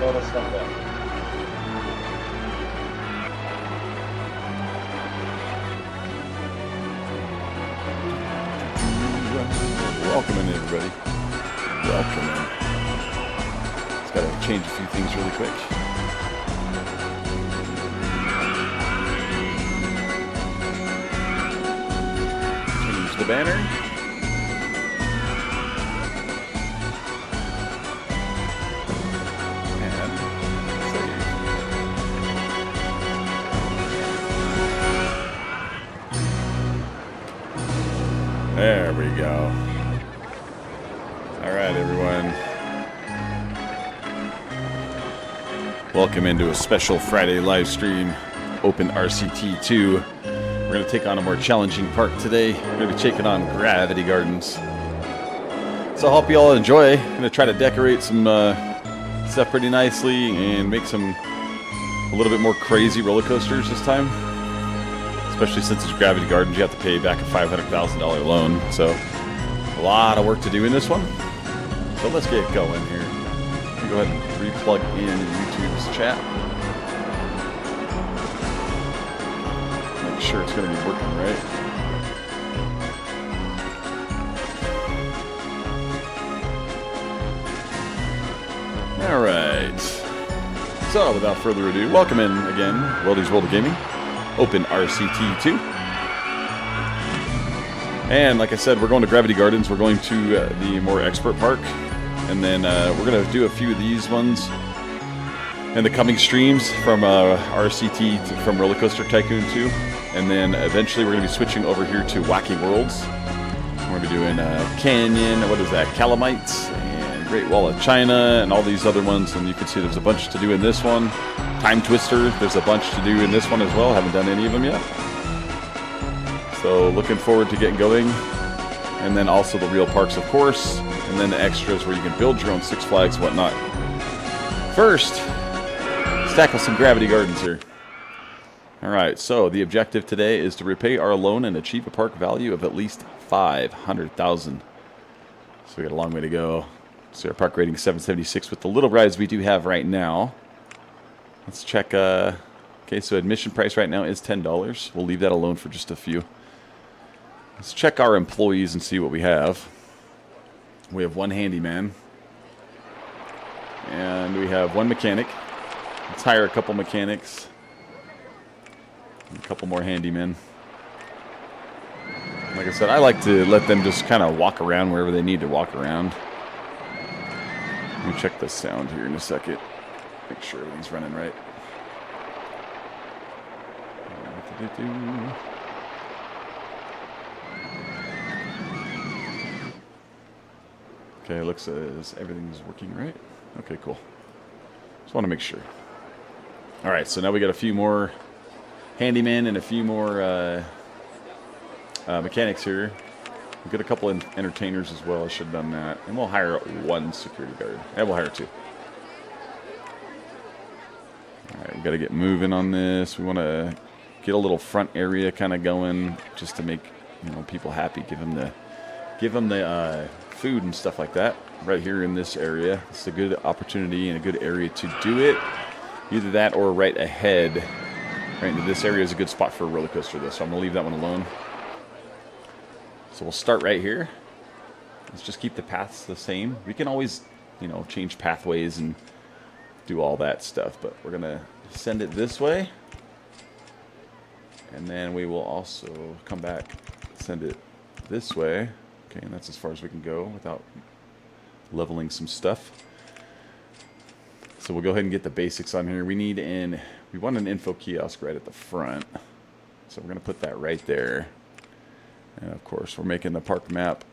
all that stuff back. Welcome in, everybody. Welcome in. Just gotta change a few things really quick. Change the banner. And save. There we go. Alright, everyone. Welcome into a special Friday live stream, Open RCT 2. We're going to take on a more challenging park today. We're going to be taking on Gravity Gardens. So I hope you all enjoy. I'm going to try to decorate some stuff pretty nicely and make some a little bit more crazy roller coasters this time. Especially since it's Gravity Gardens, you have to pay back a $500,000 loan. So a lot of work to do in this one. So let's get going here. Go ahead and re-plug in YouTube's chat. Make sure it's going to be working right. Alright. So, without further ado, welcome in again, Weldy's World of Gaming, Open RCT 2. And like I said, we're going to Gravity Gardens. We're going to the more expert park. And then we're going to do a few of these ones in the coming streams from RCT from Roller Coaster Tycoon 2. And then eventually we're going to be switching over here to Wacky Worlds. We're going to be doing Canyon, what is that, Calamites, and Great Wall of China, and all these other ones. And you can see there's a bunch to do in this one. Time Twister, there's a bunch to do in this one as well. Haven't done any of them yet. So looking forward to getting going. And then also the real parks, of course. And then the extras where you can build your own Six Flags and whatnot. First, let's tackle some Gravity Gardens here. Alright, so the objective today is to repay our loan and achieve a park value of at least $500,000. So we got a long way to go. So our park rating is 776 with the little rides we do have right now. Let's check. Okay, so admission price right now is $10. We'll leave that alone for just a few. Let's check our employees and see what we have. We have one handyman. And we have one mechanic. Let's hire a couple mechanics. And a couple more handymen. Like I said, I like to let them just kind of walk around wherever they need to walk around. Let me check the sound here in a second. Make sure everything's running right. Okay, looks as everything's working right. Okay, cool. Just want to make sure. All right, so now we got a few more handymen and a few more mechanics here. We've got a couple of entertainers as well. I should have done that. And we'll hire one security guard. And we'll hire two. All right, we've got to get moving on this. We want to get a little front area kind of going just to make, you know, people happy. Give them the food and stuff like that right here in this area. It's a good opportunity and a good area to do it. Either that or right ahead. Right into this area is a good spot for a roller coaster though, so I'm going to leave that one alone. So we'll start right here. Let's just keep the paths the same. We can always, you know, change pathways and do all that stuff, but we're going to send it this way. And then we will also come back, send it this way. Okay, and that's as far as we can go without leveling some stuff. So we'll go ahead and get the basics on here. We want an info kiosk right at the front. So we're going to put that right there. And of course, we're making the park map.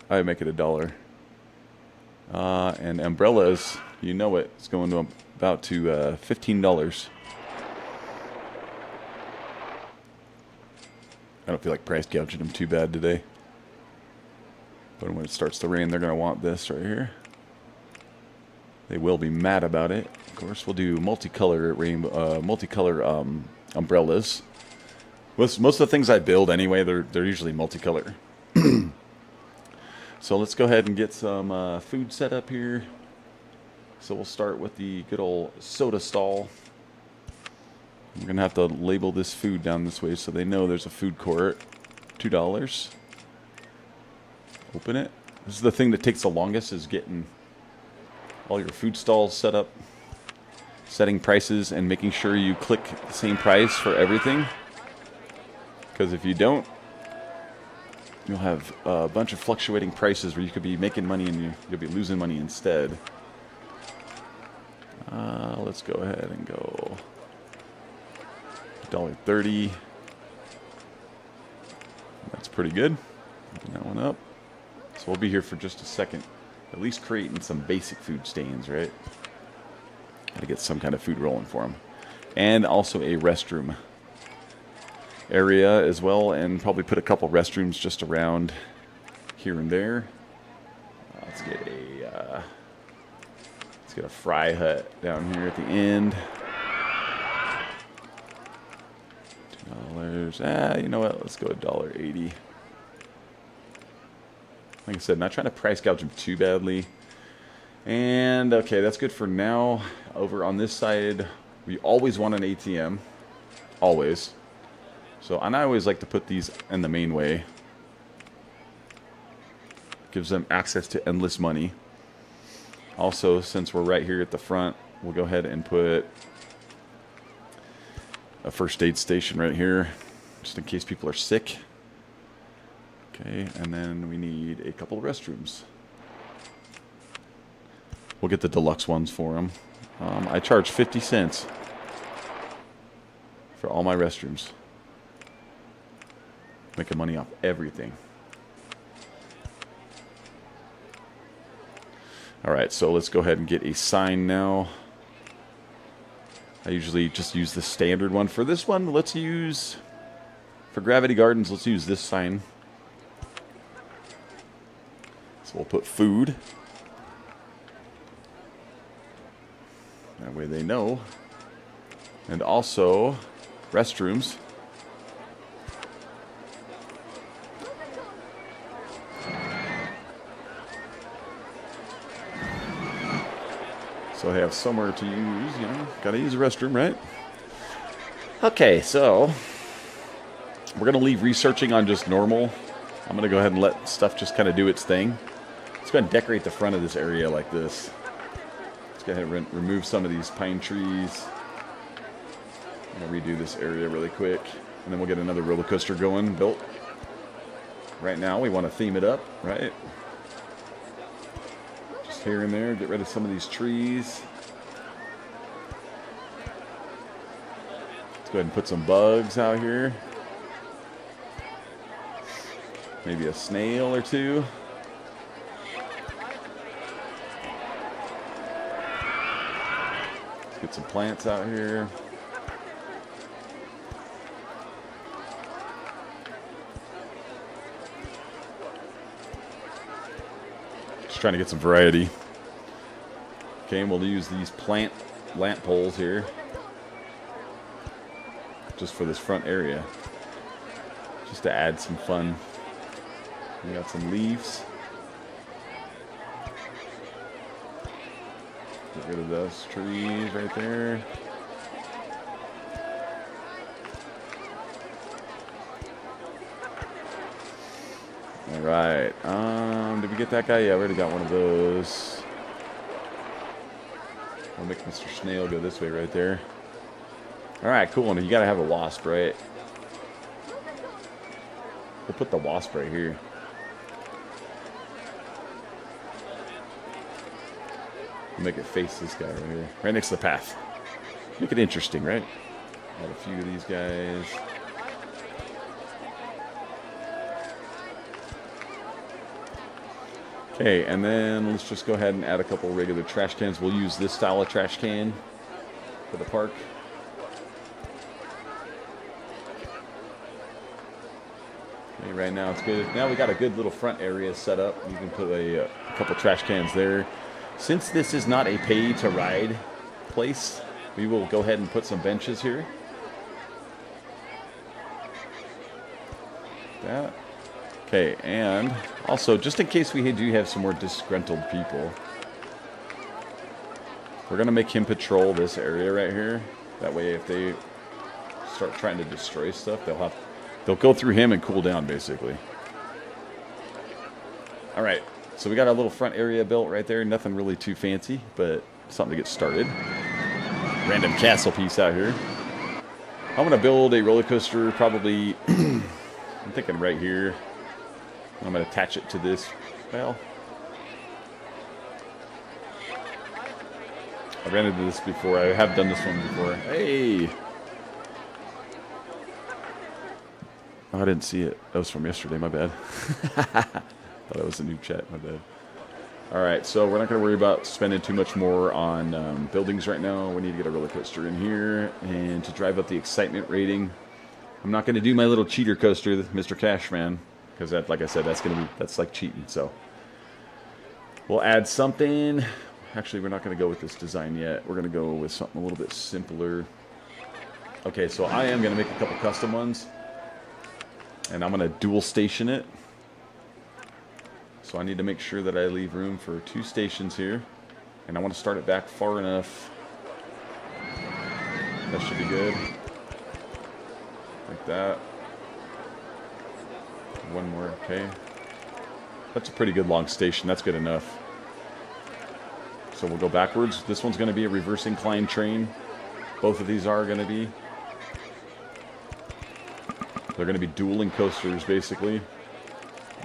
I make it $1. And umbrellas, you know it, it's going to about to $15. I don't feel like price gouging them too bad today. But when it starts to rain, they're going to want this right here. They will be mad about it. Of course, we'll do multicolor umbrellas. Most of the things I build anyway, they're usually multicolor. So let's go ahead and get some food set up here. So we'll start with the good old soda stall. We're going to have to label this food down this way so they know there's a food court. $2. Open it. This is the thing that takes the longest, is getting all your food stalls set up. Setting prices and making sure you click the same price for everything. Because if you don't, you'll have a bunch of fluctuating prices where you could be making money and you'll be losing money instead. Let's go ahead and go $1.30. That's pretty good. Open that one up. So we'll be here for just a second. At least creating some basic food stains, right? Gotta get some kind of food rolling for them. And also a restroom area as well, and probably put a couple restrooms just around here and there. Let's get a fry hut down here at the end. $2. You know what? Let's go $1.80. Like I said, not trying to price gouge them too badly. And okay, that's good for now. Over on this side, we always want an ATM. Always. So, and I always like to put these in the main way. Gives them access to endless money. Also, since we're right here at the front, we'll go ahead and put a first aid station right here, just in case people are sick. Okay, and then we need a couple of restrooms. We'll get the deluxe ones for them. I charge 50 cents for all my restrooms. Making money off everything. Alright, so let's go ahead and get a sign now. I usually just use the standard one. For this one, let's use, for Gravity Gardens, let's use this sign. So we'll put food. That way they know. And also, restrooms. So they have somewhere to use, you know, gotta use a restroom, right? Okay, so we're gonna leave researching on just normal. I'm gonna go ahead and let stuff just kind of do its thing. Let's go ahead and decorate the front of this area like this. Let's go ahead and remove some of these pine trees. I'm gonna redo this area really quick, and then we'll get another roller coaster going, built. Right now, we want to theme it up, right? Just here and there, get rid of some of these trees. Let's go ahead and put some bugs out here. Maybe a snail or two. Let's get some plants out here. Just trying to get some variety. Okay, and we'll use these plant lamp poles here just for this front area, just to add some fun. We got some leaves. Get rid of those trees right there. All right. Did we get that guy? Yeah, we already got one of those. I'll make Mr. Snail go this way right there. All right, cool. And you got to have a wasp, right? We'll put the wasp right here. Make it face this guy right here, right next to the path. Make it interesting, right? Add a few of these guys. Okay, and then let's just go ahead and add a couple regular trash cans. We'll use this style of trash can for the park. Okay, right now it's good. Now we got a good little front area set up. You can put a couple trash cans there. Since this is not a pay-to-ride place, we will go ahead and put some benches here. That. Okay, and also, just in case we do have some more disgruntled people, We're going to make him patrol this area right here. That way if they start trying to destroy stuff, they'll go through him and cool down, basically. All right, so we got our little front area built right there. Nothing really too fancy, but something to get started. Random castle piece out here. I'm going to build a roller coaster probably, I'm thinking right here. I'm going to attach it to this. Well, I ran into this before. I have done this one before. Hey! Oh, I didn't see it. That was from yesterday. My bad. Thought it was a new chat. My bad. All right, so we're not going to worry about spending too much more on buildings right now. We need to get a roller coaster in here, and to drive up the excitement rating, I'm not going to do my little cheater coaster, Mr. Cashman, because that, like I said, that's like cheating. So we'll add something. Actually, we're not going to go with this design yet. We're going to go with something a little bit simpler. Okay, so I am going to make a couple custom ones, and I'm going to dual station it. So I need to make sure that I leave room for 2 stations here. And I want to start it back far enough. That should be good. Like that. One more, okay. That's a pretty good long station. That's good enough. So we'll go backwards. This one's going to be a reverse incline train. Both of these are going to be. They're going to be dueling coasters, basically.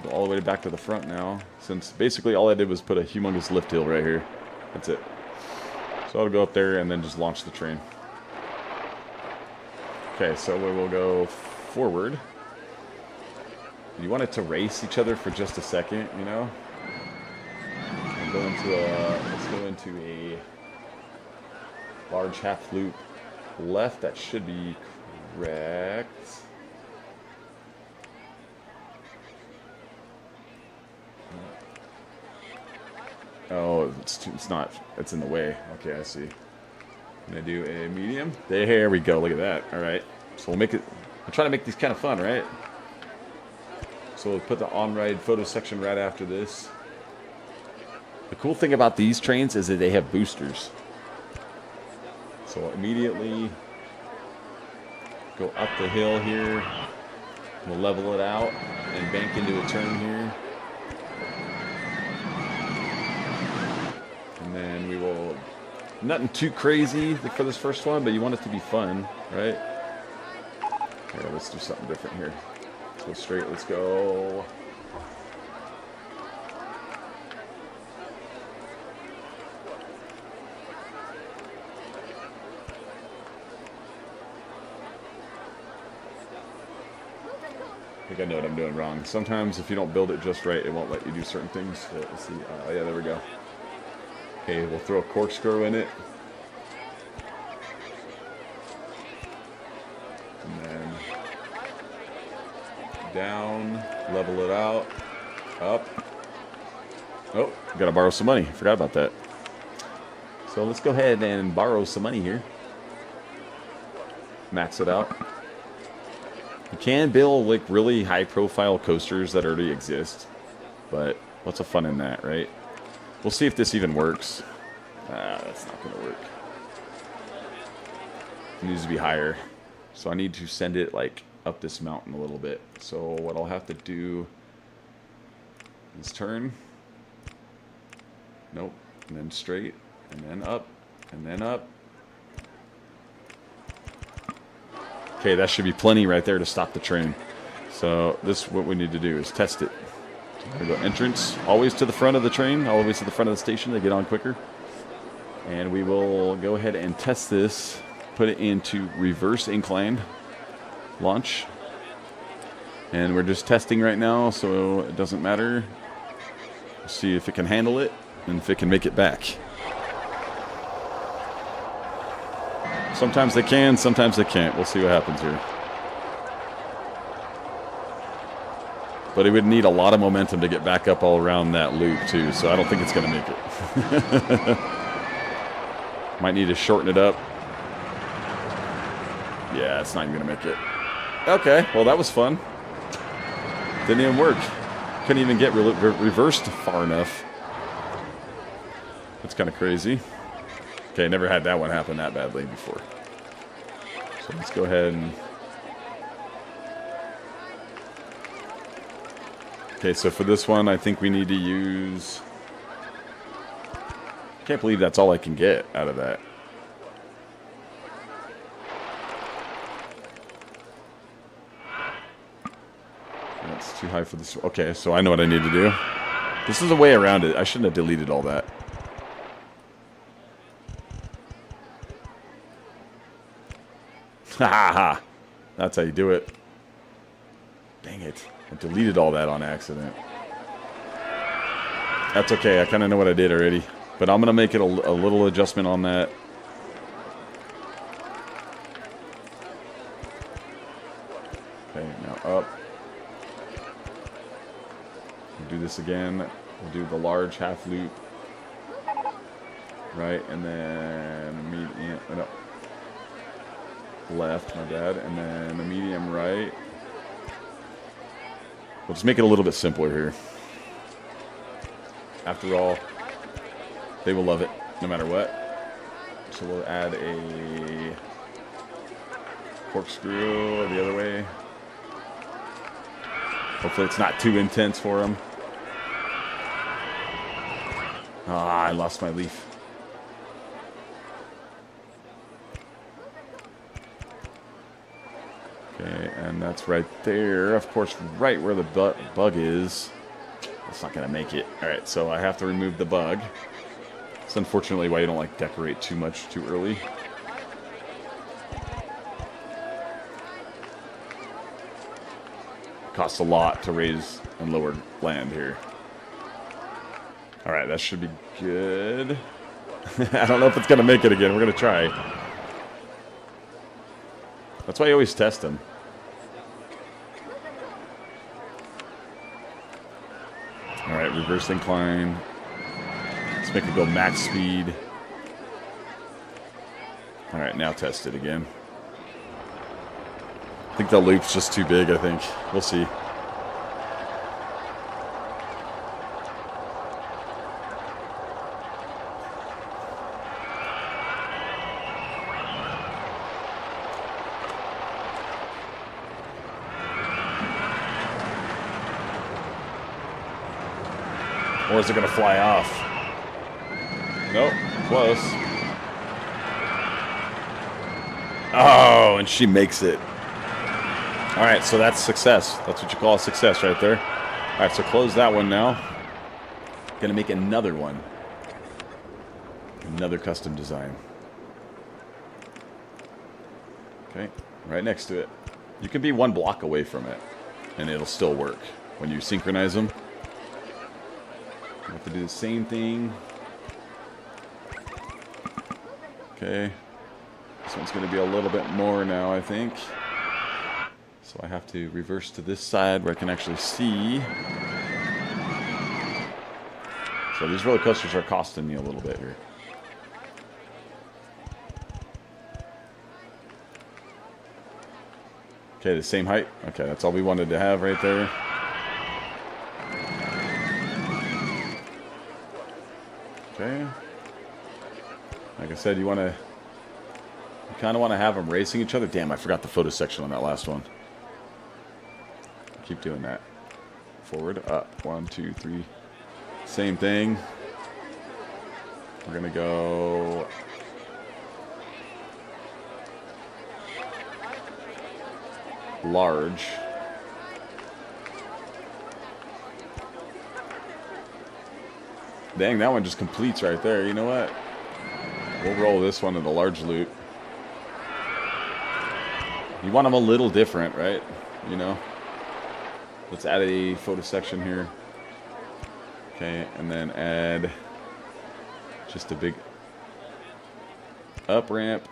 Go all the way back to the front now, since basically all I did was put a humongous lift hill right here. That's it. So I'll go up there and then just launch the train. Okay, so we will go forward. You want it to race each other for just a second, you know? Let's go into a large half loop left. That should be correct. Oh, it's not. It's in the way. Okay, I see. I'm going to do a medium. There we go. Look at that. All right. So we'll make it. I'm trying to make these kind of fun, right? So we'll put the on-ride photo section right after this. The cool thing about these trains is that they have boosters. So immediately go up the hill here. We'll level it out and bank into a turn here. And then we will, nothing too crazy for this first one, but you want it to be fun, right? Here, let's do something different here. Let's go straight, let's go. I think I know what I'm doing wrong. Sometimes if you don't build it just right, it won't let you do certain things. So let's see. Oh yeah, there we go. Okay, we'll throw a corkscrew in it. And then down, level it out, up. Oh, gotta borrow some money. Forgot about that. So let's go ahead and borrow some money here. Max it out. You can build like really high profile coasters that already exist, but what's the fun in that, right? We'll see if this even works. That's not going to work. It needs to be higher. So I need to send it like up this mountain a little bit. So what I'll have to do is turn. Nope. And then straight. And then up. And then up. Okay, that should be plenty right there to stop the train. So this, what we need to do is test it. We go entrance, always to the front of the train, always to the front of the station to get on quicker. And we will go ahead and test this, put it into reverse incline launch. And we're just testing right now, so it doesn't matter. We'll see if it can handle it and if it can make it back. Sometimes they can, sometimes they can't. We'll see what happens here. But it would need a lot of momentum to get back up all around that loop, too. So I don't think it's going to make it. Might need to shorten it up. Yeah, it's not even going to make it. Okay, well, that was fun. Didn't even work. Couldn't even get reversed far enough. That's kind of crazy. Okay, never had that one happen that badly before. So let's go ahead and... Okay, so for this one, I think we need to use... I can't believe that's all I can get out of that. That's too high for this. Okay, so I know what I need to do. This is a way around it. I shouldn't have deleted all that. Ha ha ha. That's how you do it. Dang it. I deleted all that on accident. That's okay. I kind of know what I did already. But I'm going to make it a little adjustment on that. Okay, now up. We'll do this again. We'll do the large half loop. Right, and then medium. No. Left, my bad. And then a medium right. We'll just make it a little bit simpler here. After all, they will love it, no matter what. So we'll add a corkscrew the other way. Hopefully it's not too intense for them. Ah, I lost my leaf. Okay, and that's right there. Of course, right where the bug is. It's not going to make it. All right, so I have to remove the bug. It's unfortunately why you don't like decorate too much too early. It costs a lot to raise and lower land here. All right, that should be good. I don't know if it's going to make it again. We're going to try. That's why you always test them. All right, reverse incline. Let's make it go max speed. All right, now test it again. I think the loop's just too big, I think. We'll see. Or is it going to fly off? Nope, close. Oh, and she makes it. All right, so that's success. That's what you call a success right there. All right, so close that one now. Going to make another one. Another custom design. Okay, right next to it. You can be one block away from it, and it'll still work when you synchronize them. You have to do the same thing. Okay. This one's going to be a little bit more now, I think. So I have to reverse to this side where I can actually see. So these roller coasters are costing me a little bit here. Okay, the same height. Okay, that's all we wanted to have right there. Okay. Like I said, you kind of want to have them racing each other. Damn, I forgot the photo section on that last one. Keep doing that. Forward, up, 1, 2, 3. Same thing. We're gonna go large. Dang, that one just completes right there. You know what? We'll roll this one in the large loop. You want them a little different, right? You know? Let's add a photo section here. Okay, and then add just a big up ramp.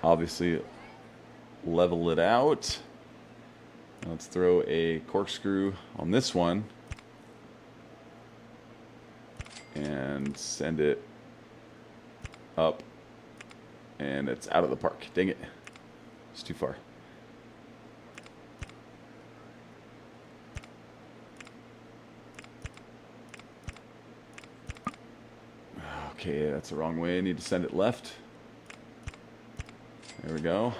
Obviously, level it out. Let's throw a corkscrew on this one. And send it up, and it's out of the park. Dang it. It's too far. Okay, that's the wrong way. I need to send it left. There we go.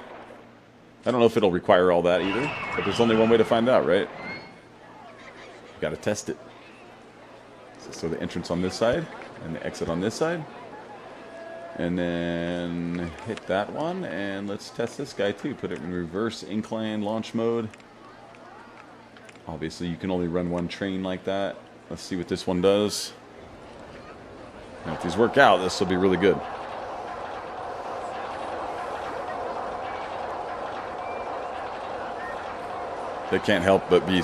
I don't know if it'll require all that either, but there's only one way to find out, right? Got to test it. So the entrance on this side and the exit on this side. And then hit that one, and let's test this guy too. Put it in reverse incline launch mode. Obviously, you can only run one train like that. Let's see what this one does. Now, if these work out, this will be really good. They can't help but be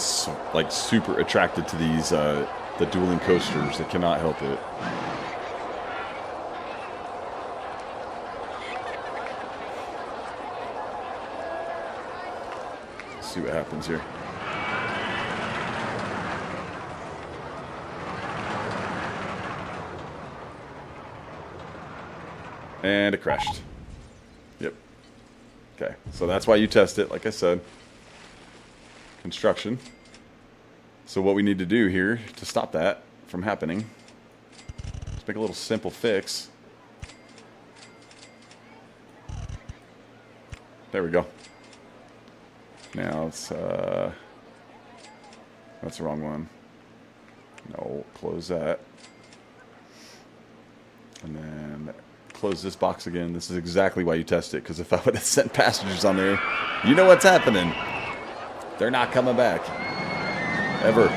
like super attracted to these the dueling coasters. They cannot help it. Let's see what happens here. And it crashed. Yep. Okay, so that's why you test it, like I said. Construction. So what we need to do here to stop that from happening is make a little simple fix. There we go. Now it's that's the wrong one. No, close that. And then close this box again. This is exactly why you test it, because if I would have sent passengers on there, you know what's happening. They're not coming back. Ever.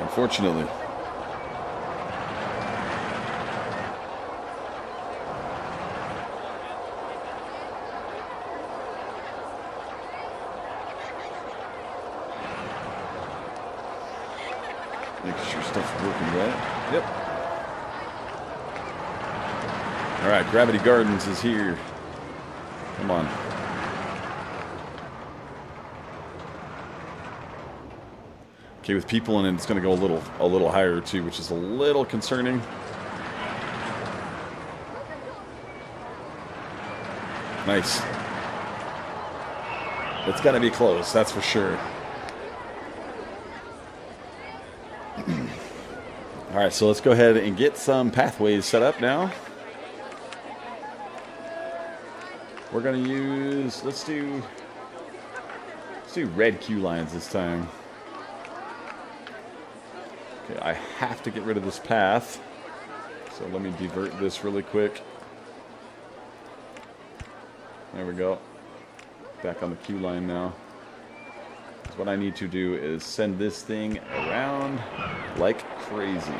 Unfortunately. Make sure stuff's working right. Yep. Alright, Gravity Gardens is here. Come on. Okay, with people in it, it's going to go a little higher too, which is a little concerning. Nice. It's got to be close, that's for sure. All right, so let's go ahead and get some pathways set up now. We're going to use, let's do red queue lines this time. Okay, I have to get rid of this path. So let me divert this really quick. There we go. Back on the queue line now. So what I need to do is send this thing around like crazy.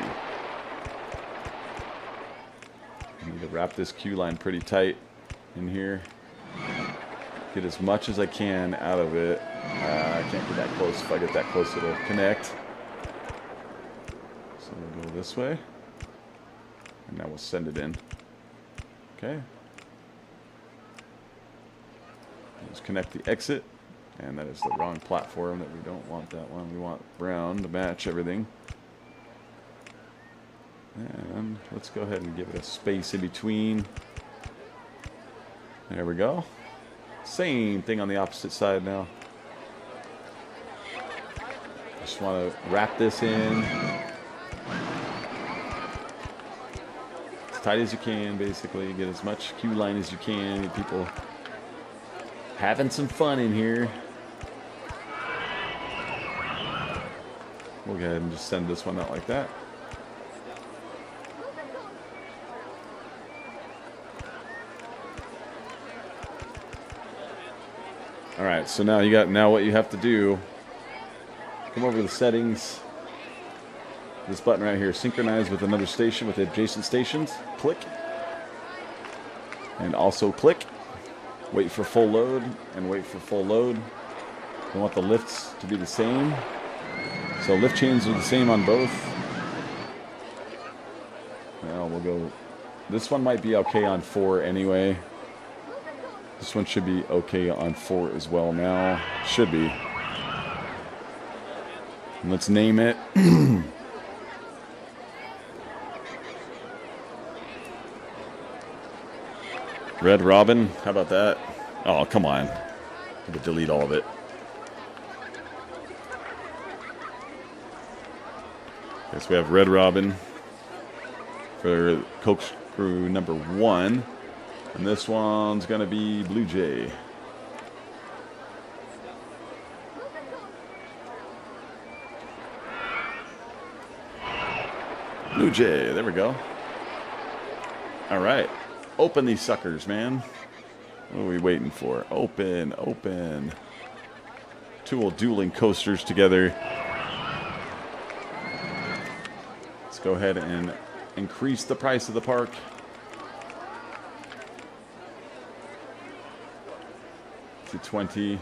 I need to wrap this queue line pretty tight in here. Get as much as I can out of it. I can't get that close. If I get that close, it'll connect. So we'll go this way. And now we'll send it in. Okay. Just connect the exit. And that is the wrong platform. That we don't want that one. We want brown to match everything. And let's go ahead and give it a space in between. There we go. Same thing on the opposite side now. Just want to wrap this in as tight as you can, basically. Get as much queue line as you can. Get people having some fun in here. We'll go ahead and just send this one out like that. All right, so now what you have to do, come over to the settings, this button right here, synchronize with another station with adjacent stations, click, and also click, wait for full load, and wait for full load. You want the lifts to be the same, so lift chains are the same on both. Now we'll go, this one might be okay on 4 anyway. This one should be okay on 4 as well now. Should be. And let's name it. Red Robin. How about that? Oh, come on. I could delete all of it. Okay, so we have Red Robin. for corkscrew number 1. And this one's going to be Blue Jay. Blue Jay, there we go. All right. Open these suckers, man. What are we waiting for? Open, open. Two little dueling coasters together. Let's go ahead and increase the price of the park. To 20.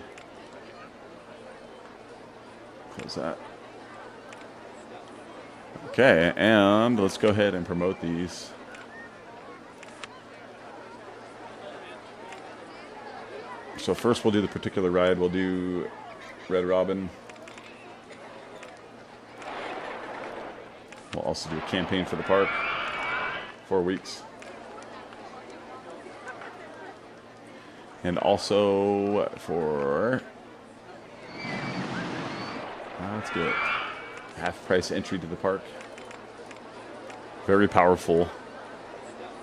Close that. Okay, and let's go ahead and promote these. So first we'll do the particular ride. We'll do Red Robin. We'll also do a campaign for the park. 4 weeks. And also for... that's good. Half price entry to the park. Very powerful.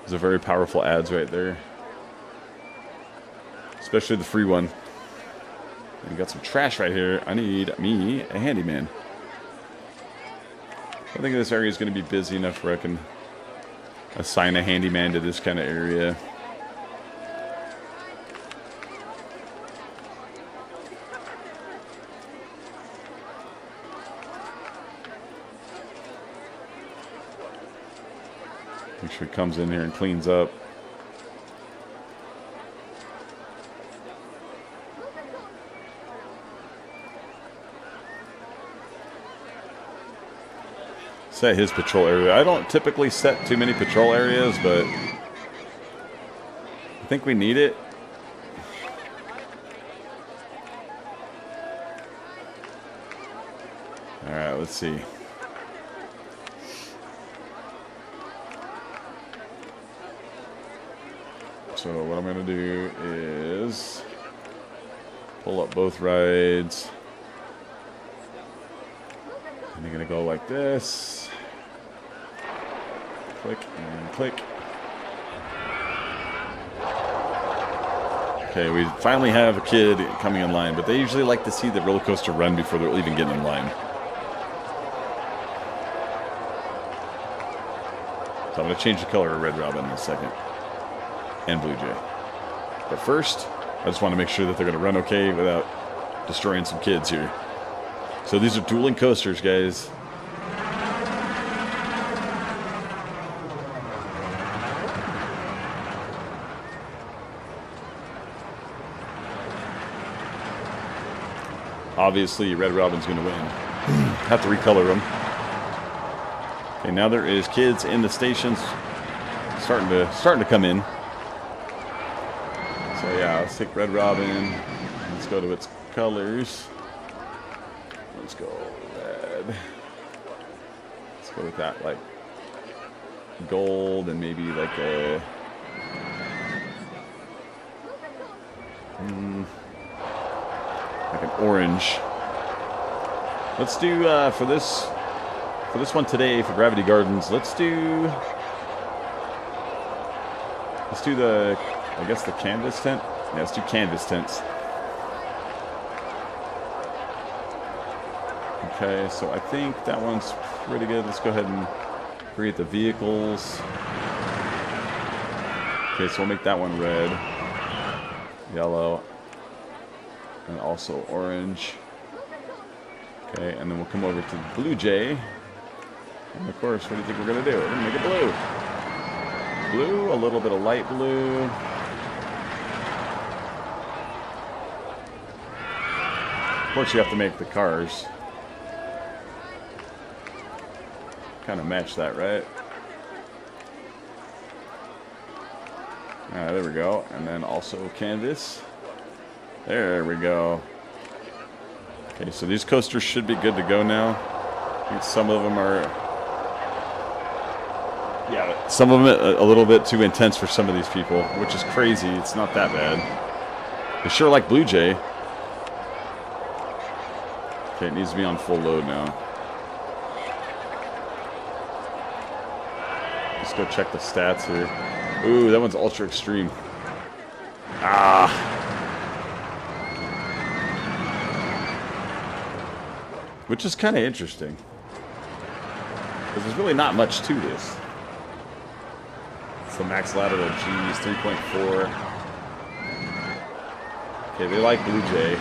Those are very powerful ads right there. Especially the free one. And we got some trash right here. I need me a handyman. I think this area is going to be busy enough where I can assign a handyman to this kind of area. Make sure he comes in here and cleans up. Set his patrol area. I don't typically set too many patrol areas, but I think we need it. All right, let's see. So what I'm going to do is pull up both rides. And they're going to go like this. Click and click. Okay, we finally have a kid coming in line, but they usually like to see the roller coaster run before they're even getting in line. So I'm going to change the color of Red Robin in a second. And Blue Jay. But first, I just want to make sure that they're going to run okay without destroying some kids here. So these are dueling coasters, guys. Obviously, Red Robin's going to win. Have to recolor them. Okay, now there is kids in the stations starting to come in. So yeah, let's take Red Robin. Let's go to its colors. Let's go red. Let's go with that, like gold and maybe like a like an orange. Let's do for this one today for Gravity Gardens. Let's do the, I guess, the canvas tent. Yeah, let's do canvas tents. Okay, so I think that one's pretty good. Let's go ahead and create the vehicles. Okay, so we'll make that one red, yellow, and also orange. Okay, and then we'll come over to the Blue Jay. And of course, what do you think we're going to do? We're going to make it blue. Blue, a little bit of light blue. Of course, you have to make the cars kind of match that, right? There we go. And then also canvas. There we go. Okay, so these coasters should be good to go now. I think some of them are... yeah, some of them a little bit too intense for some of these people, which is crazy. It's not that bad. They sure like Blue Jay. Okay, it needs to be on full load now. Let's go check the stats here. Ooh, that one's ultra extreme. Ah. Which is kind of interesting. Because there's really not much to this. It's the max lateral G is 3.4. Okay, they like Blue Jay.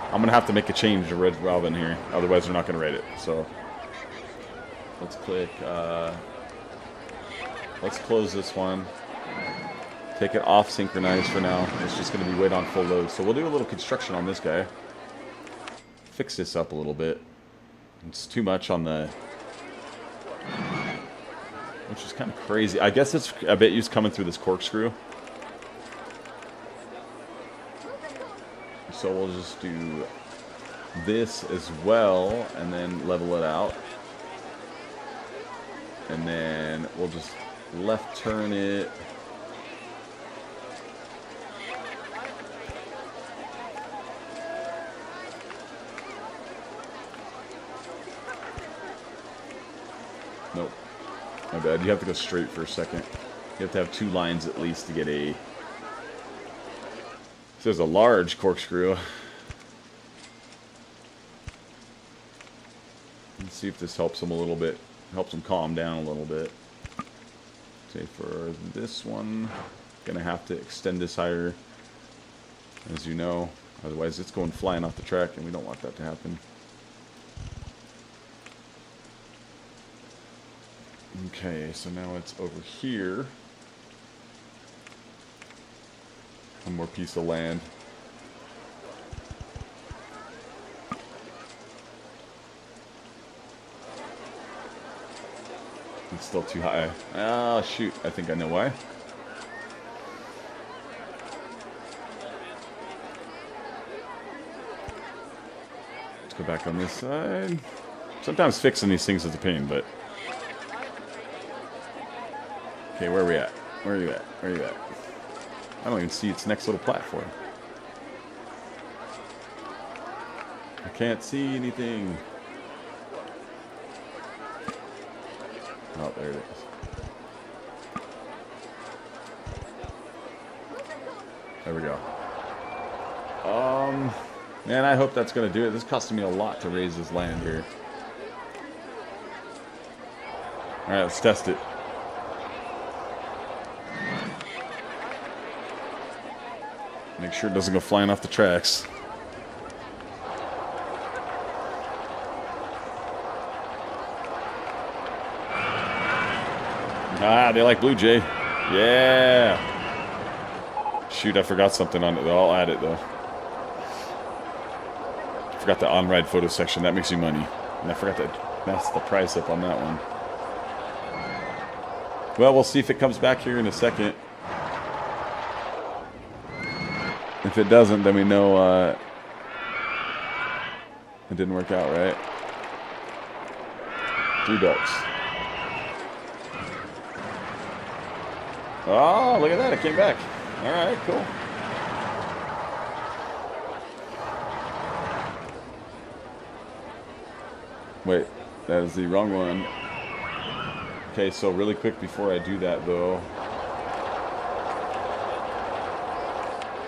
I'm going to have to make a change to Red Robin here. Otherwise, they're not going to rate it. So, let's click. Let's close this one. Take it off synchronized for now. It's just going to be wait on full load. So, we'll do a little construction on this guy. Fix this up a little bit. It's too much on the... Which is kind of crazy. I guess it's a bit used coming through this corkscrew. So we'll just do this as well, and then level it out. And then we'll just left turn it. Nope. My bad. You have to go straight for a second. You have to have 2 lines at least to get a... So there's a large corkscrew. Let's see if this helps them a little bit. Helps them calm down a little bit. Say for this one, gonna have to extend this higher, as you know. Otherwise it's going flying off the track and we don't want that to happen. Okay, so now it's over here. One more piece of land. It's still too high. Oh, shoot. I think I know why. Let's go back on this side. Sometimes fixing these things is a pain, but... Okay, where are we at? Where are you at? Where are you at? I don't even see its next little platform. I can't see anything. Oh, there it is. There we go. Man, I hope that's going to do it. This costing me a lot to raise this land here. Alright, let's test it. Make sure it doesn't go flying off the tracks. Ah, they like Blue Jay. Yeah. Shoot, I forgot something on it though. I'll add it though. I forgot the on-ride photo section. That makes you money. And I forgot to mess the price up on that one. Well, we'll see if it comes back here in a second. If it doesn't, then we know it didn't work out right. 3 ducks. Oh, look at that. It came back. All right, cool. Wait, that is the wrong one. Okay, so really quick before I do that, though,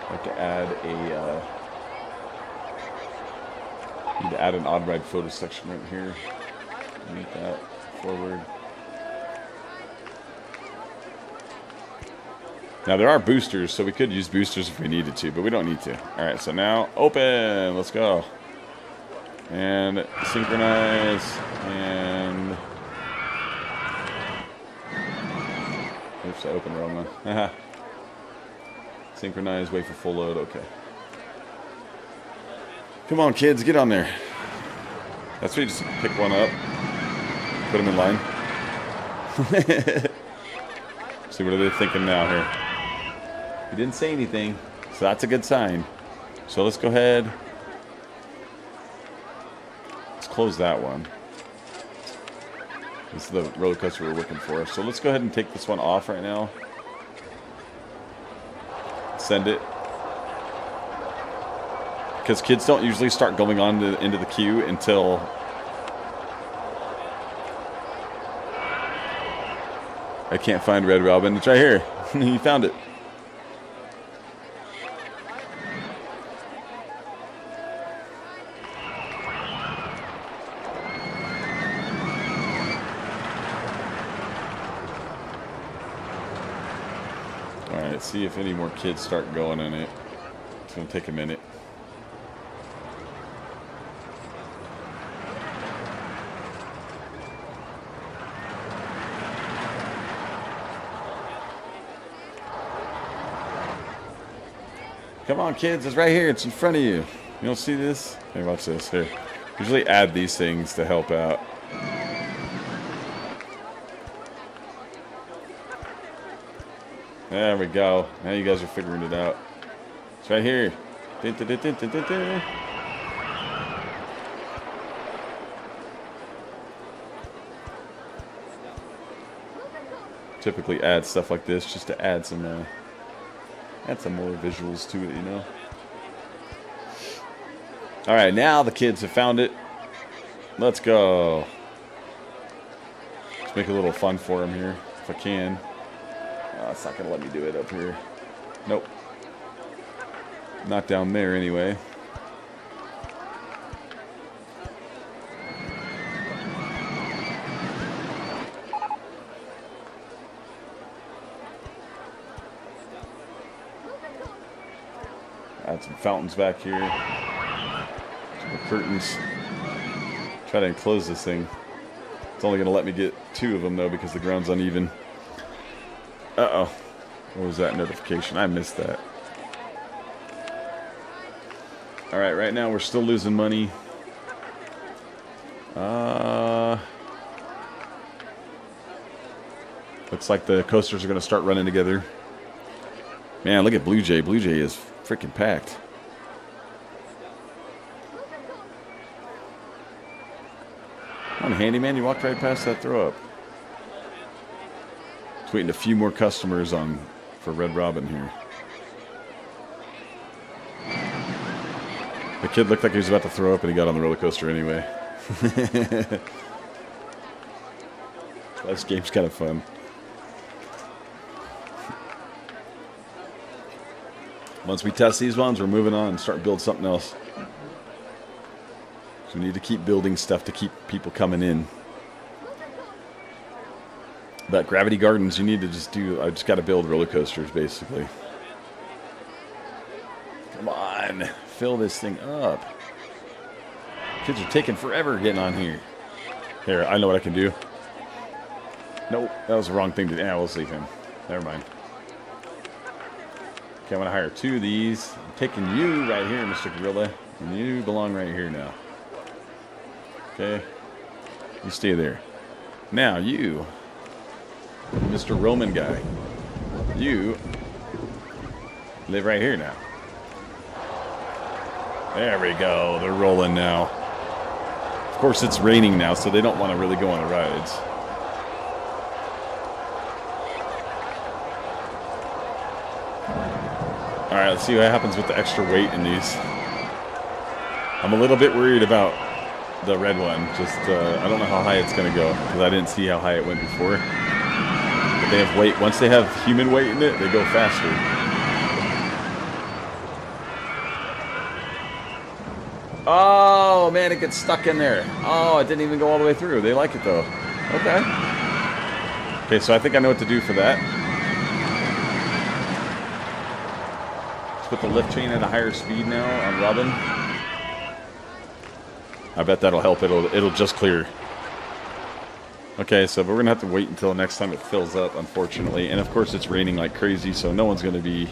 I have to add a... need to add an odd ride photo section right here. Make that forward. Now there are boosters, so we could use boosters if we needed to, but we don't need to. All right, so now open. Let's go. And synchronize. And oops, I opened the wrong one. Haha. Synchronize. Wait for full load. Okay. Come on, kids, get on there. That's where you just pick one up, put them in line. See, what are they thinking now here? He didn't say anything, so that's a good sign. So let's go ahead. Let's close that one. This is the roller coaster we're looking for. So let's go ahead and take this one off right now. Send it. Because kids don't usually start going on into the queue until I can't find Red Robin. It's right here. You found it. Alright, see if any more kids start going in it. It's going to take a minute. Come on, kids. It's right here. It's in front of you. You don't see this? Hey, watch this. Here. Usually add these things to help out. There we go. Now you guys are figuring it out. It's right here. Dun, dun, dun, dun, dun, dun, dun. Typically add stuff like this just to add some more visuals to it, you know. All right, now the kids have found it. Let's go. Let's make it a little fun for them here, if I can. It's not going to let me do it up here. Nope. Not down there, anyway. Add some fountains back here. Some curtains. Try to enclose this thing. It's only going to let me get 2 of them, though, because the ground's uneven. Uh-oh. What was that notification? I missed that. Alright, right now we're still losing money. Looks like the coasters are going to start running together. Man, look at Blue Jay. Blue Jay is freaking packed. Come on, handyman. You walked right past that throw up. Just waiting a few more customers for Red Robin here. The kid looked like he was about to throw up and he got on the roller coaster anyway. This game's kind of fun. Once we test these ones, we're moving on and start building something else. So we need to keep building stuff to keep people coming in. But Gravity Gardens, you need to just do... I just got to build roller coasters, basically. Come on. Fill this thing up. Kids are taking forever getting on here. Here, I know what I can do. Nope, that was the wrong thing to do. Yeah, we'll leave him. Never mind. Okay, I'm going to hire 2 of these. I'm taking you right here, Mr. Gorilla. And you belong right here now. Okay? You stay there. Now, you, Mr. Roman guy, you live right here now. There we go. They're rolling now. Of course, it's raining now, so they don't want to really go on the rides. Alright, let's see what happens with the extra weight in these. I'm a little bit worried about the red one. Just, I don't know how high it's going to go, because I didn't see how high it went before. But they have weight. Once they have human weight in it, they go faster. Oh, man, it gets stuck in there. Oh, it didn't even go all the way through. They like it, though. Okay. Okay, so I think I know what to do for that. Put the lift chain at a higher speed now on Robin. I bet that'll help. It'll just clear. Okay, so we're gonna have to wait until the next time it fills up, unfortunately. And of course, it's raining like crazy, so no one's gonna be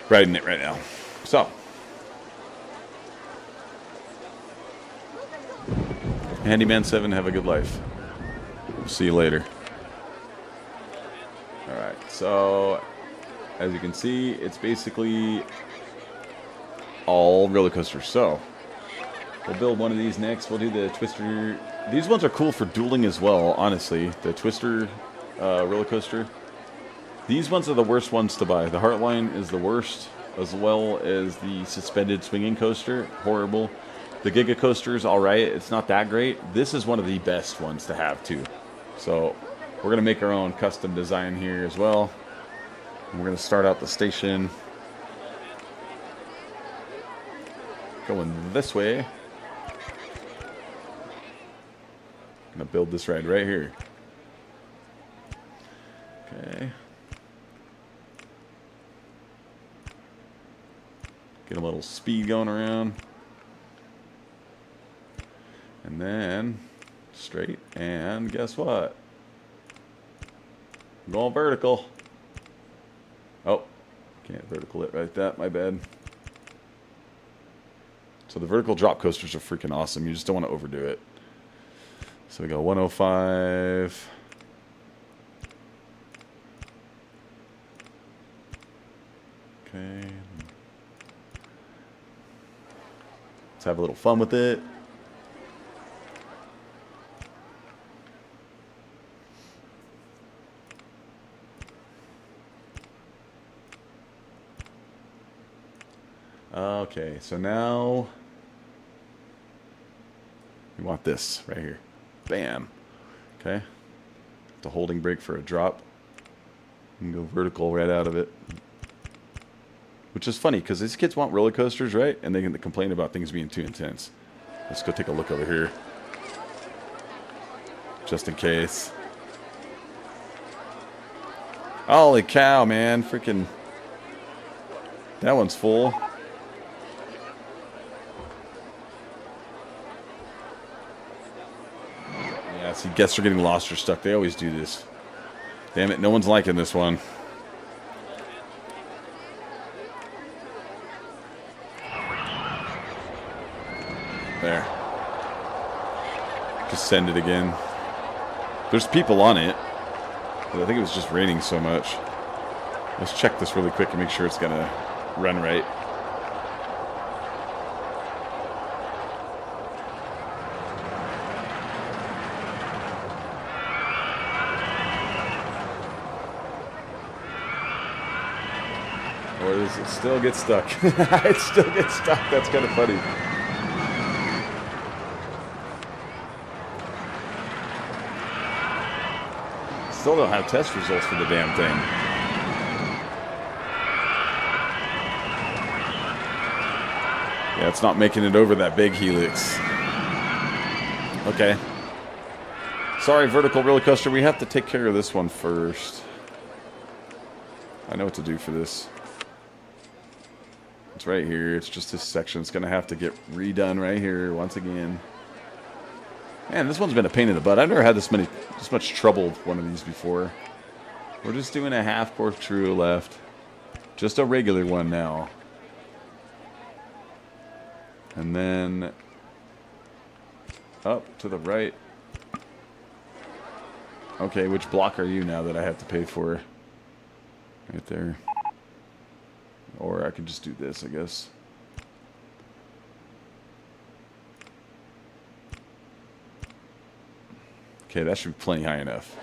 riding it right now. So, Handyman 7, have a good life. We'll see you later. All right, so. As you can see, it's basically all roller coasters. So, we'll build one of these next. We'll do the Twister. These ones are cool for dueling as well, honestly. The Twister roller coaster. These ones are the worst ones to buy. The Heartline is the worst, as well as the suspended swinging coaster. Horrible. The Giga Coaster is alright. It's not that great. This is one of the best ones to have, too. So, We're gonna make our own custom design here as well. And we're gonna start out the station going this way. Gonna build this ride right here. Okay. Get a little speed going around. And then straight, and guess what? I'm going vertical. Oh, can't vertical it right that, my bad. So the vertical drop coasters are freaking awesome. You just don't want to overdo it. So we go 105. Okay. Let's have a little fun with it. Okay, so now we want this right here. Bam. Okay. The holding brake for a drop. You can go vertical right out of it. Which is funny because these kids want roller coasters, right? And they can complain about things being too intense. Let's go take a look over here. Just in case. Holy cow, man. Freaking. That one's full. Yeah, see, guests are getting lost or stuck. They always do this. Damn it, no one's liking this one. There. Just send it again. There's people on it. But I think it was just raining so much. Let's check this really quick and make sure it's going to run right. Or does it still get stuck? It still gets stuck. That's kind of funny. Still don't have test results for the damn thing. Yeah, it's not making it over that big helix. Okay. Sorry, vertical roller coaster. We have to take care of this one first. I know what to do for this. It's right here. It's just this section. It's going to have to get redone right here once again. Man, this one's been a pain in the butt. I've never had this much trouble with one of these before. We're just doing a half corkscrew left. Just a regular one now. And then up to the right. Okay, which block are you now that I have to pay for? Right there. Or I can just do this, I guess. Okay, that should be plenty high enough.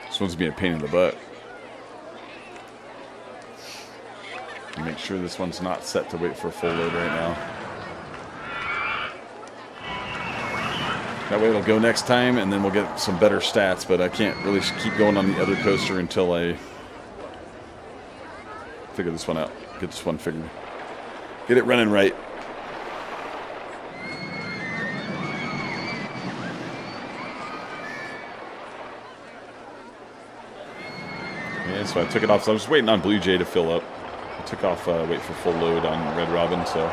This one's being a pain in the butt. Make sure this one's not set to wait for a full load right now. That way it'll go next time, and then we'll get some better stats, but I can't really keep going on the other coaster until I figure this one out. Get this one figured. Get it running right. Yeah, so I took it off. So I was waiting on Blue Jay to fill up. I took off, wait for full load on Red Robin, so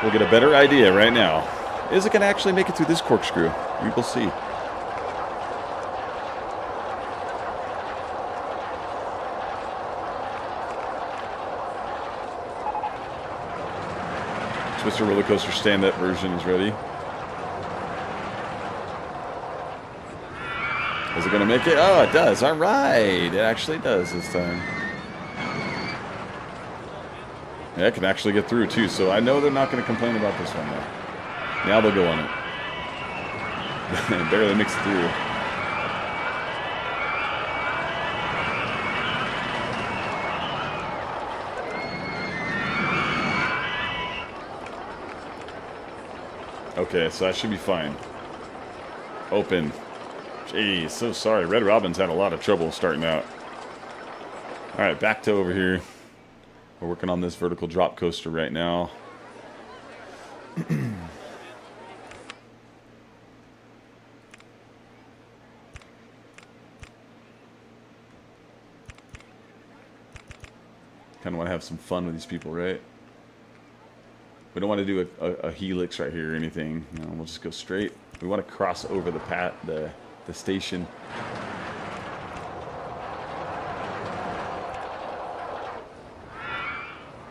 we'll get a better idea right now. Is it going to actually make it through this corkscrew? We will see. Twister Roller Coaster stand-up version is ready. Is it going to make it? Oh, it does. All right. It actually does this time. Yeah, it can actually get through, too. So I know they're not going to complain about this one, though. Now they'll go on it. It barely makes it through. Okay, so that should be fine. Open. Jeez, so sorry. Red Robin's had a lot of trouble starting out. Alright, back to over here. We're working on this vertical drop coaster right now. Kind of want to have some fun with these people, right? We don't want to do a helix right here or anything. No, we'll just go straight. We want to cross over the station.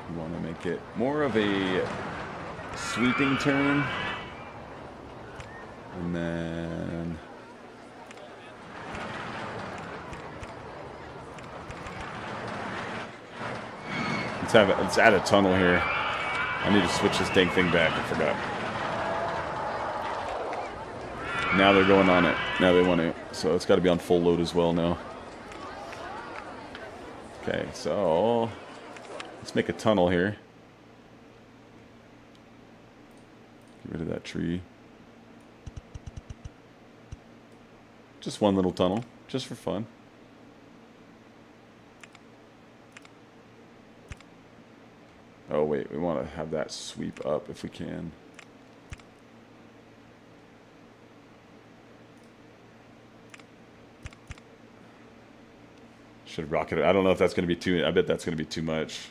We want to make it more of a sweeping turn. And then let's add a tunnel here. I need to switch this dang thing back. I forgot. Now they're going on it. Now they want to. So it's got to be on full load as well now. Okay, so let's make a tunnel here. Get rid of that tree. Just one little tunnel, just for fun. Oh wait, we want to have that sweep up if we can. Should rocket it. I don't know if that's going to be too... I bet that's going to be too much.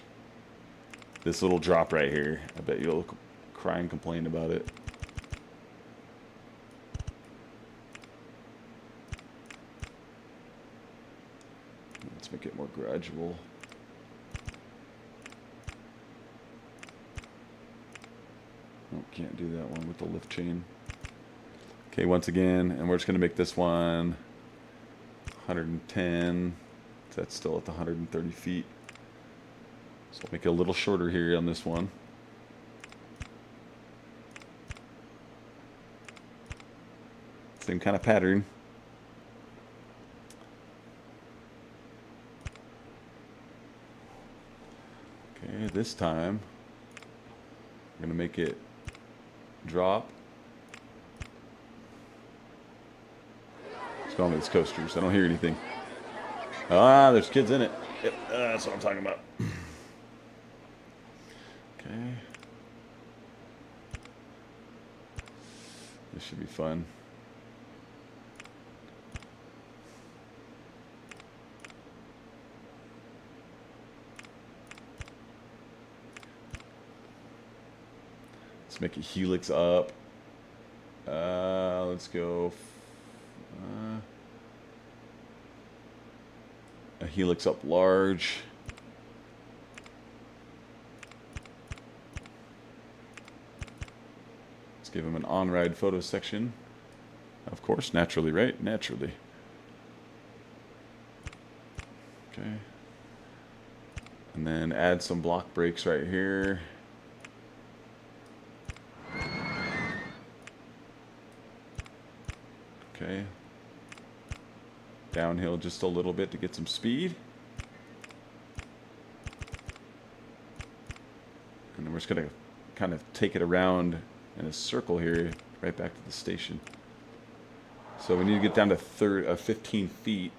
This little drop right here. I bet you'll cry and complain about it. Let's make it more gradual. Oh, can't do that one with the lift chain. Okay, once again, and we're just going to make this one 110. That's still at the 130 feet. So I'll make it a little shorter here on this one. Same kind of pattern. Okay, this time we're going to make it drop. Let's go on with these coasters. I don't hear anything. Ah, there's kids in it. Yep, that's what I'm talking about. Okay. This should be fun. Let's make a helix up. Let's go. A helix up large. Let's give him an on-ride photo section. Of course, naturally, right? Naturally. Okay. And then add some block brakes right here. Okay. Downhill just a little bit to get some speed. And then we're just going to kind of take it around in a circle here, right back to the station. So we need to get down to 15 feet.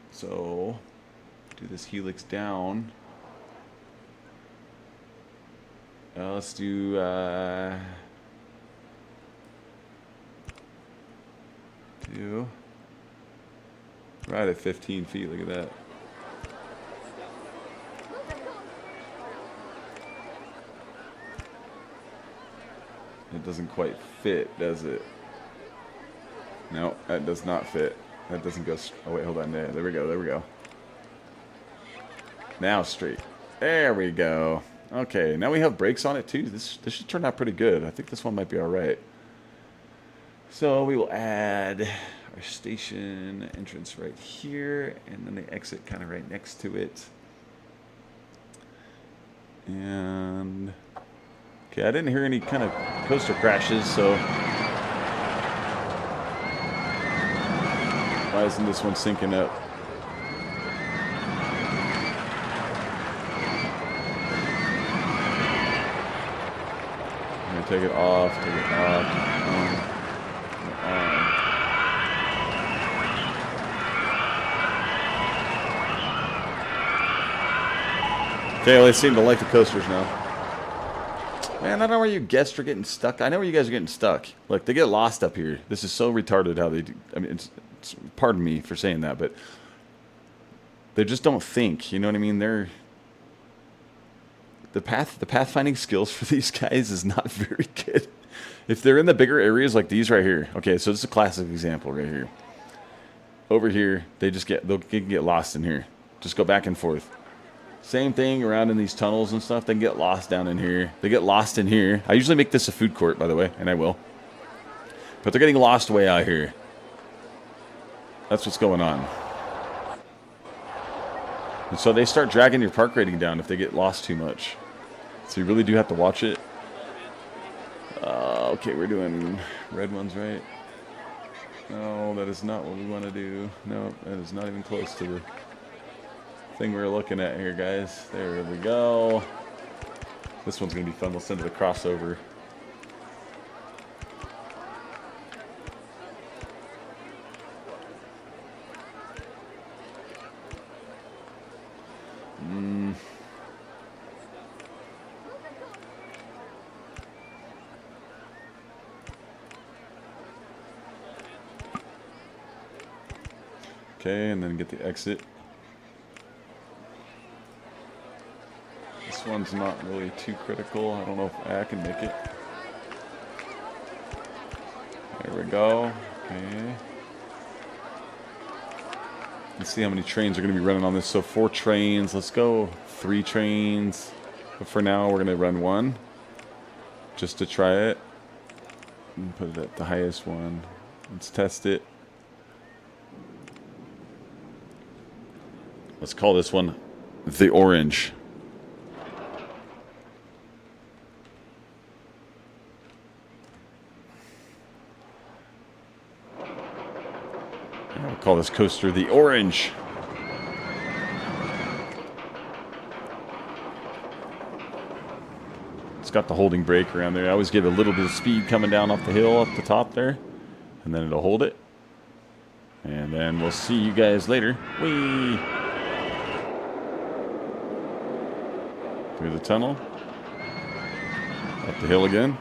So do this helix down. Let's do... right at 15 feet, look at that. It doesn't quite fit, does it? No, that does not fit. That doesn't go... Oh, wait, hold on there. There we go, there we go. Now straight. There we go. Okay, now we have brakes on it too. This should turn out pretty good. I think this one might be all right. So we will add our station entrance right here, and then the exit kind of right next to it. And okay, I didn't hear any kind of coaster crashes, so why isn't this one syncing up? I'm gonna take it off, take it off. Okay, well, they seem to like the coasters now. Man, I don't know where you guests are getting stuck. I know where you guys are getting stuck. Look, they get lost up here. This is so retarded how they do. I mean, pardon me for saying that, but they just don't think. You know what I mean? The pathfinding skills for these guys is not very good. If they're in the bigger areas like these right here. Okay, so this is a classic example right here. Over here, they'll get lost in here. Just go back and forth. Same thing around in these tunnels and stuff. They can get lost down in here. They get lost in here. I usually make this a food court, by the way, and I will. But they're getting lost way out here. That's what's going on. And so they start dragging your park rating down if they get lost too much. So you really do have to watch it. Okay, we're doing red ones, right? No, that is not what we want to do. No, that is not even close to the thing we're looking at here, guys. There we go. This one's going to be fun. We'll send it a crossover. Okay, and then get the exit. This one's not really too critical. I don't know if I can make it. There we go. Okay. Let's see how many trains are going to be running on this. So 4 trains. Let's go 3 trains. But for now, we're going to run 1. Just to try it. And put it at the highest one. Let's test it. Let's call this one the orange. I'll call this coaster the orange. It's got the holding brake around there. I always give it a little bit of speed coming down off the hill up the top there. And then it'll hold it. And then we'll see you guys later. Whee! Through the tunnel. Up the hill again.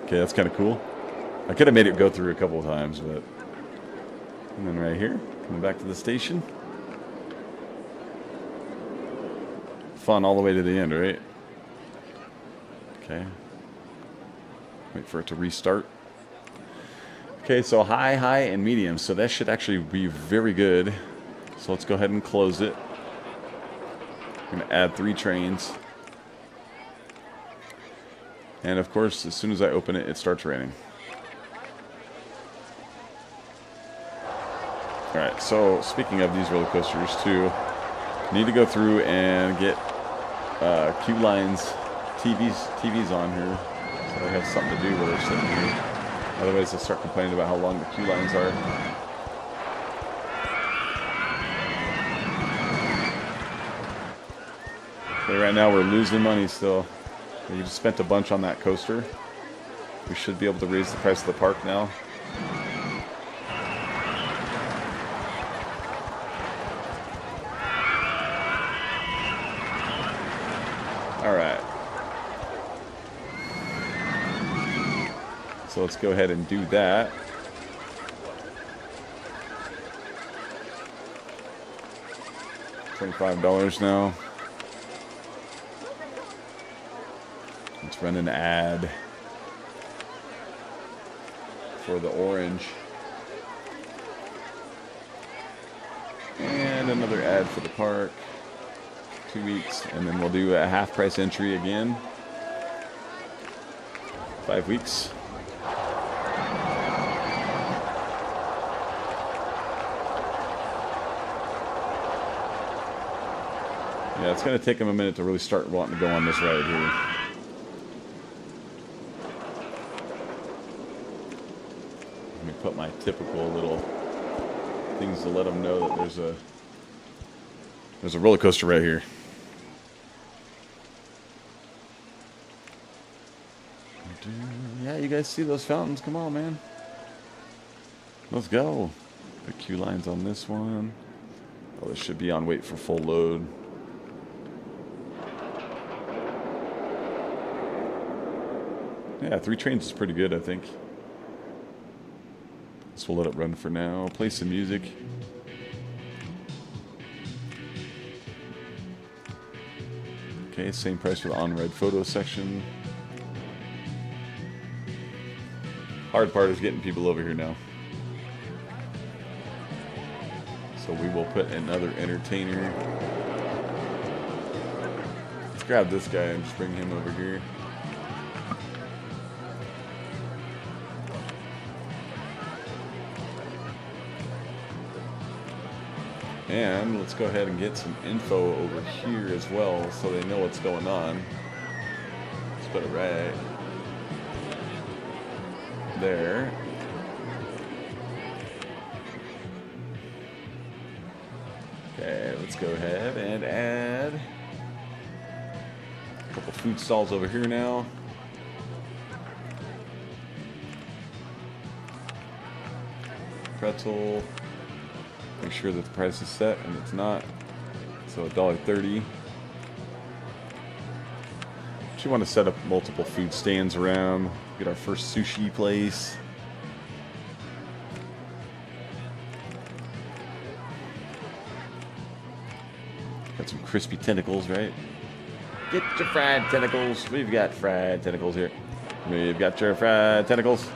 Okay, that's kind of cool. I could have made it go through a couple of times, but... And then right here, coming back to the station. Fun all the way to the end, right? Okay. Wait for it to restart. Okay, so high, and medium. So that should actually be very good. So let's go ahead and close it. I'm going to add 3 trains. And of course, as soon as I open it, it starts raining. Alright, so speaking of these roller coasters too, need to go through and get queue lines, TVs on here. So they have something to do while they're sitting here. Otherwise, they'll start complaining about how long the queue lines are. Okay, right now we're losing money still. We just spent a bunch on that coaster. We should be able to raise the price of the park now. Alright. So let's go ahead and do that. $25 now. Let's run an ad for the orange. And another ad for the park. 2 weeks. And then we'll do a half price entry again. 5 weeks. Yeah, it's going to take them a minute to really start wanting to go on this ride here. Let me put my typical little things to let them know that there's a roller coaster right here. Yeah, you guys see those fountains? Come on, man. Let's go. The queue lines on this one. Oh, this should be on wait for full load. Yeah, 3 trains is pretty good, I think. So we'll let it run for now. Play some music. Okay, same price for the on-ride photo section. Hard part is getting people over here now. So we will put another entertainer. Let's grab this guy and just bring him over here. And let's go ahead and get some info over here as well so they know what's going on. Let's put it right there. Okay, let's go ahead and add a couple food stalls over here now. Pretzel. Make sure that the price is set, and it's not. So $1.30. You want to set up multiple food stands around. Get our first sushi place. Got some crispy tentacles, right? Get your fried tentacles. We've got fried tentacles here. We've got your fried tentacles.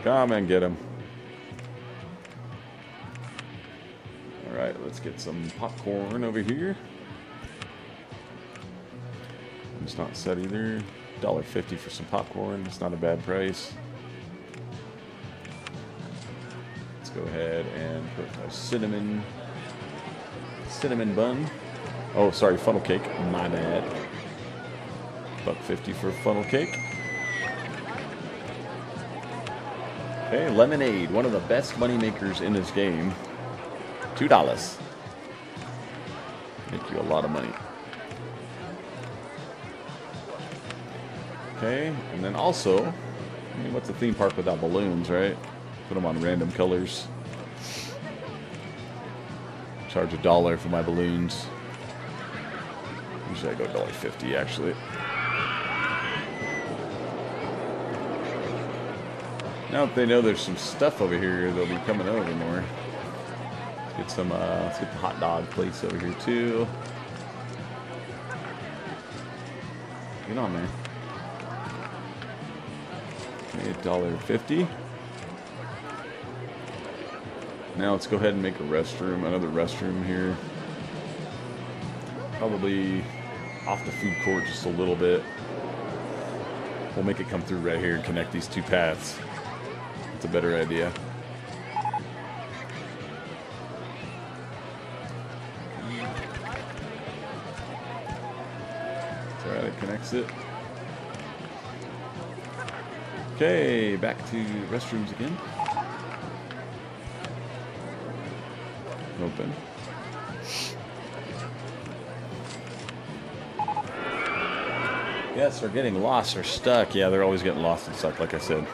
Come and get them. Alright, let's get some popcorn over here. It's not set either. $1.50 for some popcorn. It's not a bad price. Let's go ahead and put a cinnamon bun. Oh, sorry, funnel cake. My bad. $1.50 for funnel cake. Okay, lemonade. One of the best money makers in this game. $2. Make you a lot of money. Okay, and then also, I mean, what's a theme park without balloons, right? Put them on random colors. Charge $1 for my balloons. Usually I go $1.50 actually. Now that they know there's some stuff over here, they'll be coming over more. Let's get some. Let's get the hot dog place over here too. Get on there. $1.50. Now let's go ahead and make a restroom, another restroom here. Probably off the food court just a little bit. We'll make it come through right here and connect these two paths. That's a better idea. It's alright, it connects it. Okay, back to restrooms again. Open. Yes, they're getting lost or stuck. Yeah, they're always getting lost and stuck, like I said.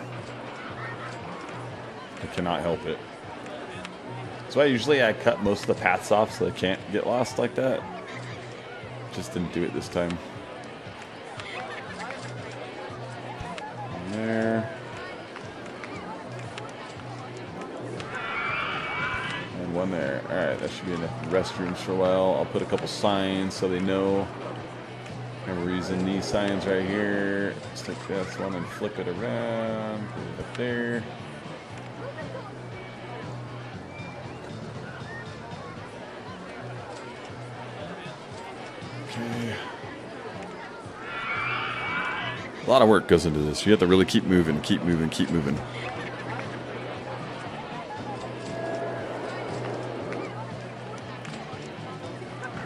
I cannot help it. So usually I cut most of the paths off so they can't get lost like that. Just didn't do it this time. There. And one there. Alright, that should be enough restrooms for a while. I'll put a couple signs so they know. Remember using these signs right here. Let's take this one and flip it around. Put it up there. Okay. A lot of work goes into this. You have to really keep moving, keep moving, keep moving.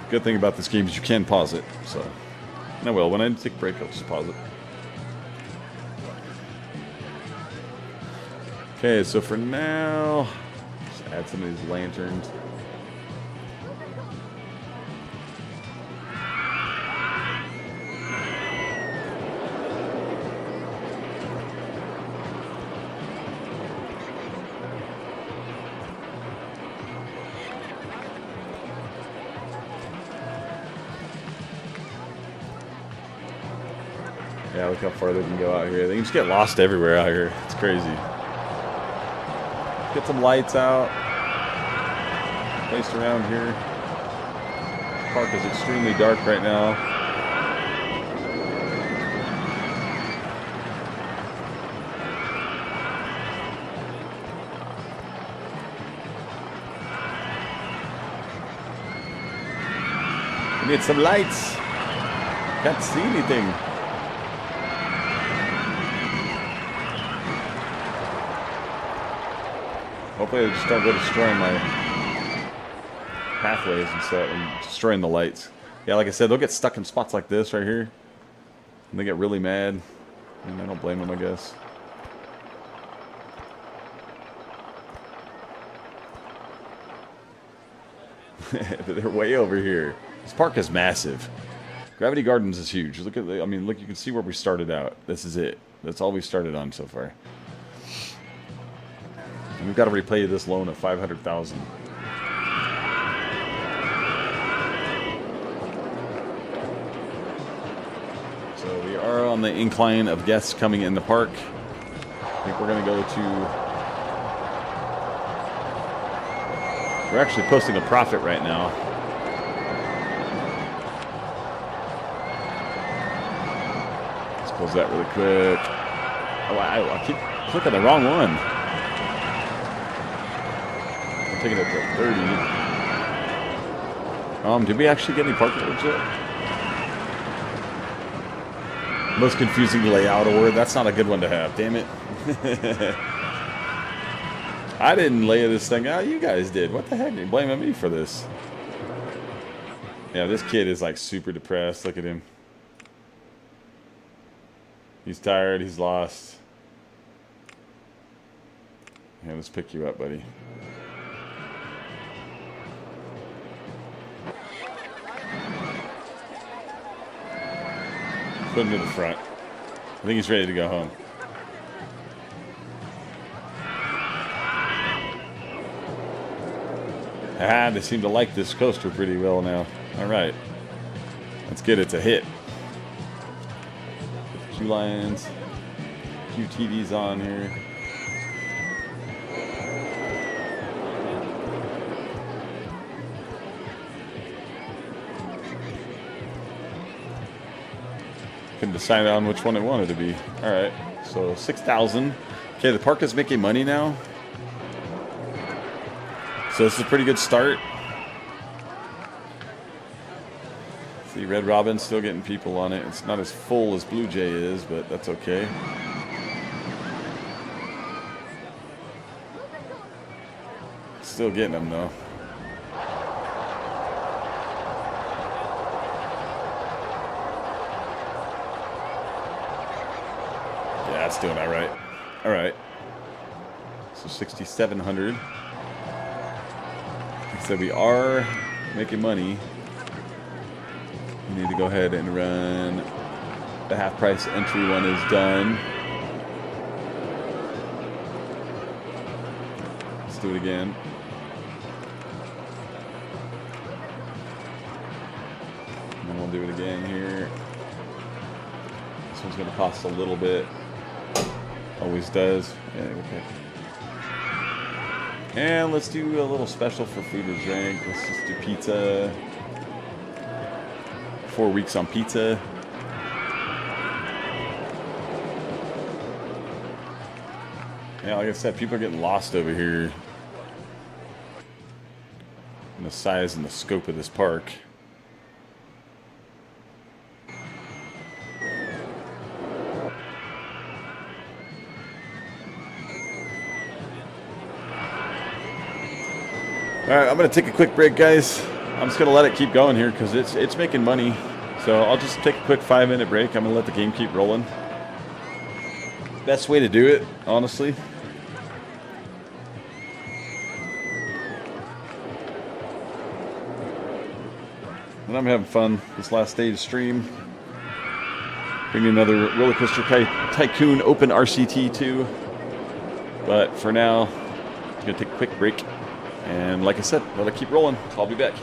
Good thing about this game is you can pause it. So, I will. When I take a break, I'll just pause it. Okay, so for now, just add some of these lanterns. Yeah, look how far they can go out here. They can just get lost everywhere out here. It's crazy. Get some lights out. Placed around here. This park is extremely dark right now. We need some lights. Can't see anything. Hopefully they just don't go destroying my pathways and stuff and destroying the lights. Yeah, like I said, they'll get stuck in spots like this right here. And they get really mad. And I don't blame them, I guess. But they're way over here. This park is massive. Gravity Gardens is huge. Look at the, I mean, look, you can see where we started out. This is it. That's all we started on so far. And we've got to repay this loan of $500,000. So we are on the incline of guests coming in the park. I think we're going to go to... We're actually posting a profit right now. Let's close that really quick. Oh, I keep clicking the wrong one. I'm taking it to 30. Did we actually get any parking loads yet? Most confusing layout award. That's not a good one to have. Damn it. I didn't lay this thing out. You guys did. What the heck? You're blaming me for this. Yeah, this kid is like super depressed. Look at him. He's tired. He's lost. Yeah, let's pick you up, buddy. Put him to the front. I think he's ready to go home. Ah, they seem to like this coaster pretty well now. All right. That's good. It's a hit. Queue lines. Queue TVs on here. Couldn't decide on which one it wanted to be. All right. So 6,000. Okay, the park is making money now. So this is a pretty good start. See, Red Robin's still getting people on it. It's not as full as Blue Jay is, but that's okay. Still getting them, though. Yeah, that's doing all right. All right. So 6,700. So we are making money. We need to go ahead and run. The half price entry one is done. Let's do it again. And then we'll do it again here. This one's going to cost a little bit. Always does. Yeah, okay. And let's do a little special for food or drink. Let's just do pizza. 4 weeks on pizza. Yeah, like I said, people are getting lost over here in the size and the scope of this park. All right, I'm going to take a quick break, guys. I'm just going to let it keep going here because it's making money. So I'll just take a quick 5-minute break. I'm going to let the game keep rolling. Best way to do it, honestly. And I'm having fun this last day of stream. Bringing another Roller Coaster Tycoon Open RCT 2. But for now, I'm going to take a quick break. And like I said, let it keep rolling. I'll be back.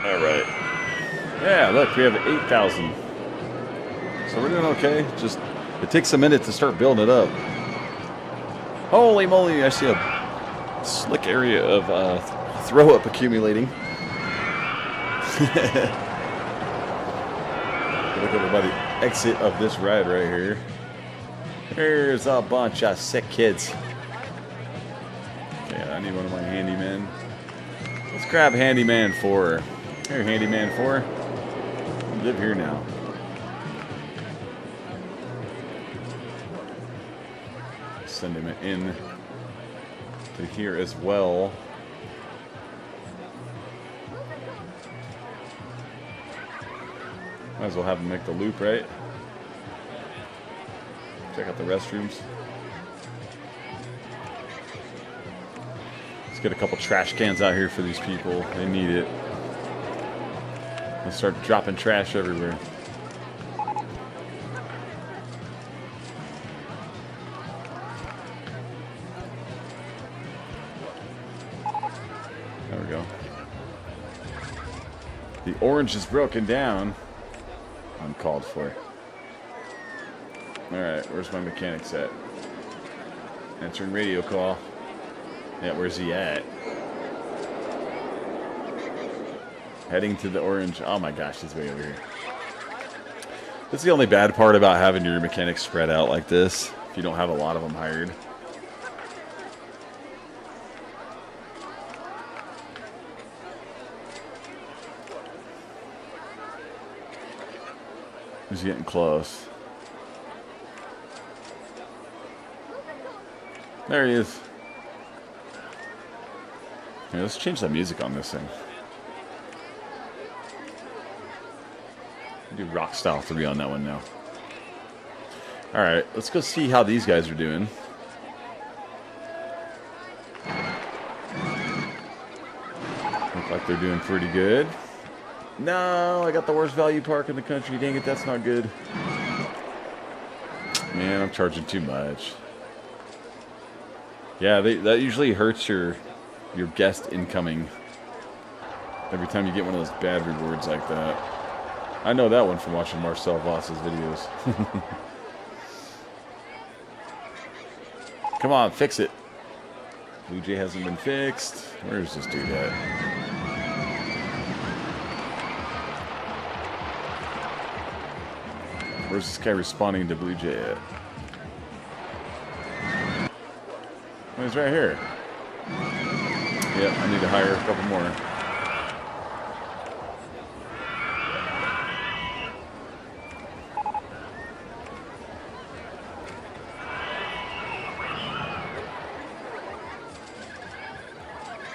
All right. Yeah, look, we have 8,000. So we're doing okay. Just, it takes a minute to start building it up. Holy moly, I see a slick area of throw up accumulating. Look over by the exit of this ride right here. There's a bunch of sick kids. Okay, I need one of my handymen. Let's grab handyman 4. Here, handyman 4. You live here now. Send him in to here as well. Might as well have him make the loop, right? Check out the restrooms. Let's get a couple trash cans out here for these people. They need it. Let's start dropping trash everywhere. There we go. The orange is broken down. Uncalled for. Alright, where's my mechanics at? Answering radio call. Yeah, where's he at? Heading to the orange. Oh my gosh, he's way over here. That's the only bad part about having your mechanics spread out like this, if you don't have a lot of them hired. He's getting close. There he is. Here, let's change the music on this thing. Do rock style 3 on that one now. Alright, let's go see how these guys are doing. Look like they're doing pretty good. No, I got the worst value park in the country. Dang it, that's not good. Man, I'm charging too much. Yeah, that usually hurts your guest incoming. Every time you get one of those bad rewards like that. I know that one from watching Marcel Voss's videos. Come on, fix it. Blue Jay hasn't been fixed. Where's this dude at? Where's this guy responding to Blue Jay at? Oh, he's right here. Yep, I need to hire a couple more.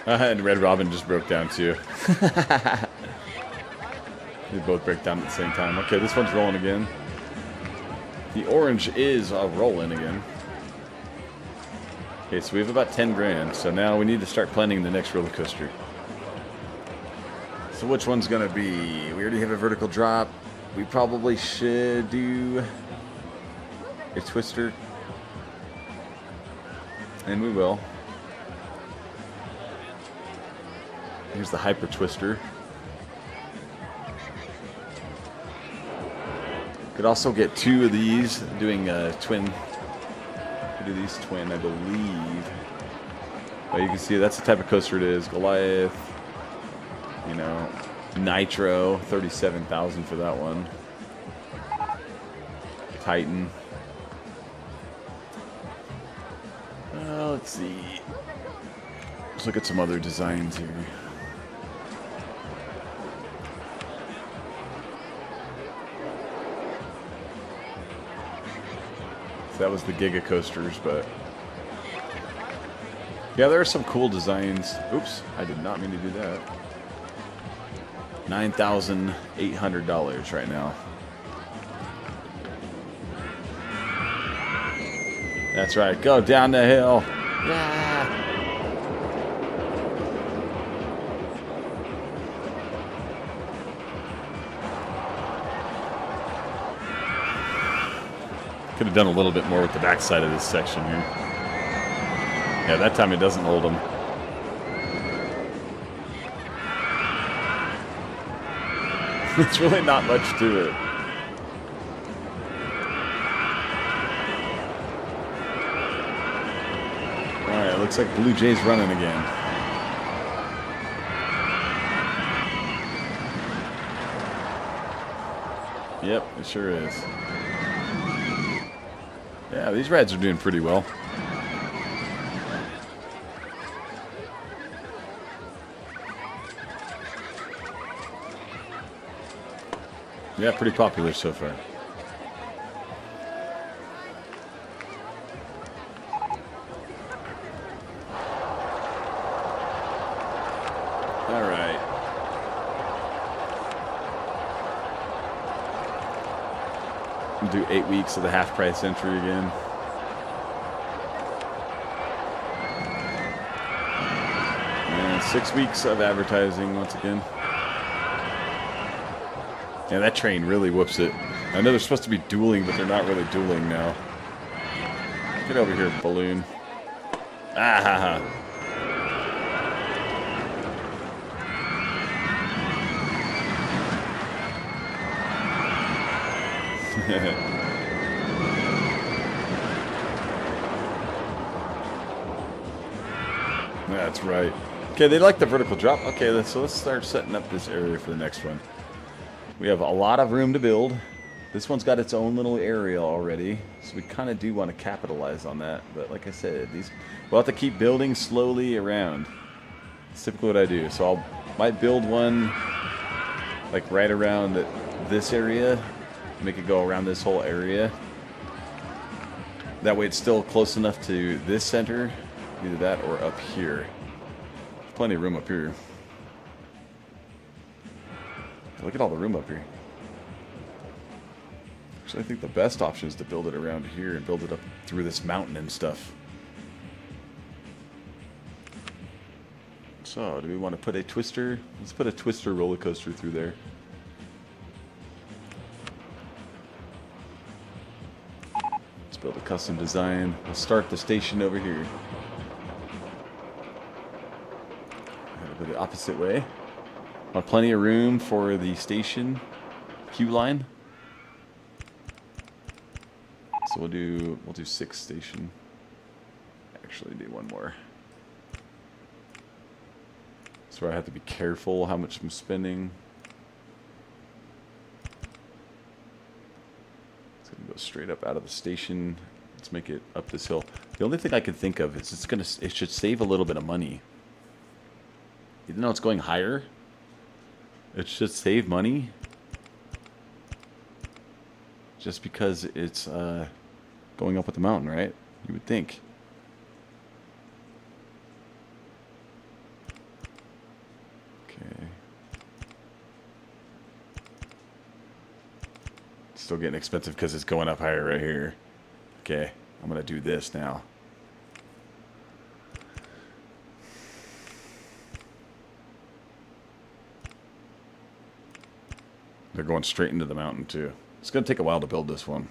And Red Robin just broke down too. They both break down at the same time. Okay, this one's rolling again. The orange is rolling again. Okay, so we have about 10 grand. So now we need to start planning the next roller coaster. So which one's gonna be? We already have a vertical drop. We probably should do a twister. And we will. Here's the hyper twister. Could also get 2 of these, doing twin. Could do these twin, I believe. But you can see that's the type of coaster it is. Goliath, you know, Nitro, 37,000 for that one. Titan. Let's see. Let's look at some other designs here. That was the Giga coasters, but yeah, there are some cool designs. Oops, I did not mean to do that. $9,800 right now. That's right. Go down the hill. Yeah. Could have done a little bit more with the backside of this section here. Yeah, that time it doesn't hold them. It's really not much to it. Alright, looks like Blue Jay's running again. Yep, it sure is. Yeah, these Reds are doing pretty well. Yeah, pretty popular so far. All right. We'll do 8 weeks of the half price entry again. And 6 weeks of advertising once again. Yeah, that train really whoops it. I know they're supposed to be dueling, but they're not really dueling now. Get over here, balloon. Ah ha ha. That's right. Okay, they like the vertical drop. Okay, so let's start setting up this area for the next one. We have a lot of room to build. This one's got its own little area already, so we kind of do want to capitalize on that. But like I said, we'll have to keep building slowly around. That's typically what I do. So might build one like right around this area, make it go around this whole area. That way it's still close enough to this center, either that or up here. Plenty of room up here. Look at all the room up here. Actually, I think the best option is to build it around here and build it up through this mountain and stuff. So, do we want to put a twister? Let's put a twister roller coaster through there. Let's build a custom design. We'll start the station over here. Go the opposite way. Want plenty of room for the station queue line. So we'll do 6 station. Actually, do one more. So I have to be careful how much I'm spending. It's gonna go straight up out of the station. Let's make it up this hill. The only thing I can think of is it should save a little bit of money. Even though it's going higher, it should save money. Just because it's going up with the mountain, right? You would think. Okay. Still getting expensive because it's going up higher right here. Okay, I'm gonna do this now. They're going straight into the mountain too. It's gonna take a while to build this one.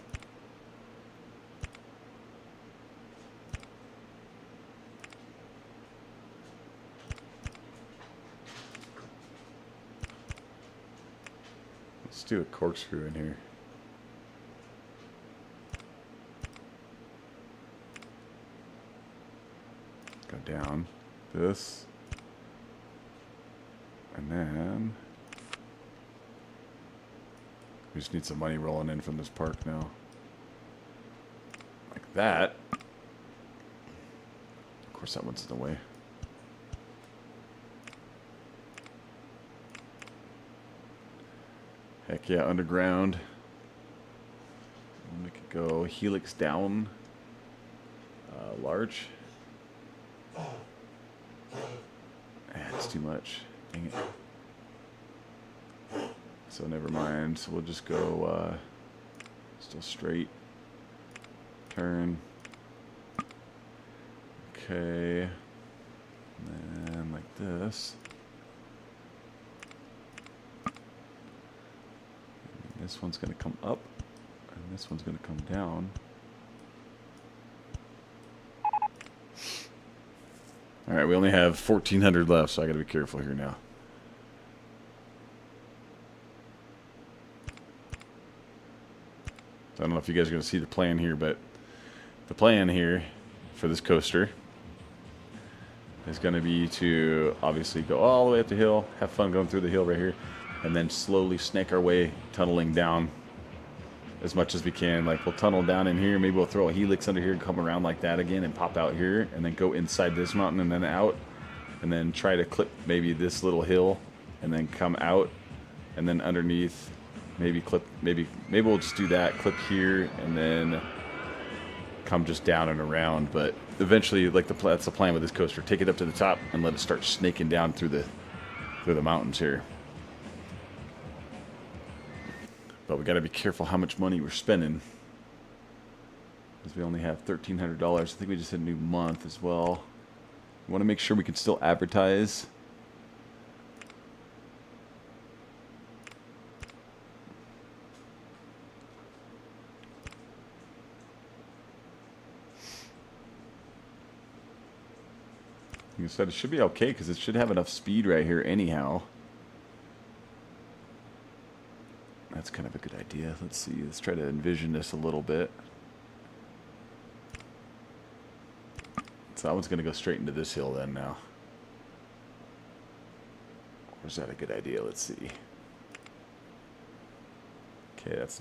Let's do a corkscrew in here. Go down this. And then we just need some money rolling in from this park now. Like that. Of course that one's in the way. Heck yeah, underground. We'll make it go helix down. Large. It's too much. Dang it. So never mind. So we'll just go still straight. Turn. Okay. And then like this. And this one's going to come up. And this one's going to come down. Alright, we only have 1,400 left, so I gotta be careful here now. So I don't know if you guys are going to see the plan here, but the plan here for this coaster is going to be to obviously go all the way up the hill, have fun going through the hill right here, and then slowly snake our way, tunneling down as much as we can. Like, we'll tunnel down in here, maybe we'll throw a helix under here and come around like that again and pop out here, and then go inside this mountain and then out, and then try to clip maybe this little hill, and then come out, and then underneath, maybe clip, maybe we'll just do that, clip here, and then come just down and around. But eventually, like, that's the plan with this coaster. Take it up to the top and let it start snaking down through the mountains here. But we got to be careful how much money we're spending, because we only have $1,300. I think we just hit a new month as well. We want to make sure we can still advertise. Like I said, it should be okay because it should have enough speed right here anyhow. That's kind of a good idea. Let's see. Let's try to envision this a little bit. So that one's going to go straight into this hill then now. Or is that a good idea? Let's see. Okay, that's...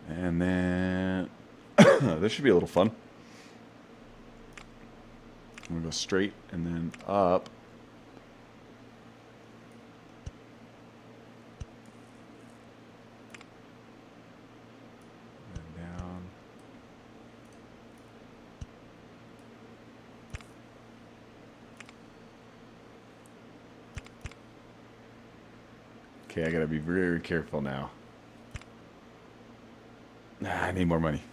And then this should be a little fun. I'm gonna go straight and then up. And down. Okay, I gotta be very careful now. I need more money.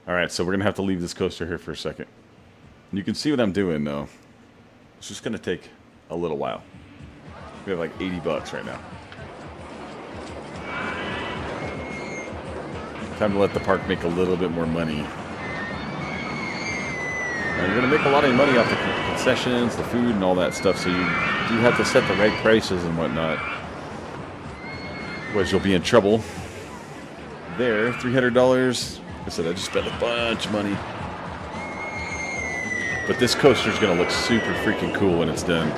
Alright, so we're going to have to leave this coaster here for a second. You can see what I'm doing, though. It's just going to take a little while. We have like 80 bucks right now. Time to let the park make a little bit more money. Now, you're going to make a lot of money off the concessions, the food, and all that stuff, so you do have to set the right prices and whatnot. Otherwise, you'll be in trouble. There, $300. Like I said, I just spent a bunch of money. But this coaster's going to look super freaking cool when it's done.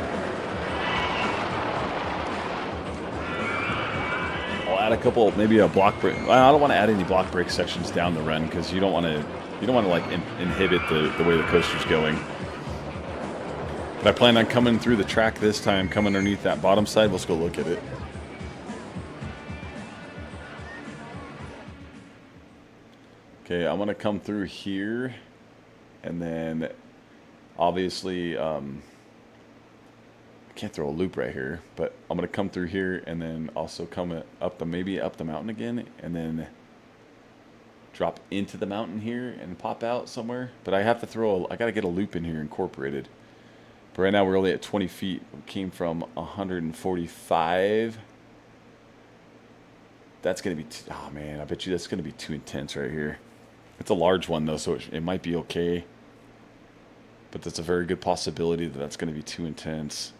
I'll add a couple, maybe a block break. I don't want to add any block break sections down the run because you don't want to like inhibit the way the coaster's going. But I plan on coming through the track this time, come underneath that bottom side. Let's go look at it. Okay, I'm gonna come through here, and then obviously I can't throw a loop right here, but I'm gonna come through here and then also come up maybe up the mountain again, and then drop into the mountain here and pop out somewhere. But I have to I gotta get a loop in here incorporated. But right now we're only at 20 feet. We came from 145. That's gonna be oh man, I bet you that's gonna be too intense right here. It's a large one, though, so it might be okay. But there's a very good possibility that that's going to be too intense.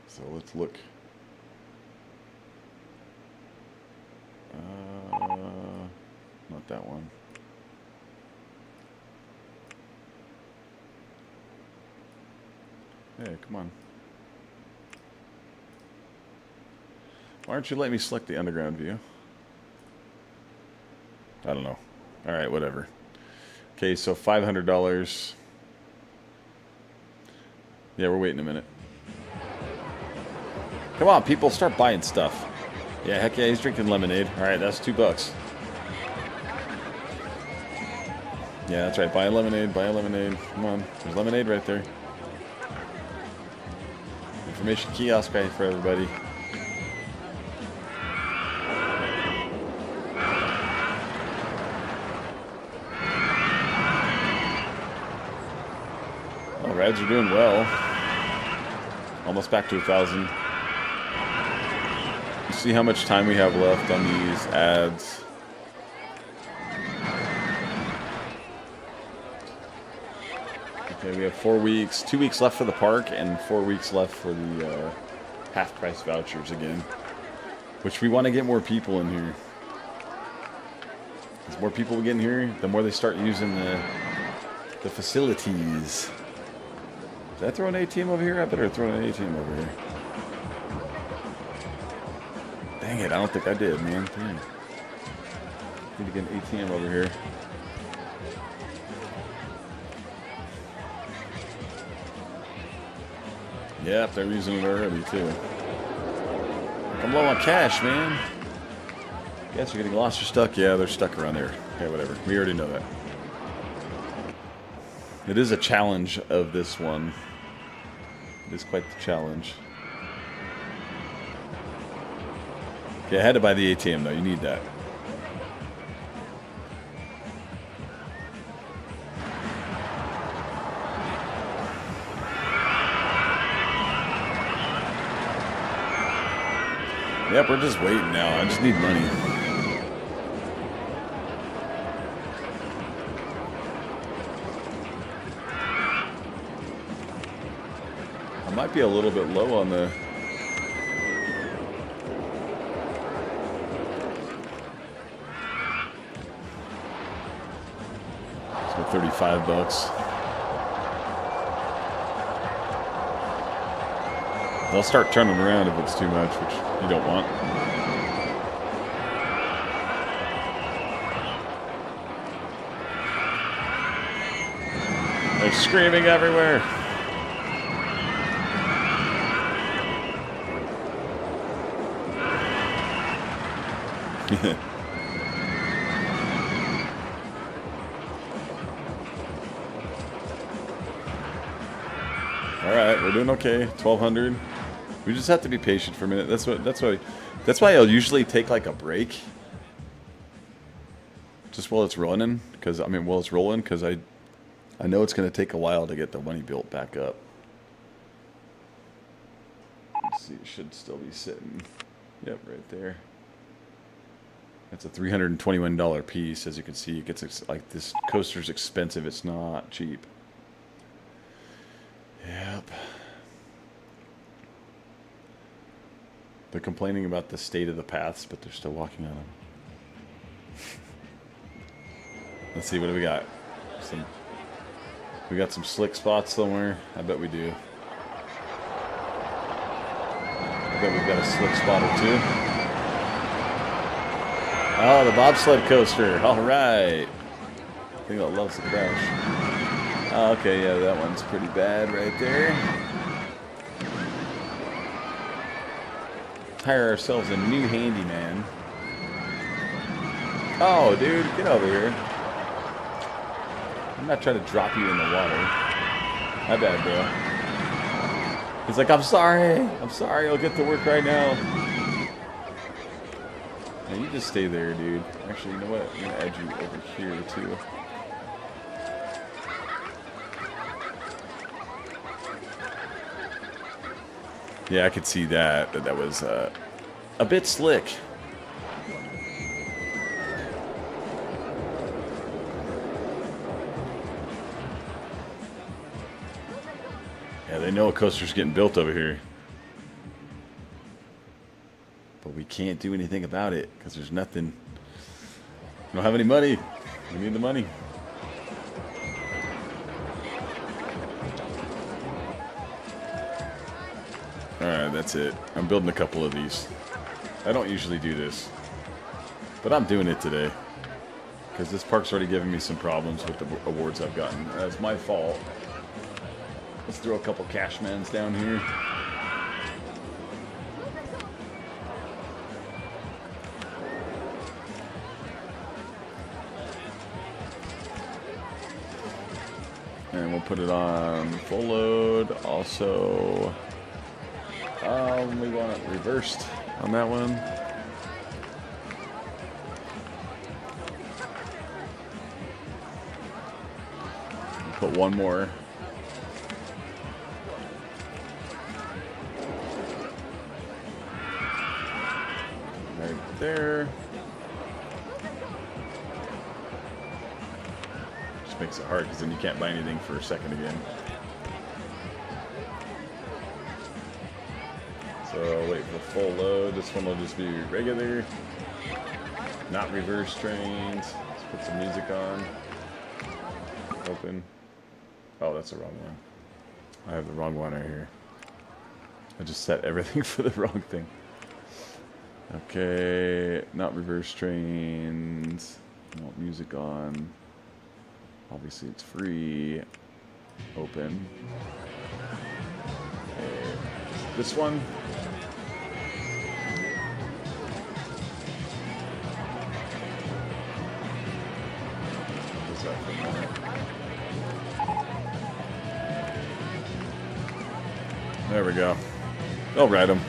So let's look. Not that one. Hey, come on. Why aren't you letting me select the underground view? I don't know. All right, whatever. Okay, so $500. Yeah, we're waiting a minute. Come on, people, start buying stuff. Yeah, heck yeah, he's drinking lemonade. All right, that's $2. Yeah, that's right. Buy a lemonade, buy a lemonade. Come on, there's lemonade right there. Information kiosk right for everybody. Rides are doing well. Almost back to 1,000. You see how much time we have left on these ads. Okay, we have 4 weeks. 2 weeks left for the park and 4 weeks left for the half-price vouchers again. Which we want to get more people in here. As more people we get in here, the more they start using the facilities. Did I throw an ATM over here? I better throw an ATM over here. Dang it, I don't think I did, man. Damn. Need to get an ATM over here. Yep, they're using it already, too. I'm low on cash, man. Guess you're getting lost or stuck? Yeah, they're stuck around there. Okay, whatever. We already know that. It is a challenge of this one. It is quite the challenge. Okay, I had to buy the ATM, though. You need that. Yep, we're just waiting now. I just need money. I might be a little bit low on the... So 35 bucks. They'll start turning around if it's too much, which you don't want. They're screaming everywhere. All right, we're doing okay. 1,200. We just have to be patient for a minute. That's why I'll usually take like a break, just while it's running. Because while it's rolling, because I know it's going to take a while to get the money built back up. Let's see, it should still be sitting. Yep, right there. That's a $321 piece. As you can see, it gets like this coaster's expensive. It's not cheap. Yep. They're complaining about the state of the paths, but they're still walking on them. Let's see, what do we got? We got some slick spots somewhere. I bet we do. I bet we've got a slick spot or two. Oh, the bobsled coaster. All right. I think that loves the crash. Oh, okay, yeah, that one's pretty bad right there. Hire ourselves a new handyman. Oh, dude, get over here. I'm not trying to drop you in the water. My bad, bro. He's like, I'm sorry. I'll get to work right now. Now, you just stay there, dude. Actually, you know what? I'm going to add you over here, too. Yeah, I could see that was a bit slick. Yeah, they know a coaster's getting built over here. But we can't do anything about it because there's nothing. We don't have any money. We need the money. Alright, that's it. I'm building a couple of these. I don't usually do this, but I'm doing it today because this park's already given me some problems with the awards I've gotten. That's my fault. Let's throw a couple cashmans down here. And we'll put it on full load. Also, we want it reversed on that one. Put one more. there. Just makes it hard because then you can't buy anything for a second again. So I'll wait for full load. This one will just be regular, not reverse trains. Let's put some music on. Open. Oh, that's the wrong one. I have the wrong one right here. I just set everything for the wrong thing. Okay, not reverse trains. No music on. Obviously it's free. Open. Okay. This one. What's that for now? There we go. They'll ride them.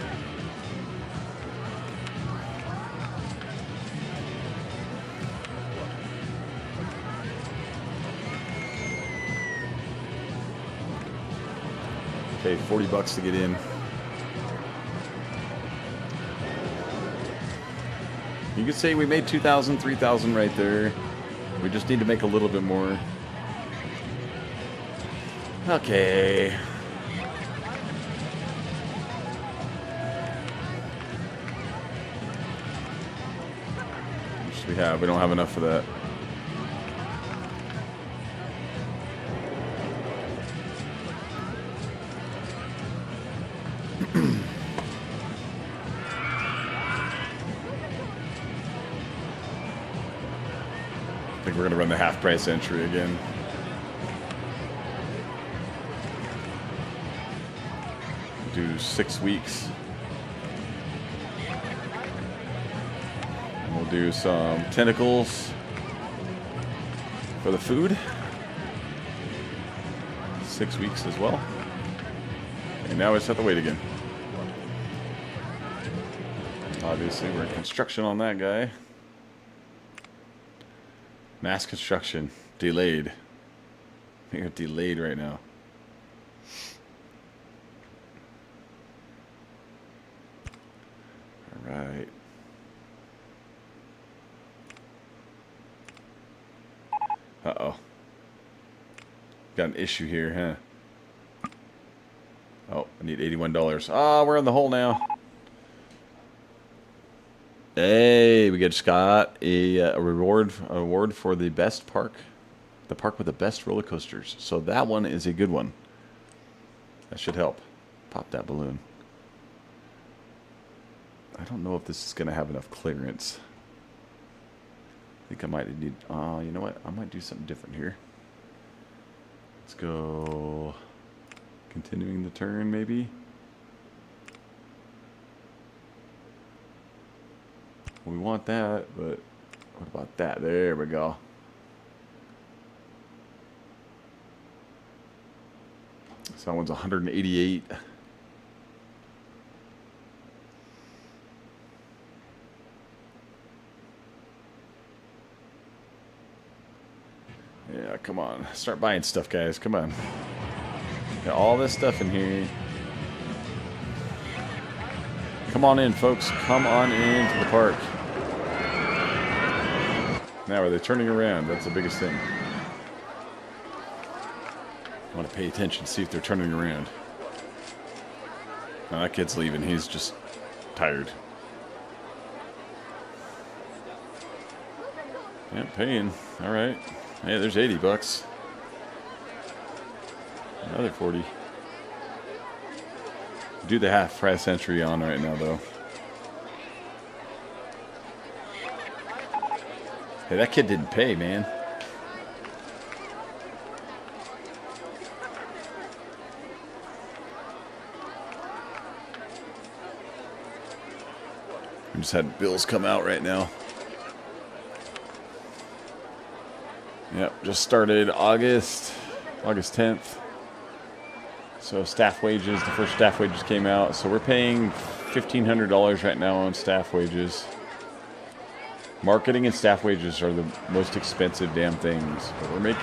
Okay, $40 to get in. You could say we made 2,000, 3,000 right there. We just need to make a little bit more. Okay. We don't have enough for that. I think we're gonna run the half price entry again. Do 6 weeks. And we'll do some tentacles for the food. 6 weeks as well. And now we just have to wait again. Obviously, we're in construction on that guy. Mass construction. Delayed. I think it's delayed right now. Alright. Uh-oh. Got an issue here, huh? Oh, I need $81. Ah, we're in the hole now. Hey, we just got a award for the best park, the park with the best roller coasters. So that one is a good one. That should help. Pop that balloon. I don't know if this is going to have enough clearance. I think I might need... you know what? I might do something different here. Let's go... Continuing the turn, maybe? We want that, but what about that? There we go. So that one's 188. Yeah, come on. Start buying stuff, guys. Come on. Got all this stuff in here. Come on in, folks. Come on into the park. Now, are they turning around? That's the biggest thing. I want to pay attention, see if they're turning around. Now, that kid's leaving. He's just tired. Yeah, paying. All right. Hey, there's $80. Another 40. Do the half price entry on right now, though. Hey, that kid didn't pay, man. We just had bills come out right now. Yep, just started August 10th. So staff wages, the first staff wages came out. So we're paying $1,500 right now on staff wages. Marketing and staff wages are the most expensive damn things. But we're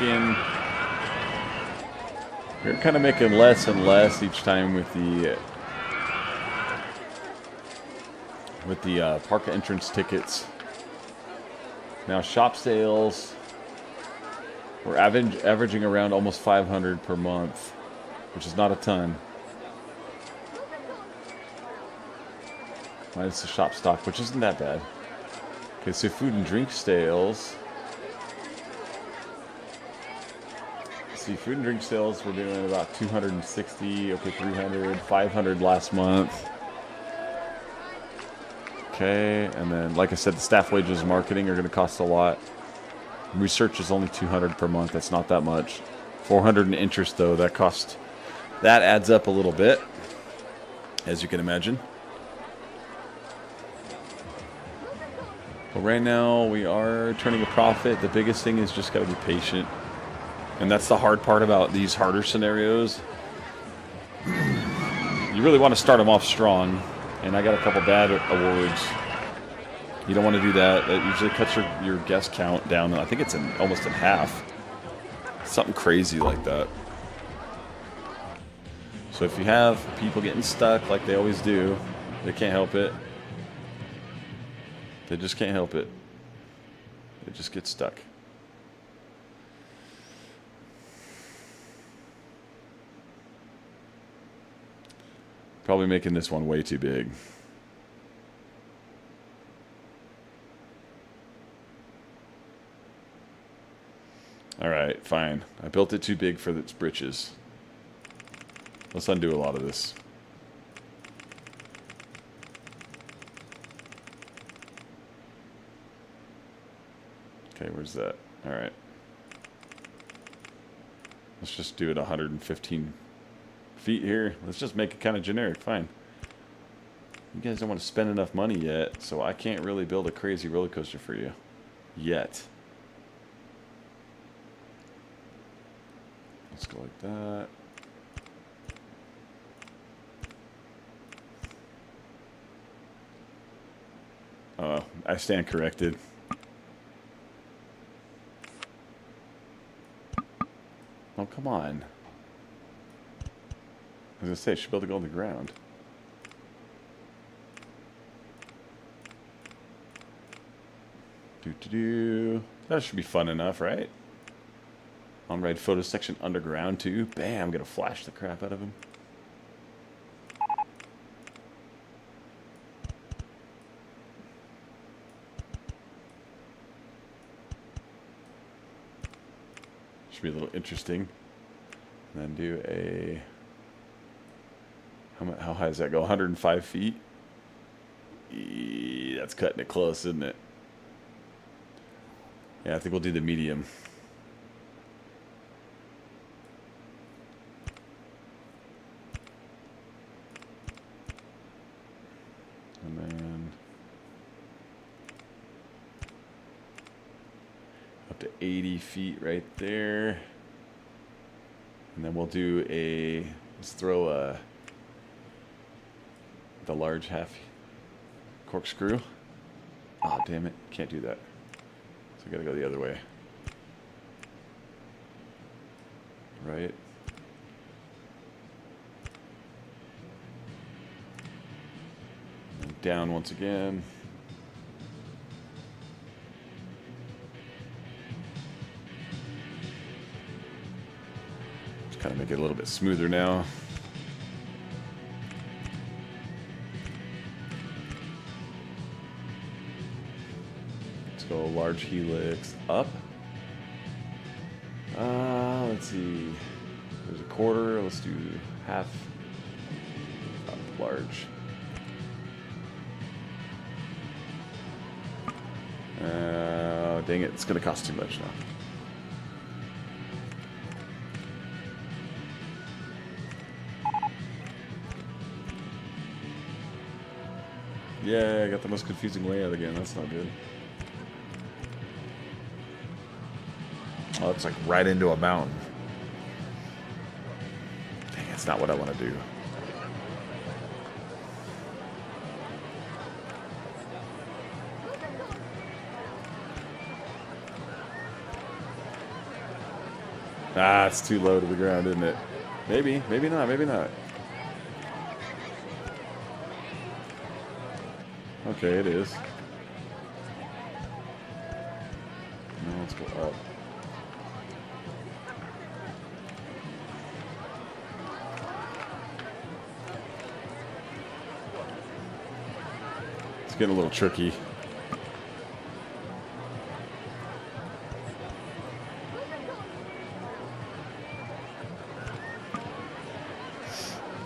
kind of making less and less each time with the with the park entrance tickets. Now shop sales, we're averaging around almost 500 per month, which is not a ton. Minus the shop stock, which isn't that bad. Okay, so food and drink sales. See, food and drink sales, we're doing about 260, okay, 300, 500 last month. Okay, and then, like I said, the staff wages and marketing are going to cost a lot. Research is only 200 per month. That's not that much. 400 in interest, though. That adds up a little bit, as you can imagine. But right now, we are turning a profit. The biggest thing is just got to be patient. And that's the hard part about these harder scenarios. You really want to start them off strong. And I got a couple bad awards. You don't want to do that. That usually cuts your guest count down. I think it's almost in half. Something crazy like that. So if you have people getting stuck like they always do, they can't help it. They just can't help it. They just get stuck. Probably making this one way too big. Alright, fine. I built it too big for its britches. Let's undo a lot of this. Okay, where's that? Alright. Let's just do it 115 feet here. Let's just make it kind of generic. Fine. You guys don't want to spend enough money yet, so I can't really build a crazy roller coaster for you. Yet. Let's go like that. Oh, I stand corrected. Oh, come on. I was going to say, I should be able to go on the ground. That should be fun enough, right? On-ride photo section underground, too. Bam, I'm going to flash the crap out of him. Should be a little interesting. And then do a... How high does that go? 105 feet? That's cutting it close, isn't it? Yeah, I think we'll do the medium. And then up to 80 feet right there. And then we'll do let's throw the large half corkscrew. Oh, damn it. Can't do that. So I gotta go the other way. Right. And down once again. Just kind of make it a little bit smoother now. Go large helix up. Let's see. There's a quarter. Let's do half up large. Dang it. It's going to cost too much now. Yeah, I got the most confusing layout again. That's not good. Oh, it's like right into a mountain. Dang, that's not what I want to do. Ah, it's too low to the ground, isn't it? Maybe, maybe not, maybe not. Okay, it is. Now let's go up. It's getting a little tricky.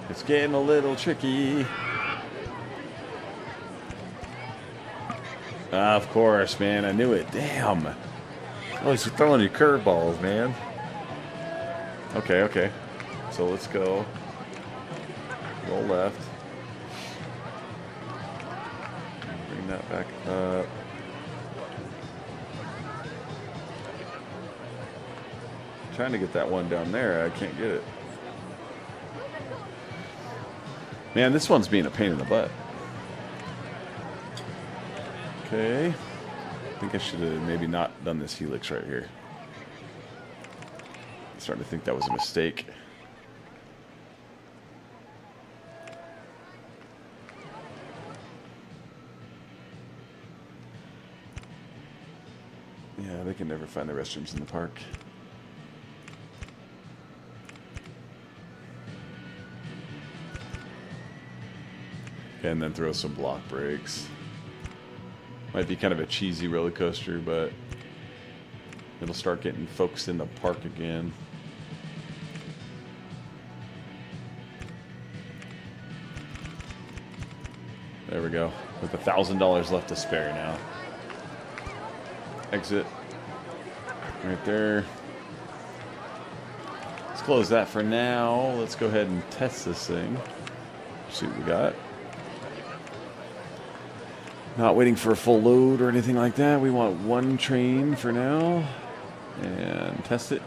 It's getting a little tricky. Of course, man. I knew it. Damn. Always throwing you curveballs, man. Okay, okay. So let's go. Roll left. Bring that back up. Trying to get that one down there. I can't get it. Man, this one's being a pain in the butt. Okay. I think I should have maybe not done this helix right here. I'm starting to think that was a mistake. Yeah, they can never find the restrooms in the park. And then throw some block brakes. Might be kind of a cheesy roller coaster, but it'll start getting folks in the park again. There we go. With $1,000 left to spare now. Exit. Right there. Let's close that for now. Let's go ahead and test this thing. See what we got. Not waiting for a full load or anything like that. We want one train for now. And test it.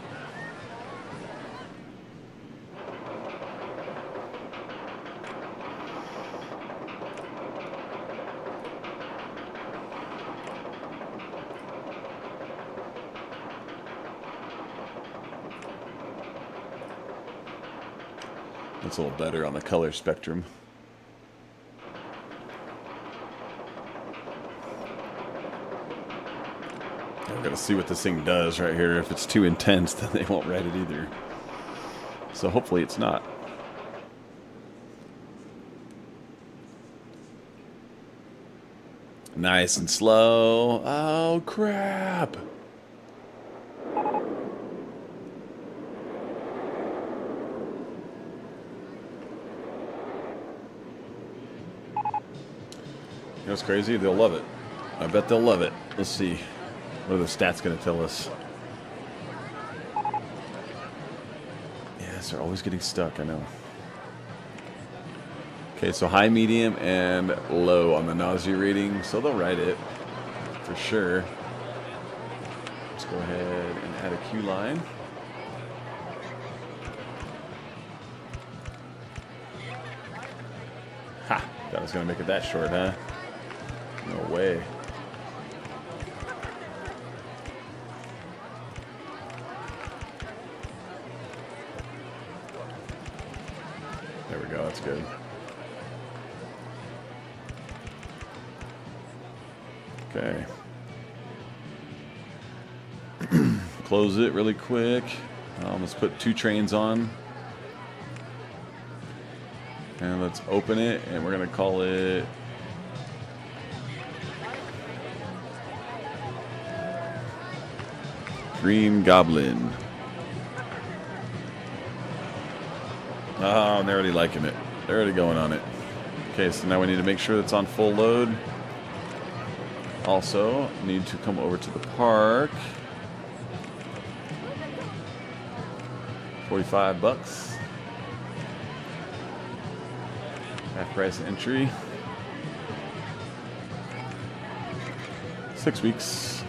That's a little better on the color spectrum. I've got to see what this thing does right here. If it's too intense, then they won't ride it either. So hopefully it's not. Nice and slow. Oh, crap. You know what's crazy? They'll love it. I bet they'll love it. Let's see. What are the stats going to tell us? Yes, they're always getting stuck, I know. Okay, so high, medium, and low on the nausea rating. So they'll ride it for sure. Let's go ahead and add a queue line. Ha! Thought I was going to make it that short, huh? No way. There we go, that's good. Okay. Close it really quick. Let's put 2 trains on. And let's open it, and we're going to call it Green Goblin. Oh, they're already liking it. They're already going on it. Okay, so now we need to make sure that's on full load. Also, need to come over to the park. $45. Half price entry. 6 weeks.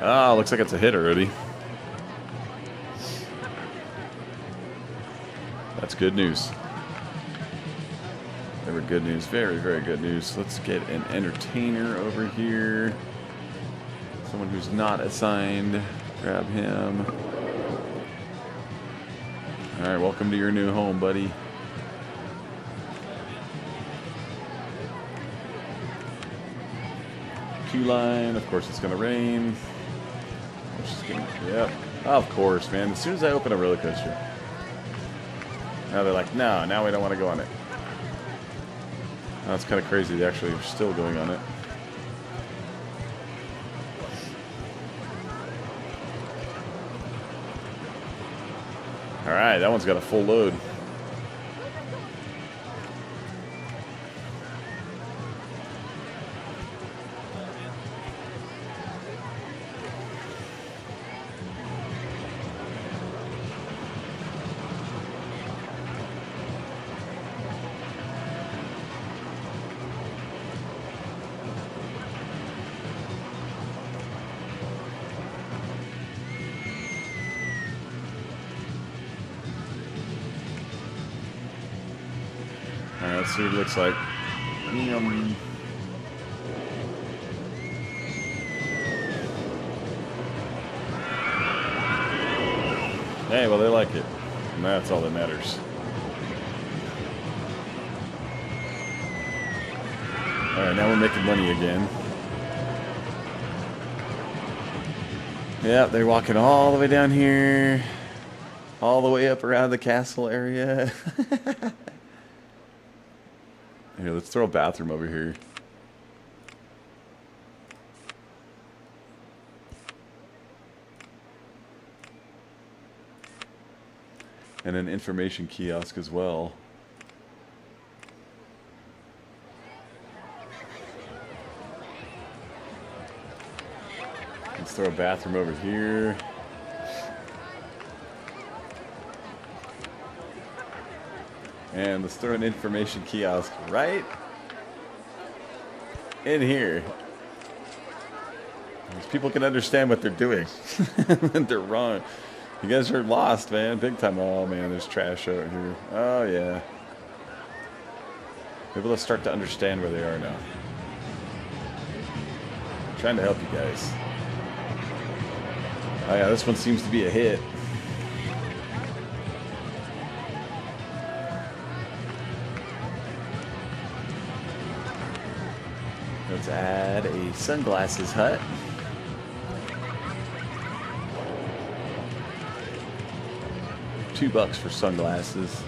Ah, looks like it's a hit already. That's good news. Very good news. Very, very good news. Let's get an entertainer over here. Someone who's not assigned. Grab him. All right, welcome to your new home, buddy. queue line. Of course, it's gonna rain. Yep. Of course, man. As soon as I open a roller coaster, now they're like, no, now we don't want to go on it. That's kind of crazy. They actually are still going on it. All right, that one's got a full load. Alright, let's see what it looks like. Hey, well, they like it. And that's all that matters. Alright, now we're making money again. Yep, they're walking all the way down here. All the way up around the castle area. Here, let's throw a bathroom over here. And an information kiosk as well. Let's throw a bathroom over here. And let's throw an information kiosk right in here. Because people can understand what they're doing. And they're wrong. You guys are lost, man. Big time. Oh, man, there's trash out here. Oh, yeah. Maybe let's start to understand where they are now. I'm trying to help you guys. Oh, yeah, this one seems to be a hit. Let's add a sunglasses hut. $2 for sunglasses.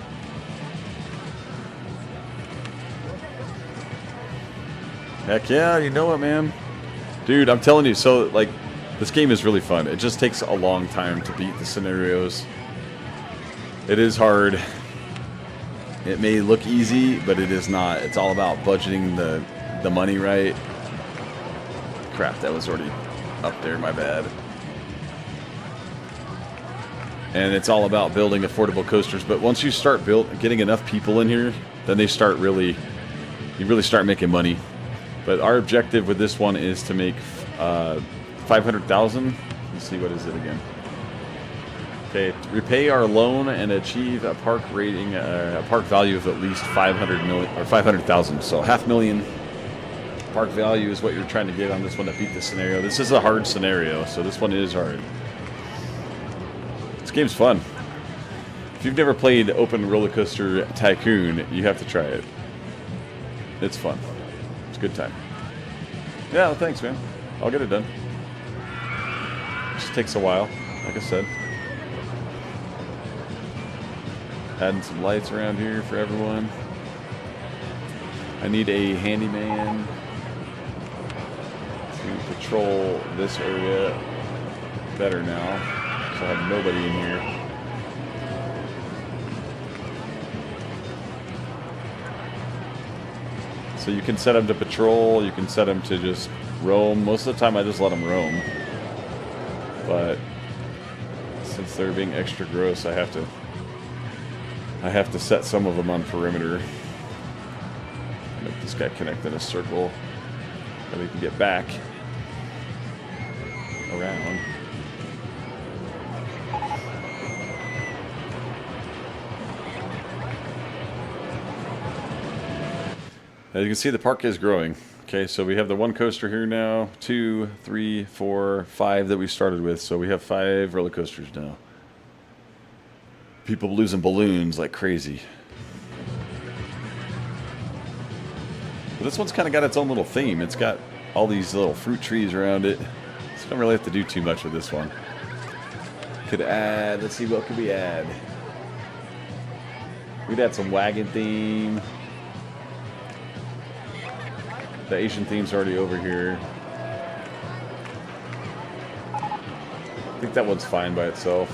Heck yeah, you know what, man? Dude, I'm telling you, so, like, this game is really fun. It just takes a long time to beat the scenarios. It is hard. It may look easy, but it is not. It's all about budgeting the money right. Crap, that was already up there, my bad. And it's all about building affordable coasters. But once you start getting enough people in here, then they start you really start making money. But our objective with this one is to make 500,000. Let's see, what is it again? Okay, repay our loan and achieve a park rating, a park value of at least 500 million or 500,000. So $500,000 park value is what you're trying to get on this one to beat the scenario. This is a hard scenario, so this one is hard. This game's fun. If you've never played Open Roller Coaster Tycoon, you have to try it. It's fun. It's a good time. Yeah, well, thanks, man. I'll get it done. It just takes a while, like I said. Adding some lights around here for everyone. I need a handyman to patrol this area better now, so I have nobody in here. So you can set them to patrol, you can set them to just roam. Most of the time I just let them roam. But since they're being extra gross, I have to set some of them on perimeter. Make this guy connect in a circle so we can get back around. As you can see, the park is growing. Okay, so we have the one coaster here now, 2, 3, 4, 5 that we started with. So we have 5 roller coasters now. People losing balloons like crazy. But this one's kind of got its own little theme. It's got all these little fruit trees around it. So don't really have to do too much with this one. Could add, let's see, what could we add? We'd add some wagon theme. The Asian theme's already over here. I think that one's fine by itself.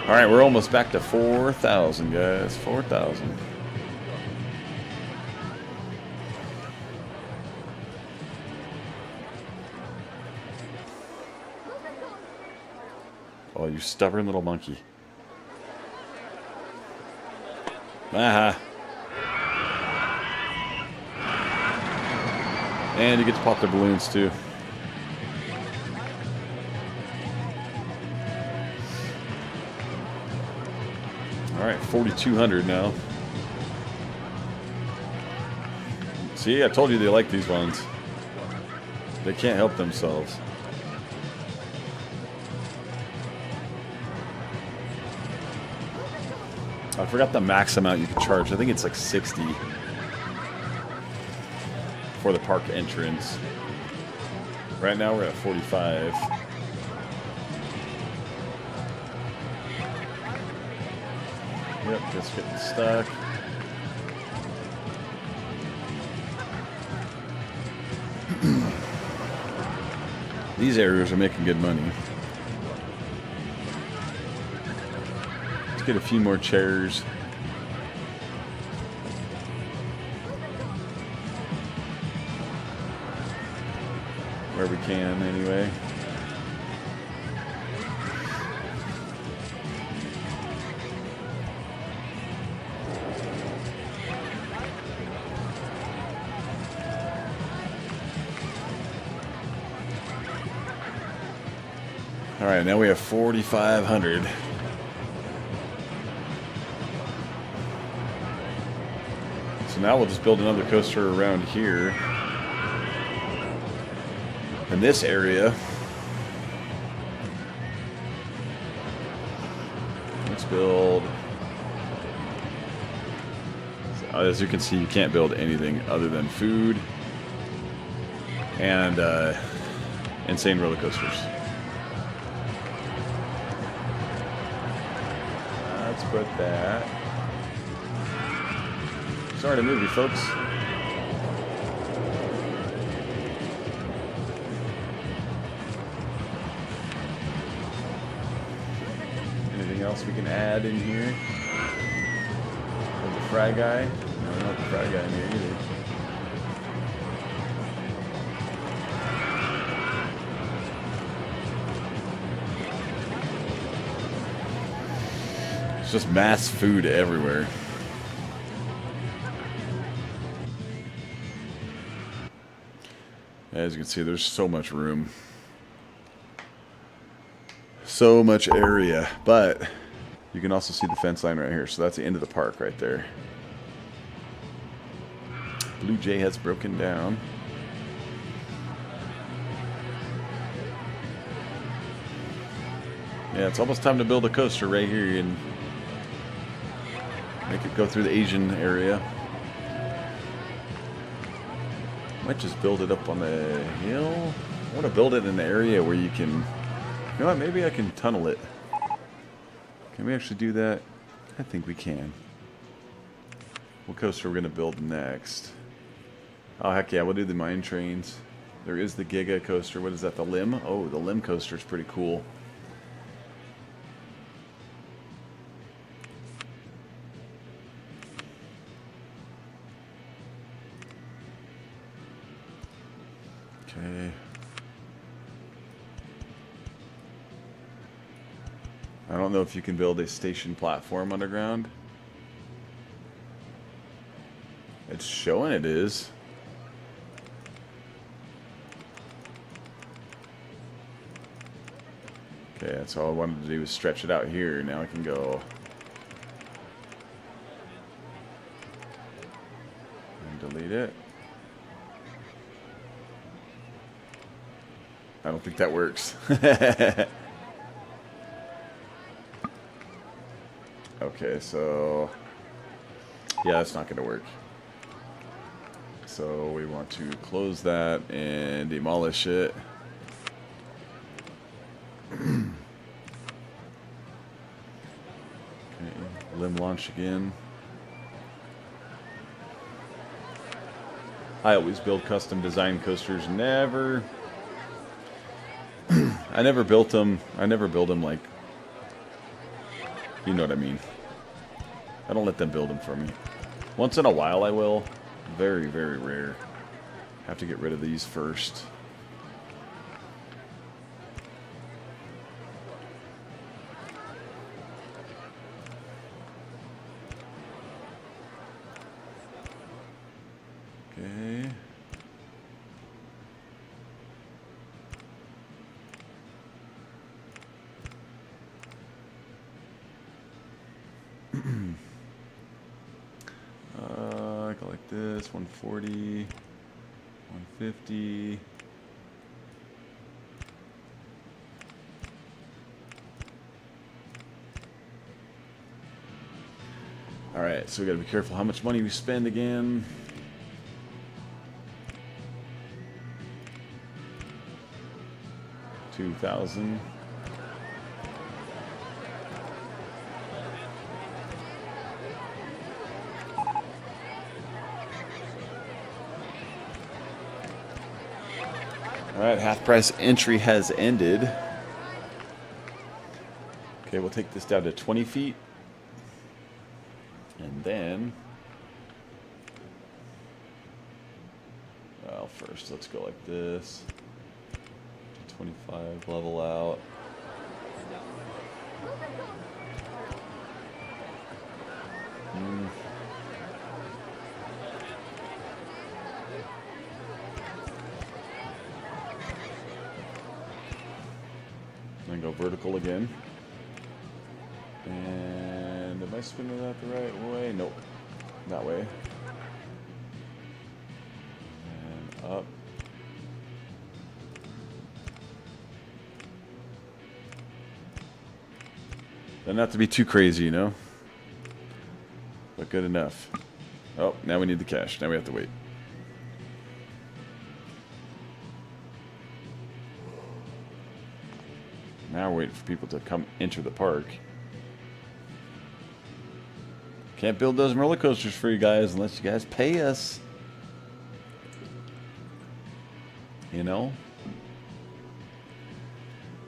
Alright, we're almost back to 4,000, guys. 4,000. Oh, you stubborn little monkey. Aha. And you get to pop their balloons too. Alright, 4,200 now. See, I told you they like these ones. They can't help themselves. I forgot the max amount you can charge. I think it's like 60 for the park entrance. Right now we're at 45. Yep, just getting stuck. These areas are making good money. Let's get a few more chairs. Where we can, anyway. All right, now we have 4,500. So now we'll just build another coaster around here. In this area. Let's build. As you can see, you can't build anything other than food and insane roller coasters. Let's put that. Sorry to move you, folks. Anything else we can add in here? The fry guy? No, not the fry guy in here either. It's just mass food everywhere. As you can see, there's so much room. So much area. But you can also see the fence line right here. So that's the end of the park right there. Blue Jay has broken down. Yeah, it's almost time to build a coaster right here and make it go through the Asian area. Might just build it up on the hill. I want to build it in an area where you can... You know what? Maybe I can tunnel it. Can we actually do that? I think we can. What coaster we're going to build next? Oh, heck yeah. We'll do the mine trains. There is the Giga coaster. What is that? The Limb? Oh, the Limb coaster is pretty cool. Okay. I don't know if you can build a station platform underground. It's showing it is. Okay, that's all I wanted to do was stretch it out here. Now I can go and delete it. I don't think that works. Okay, so yeah, that's not going to work. so we want to close that and demolish it. Okay, limb launch again. I always build custom design coasters. I never built them. I never build them like, you know what I mean. I don't let them build them for me. Once in a while I will. Very, very rare. Have to get rid of these first. Okay. Go like this, 140, 150. All right, so we gotta be careful how much money we spend again. $2,000. All right, half price entry has ended. Okay, we'll take this down to 20 feet. And then, well, first let's go like this. 25, level out. Then go vertical again. And am I spinning that the right way? Nope. That way. And up. Doesn't have to be too crazy, you know? But good enough. Oh, now we need the cash. Now we have to wait. Now we're waiting for people to come enter the park. Can't build those roller coasters for you guys unless you guys pay us. You know?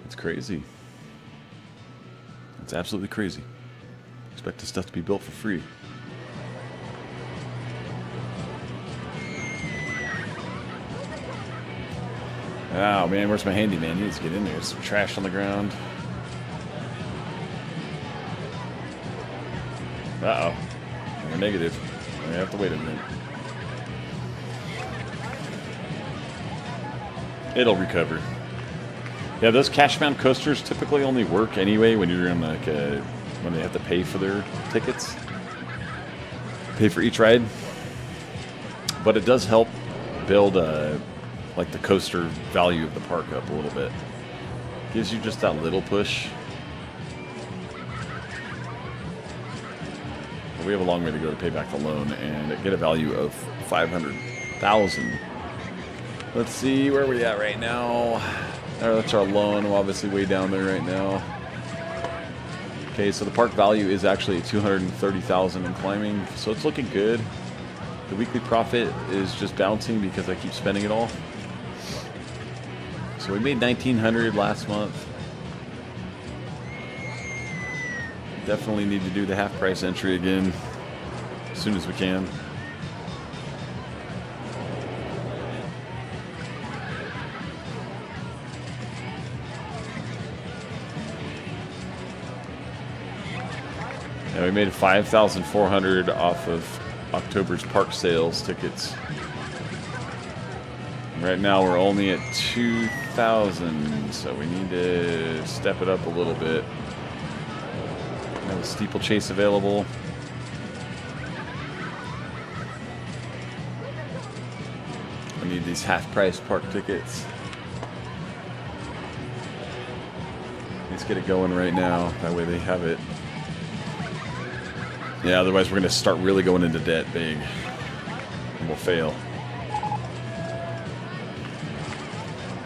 It's crazy. It's absolutely crazy. Expect this stuff to be built for free. Oh man, where's my handyman? He needs to get in there. There's some trash on the ground. Uh-oh. We're negative. We have to wait a minute. It'll recover. Yeah, those cash-bound coasters typically only work anyway when you're in like a, when they have to pay for their tickets. Pay for each ride. But it does help build like the coaster value of the park up a little bit. Gives you just that little push. But we have a long way to go to pay back the loan and get a value of $500,000. Let's see where we at right now. That's our loan. We're obviously way down there right now. Okay, so the park value is actually $230,000 and climbing, so it's looking good. The weekly profit is just bouncing because I keep spending it all. So we made $1,900 last month. Definitely need to do the half price entry again as soon as we can. And we made $5,400 off of October's park sales tickets. Right now we're only at 2,000, so we need to step it up a little bit. We have a steeplechase available. We need these half-price park tickets. Let's get it going right now. That way they have it. Yeah, otherwise we're going to start really going into debt big. And we'll fail.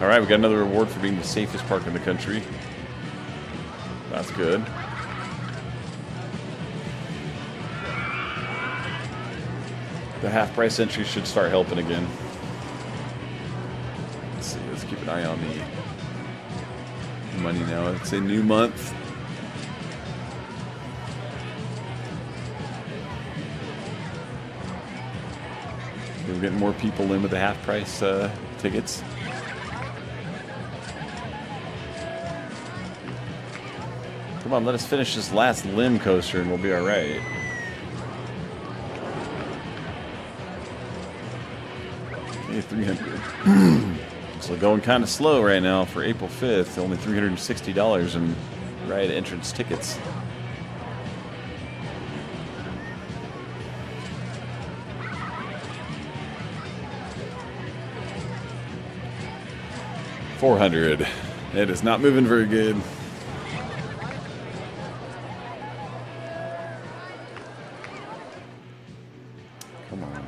All right, we got another reward for being the safest park in the country. That's good. The half-price entry should start helping again. Let's see. Let's keep an eye on the money now. It's a new month. We're getting more people in with the half-price tickets. Come on, let us finish this last limb coaster and we'll be all right. Okay, 300. So going kind of slow right now for April 5th. Only $360 in ride entrance tickets. $400. It is not moving very good. Come on.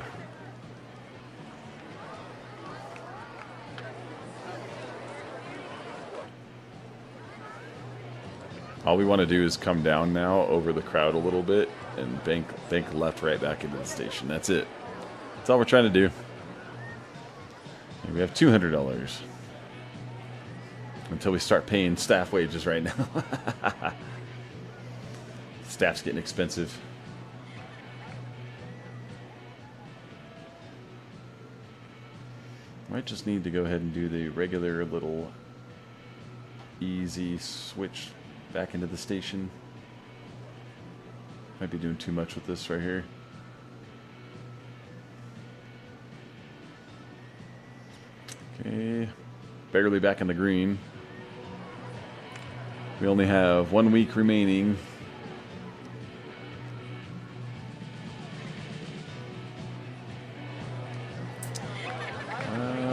All we want to do is come down now over the crowd a little bit and bank left right back into the station. That's it. That's all we're trying to do. And we have $200 until we start paying staff wages right now. Staff's getting expensive. Might just need to go ahead and do the regular little easy switch back into the station. Might be doing too much with this right here. Okay, barely back in the green. We only have 1 week remaining.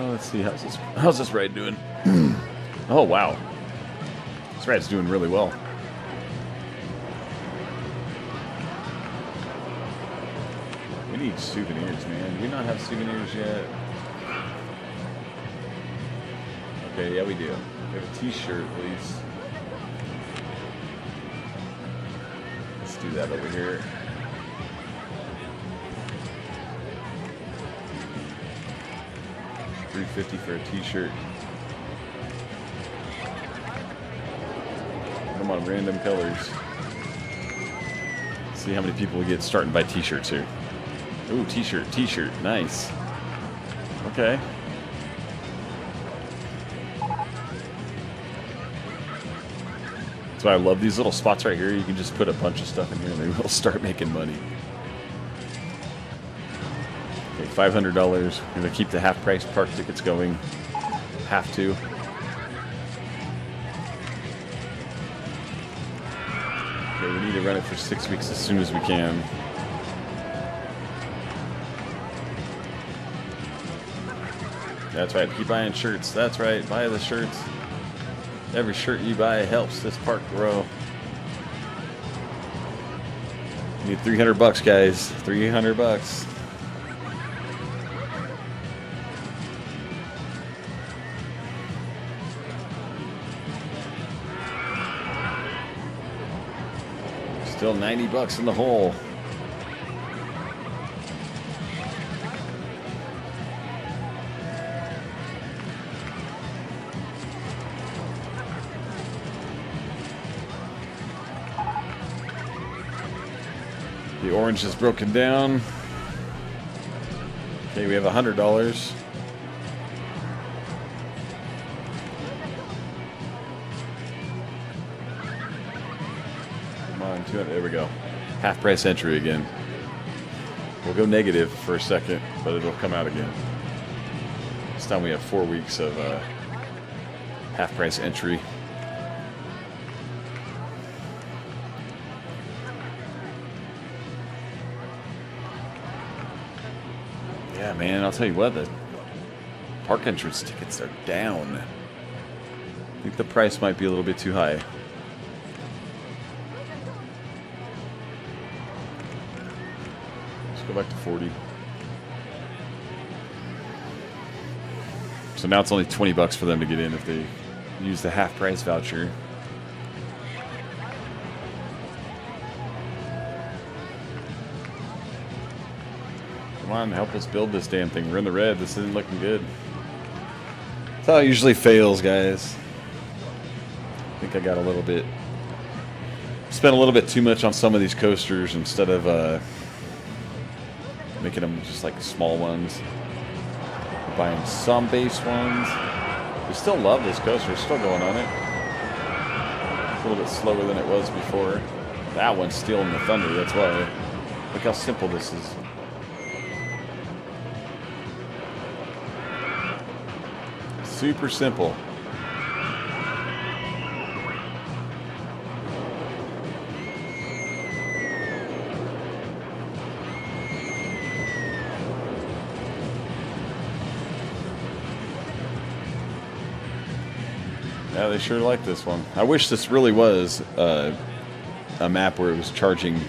Let's see, how's this ride doing? Oh wow, this ride's doing really well. We need souvenirs, man. Do we not have souvenirs yet? Okay, yeah we do. We have a t-shirt at least. Let's do that over here. $3.50 for a t-shirt. Come on, random colors. See how many people we get starting by t-shirts here. Ooh, t-shirt, nice. Okay. That's why I love these little spots right here. You can just put a bunch of stuff in here and they will start making money. Okay, $500. We're gonna keep the half-price park tickets going. Have to. Okay, we need to run it for 6 weeks as soon as we can. That's right, keep buying shirts. That's right, buy the shirts. Every shirt you buy helps this park grow. You need $300, guys. $300. Still $90 in the hole. The orange is broken down. Okay, we have $100. Come on, 200. There we go. Half price entry again. We'll go negative for a second, but it'll come out again. This time we have 4 weeks of half price entry. Yeah, man, I'll tell you what, the park entrance tickets are down. I think the price might be a little bit too high. Let's go back to 40. So now it's only 20 bucks for them to get in if they use the half price voucher. Come on, help us build this damn thing. We're in the red. This isn't looking good. That's how it usually fails, guys. I think I got a little bit... Spent a little bit too much on some of these coasters instead of making them just like small ones. Buying some base ones. We still love this coaster. It's still going on it. It's a little bit slower than it was before. That one's stealing the thunder. That's why. Look how simple this is. Super simple. Yeah, they sure like this one. I wish this really was a map where it was charging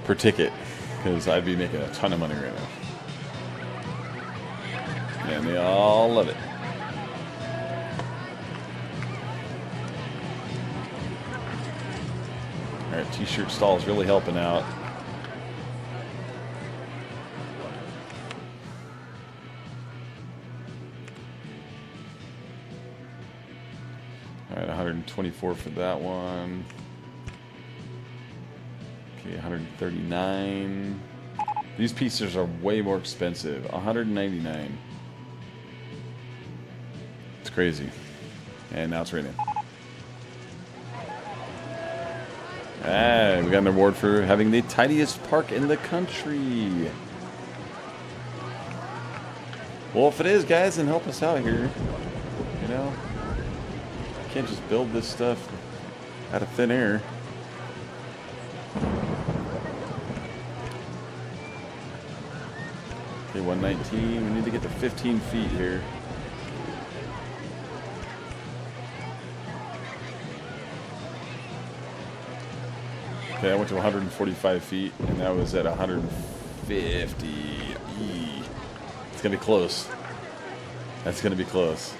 per ticket, because I'd be making a ton of money right now. And they all love it. Alright, t-shirt stall is really helping out. Alright, 124 for that one. Okay, 139. These pieces are way more expensive. 199. It's crazy. And now it's raining. Ah, we got an award for having the tidiest park in the country. Well, if it is, guys, then help us out here. You know? Can't just build this stuff out of thin air. Okay, 119. We need to get to 15 feet here. Okay, I went to 145 feet, and that was at 150. Eee. It's gonna be close. That's gonna be close.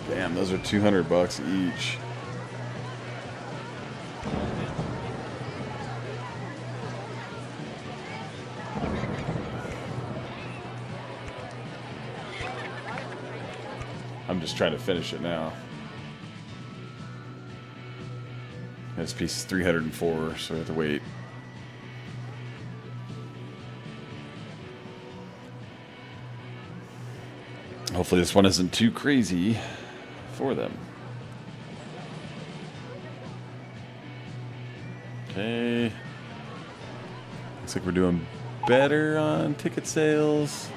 Damn, those are 200 bucks each. I'm just trying to finish it now. This piece is 304, so we have to wait. Hopefully this one isn't too crazy for them. Okay. Looks like we're doing better on ticket sales.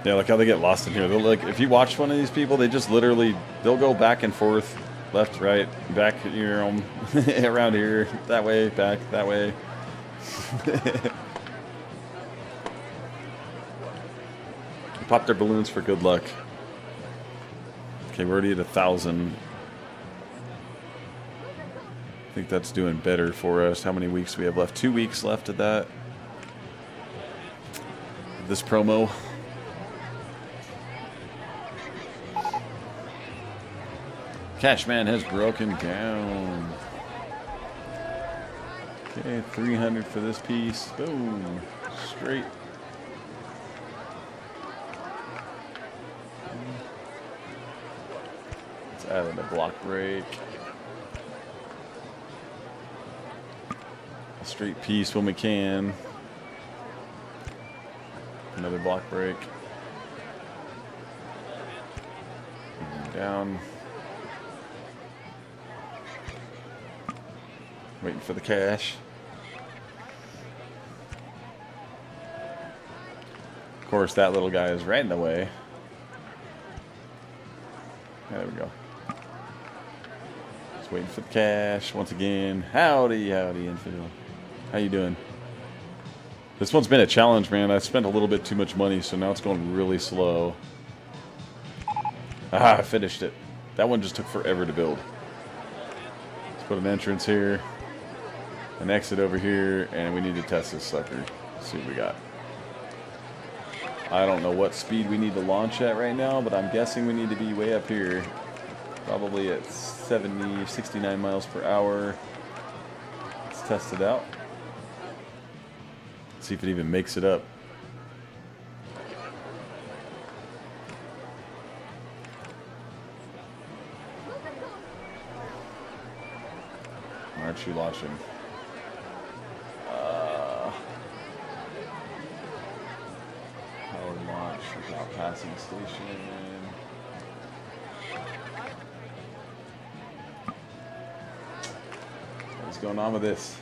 Yeah, like how they get lost in here. They'll, like, if you watch one of these people, they just literally, they'll go back and forth, left, right, back, you know, around here, that way, back, that way. Pop their balloons for good luck. Okay, we're already at 1,000. I think that's doing better for us. How many weeks do we have left? 2 weeks left of that. This promo. Cashman has broken down. Okay, 300 for this piece. Boom. Straight. Let's add in a block break. A straight piece when we can. Another block break. Down. Waiting for the cash. Of course, that little guy is right in the way. There we go. Just waiting for the cash once again. Howdy, howdy, Infield. How you doing? This one's been a challenge, man. I spent a little bit too much money, so now it's going really slow. Ah, I finished it. That one just took forever to build. Let's put an entrance here, an exit over here, and we need to test this sucker. Let's see what we got. I don't know what speed we need to launch at right now, but I'm guessing we need to be way up here. Probably at 70, 69 miles per hour. Let's test it out. See if it even makes it up. Aren't you launching? Powered launch without passing station. What's going on with this?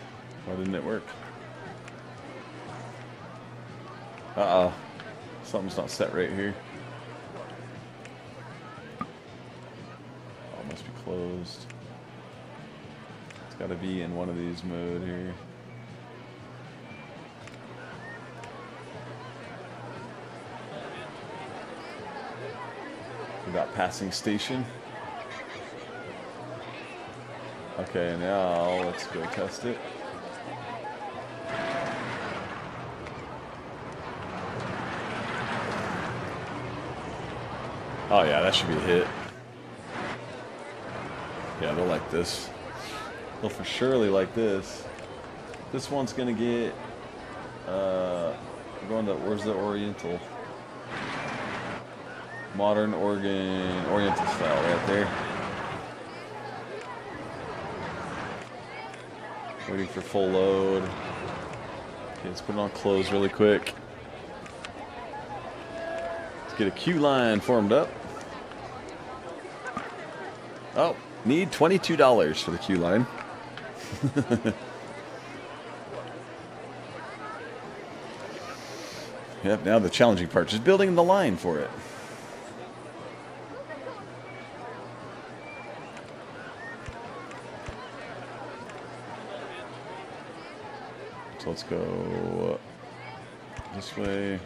Why didn't it work? Uh-oh. Something's not set right here. Oh, it must be closed. It's got to be in one of these mode here. Without passing station. Okay, now let's go test it. Oh yeah, that should be a hit. Yeah, they'll like this. They'll for surely like this. This one's gonna get we're going to, where's the Oriental? Modern Oriental style right there. Waiting for full load. Okay, let's put it on close really quick. Get a queue line formed up. Oh, need $22 for the queue line. Yep, now the challenging part is building the line for it. So let's go this way.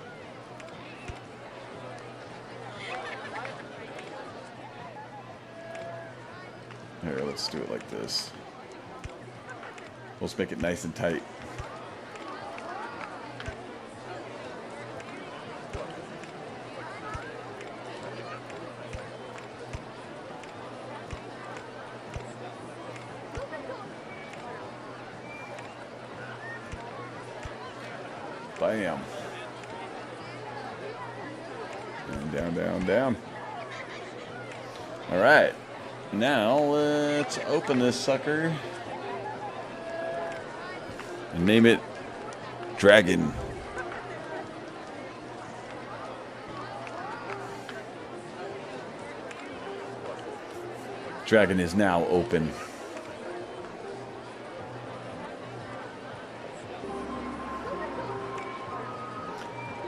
Here, let's do it like this. Let's make it nice and tight. Bam. And down, down, down. All right. Now let's open this sucker and name it Dragon. Dragon is now open.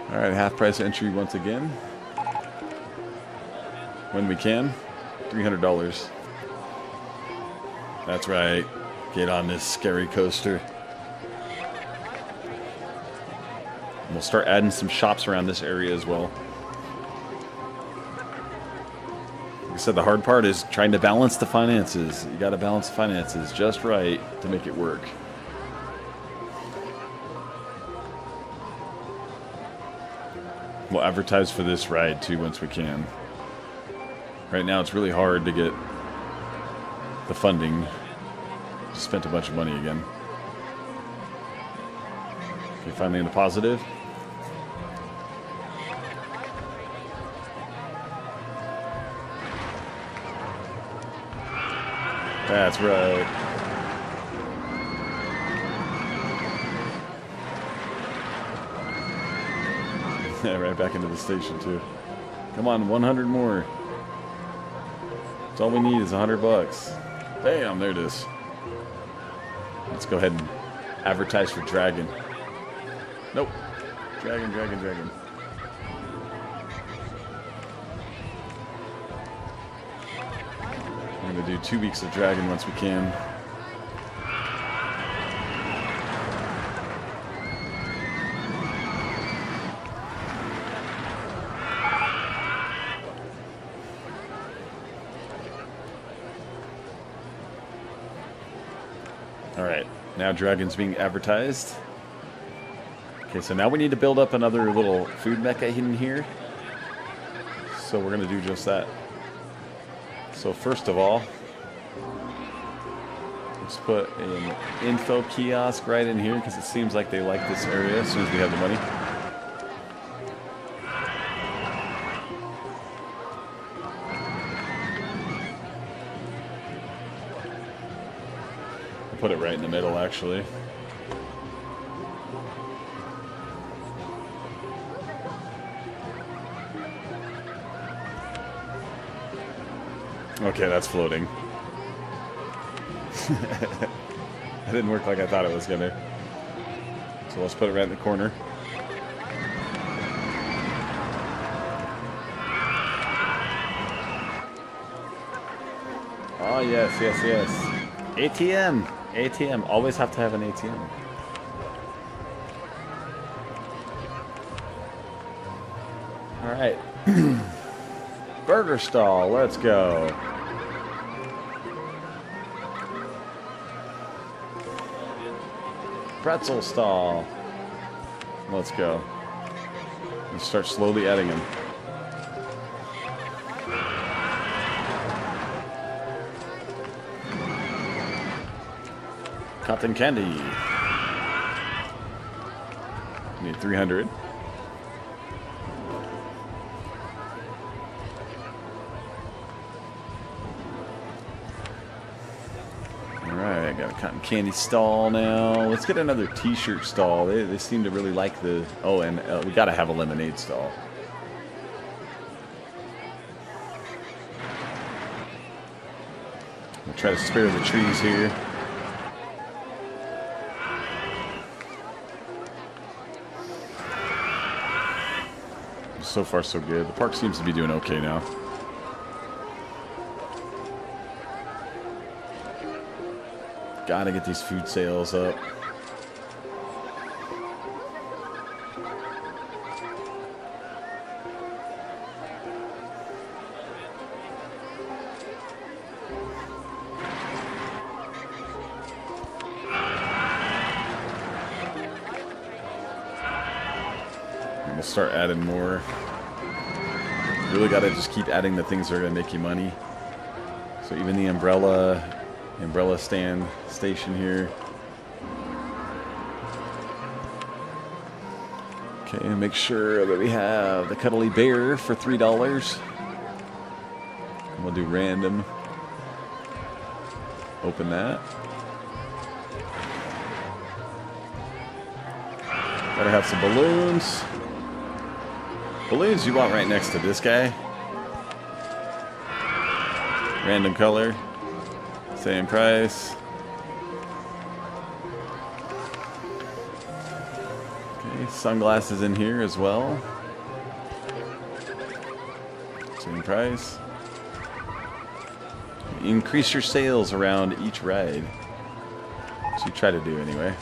All right, half price entry once again. When we can. $300. That's right. Get on this scary coaster. And we'll start adding some shops around this area as well. Like I said, the hard part is trying to balance the finances. You got to balance the finances just right to make it work. We'll advertise for this ride too once we can. Right now it's really hard to get the funding. Just spent a bunch of money again. Okay, finally in the positive. That's right. Yeah, right back into the station too. Come on, 100 more. That's all we need is $100. Bam, there it is. Let's go ahead and advertise for Dragon. Nope. Dragon, Dragon, Dragon. We're going to do 2 weeks of Dragon once we can. now Dragon's being advertised. Okay, so now we need to build up another little food mecha in here. So we're going to do just that. So first of all, let's put an info kiosk right in here because it seems like they like this area as soon as we have the money. I'll put it right in the middle, actually. Okay, that's floating. That didn't work like I thought it was gonna. So let's put it right in the corner. Oh, yes, yes, yes. ATM! ATM. Always have to have an ATM. Alright. Burger stall, let's go. Pretzel stall. Let's go. Let's start slowly adding them. Cotton candy. Need 300. Alright, got a cotton candy stall now. Let's get another t-shirt stall. They seem to really like the... Oh, and we gotta have a lemonade stall. We'll try to spare the trees here. So far, so good. The park seems to be doing okay now. Gotta get these food sales up. And we'll start adding more. Really gotta just keep adding the things that are gonna make you money. So even the umbrella stand station here. Okay, and make sure that we have the cuddly bear for $3. And we'll do random. Open that. Gotta have some balloons. Balloons you want right next to this guy. Random color. Same price. Okay, sunglasses in here as well. Same price. Increase your sales around each ride. So you try to do anyway.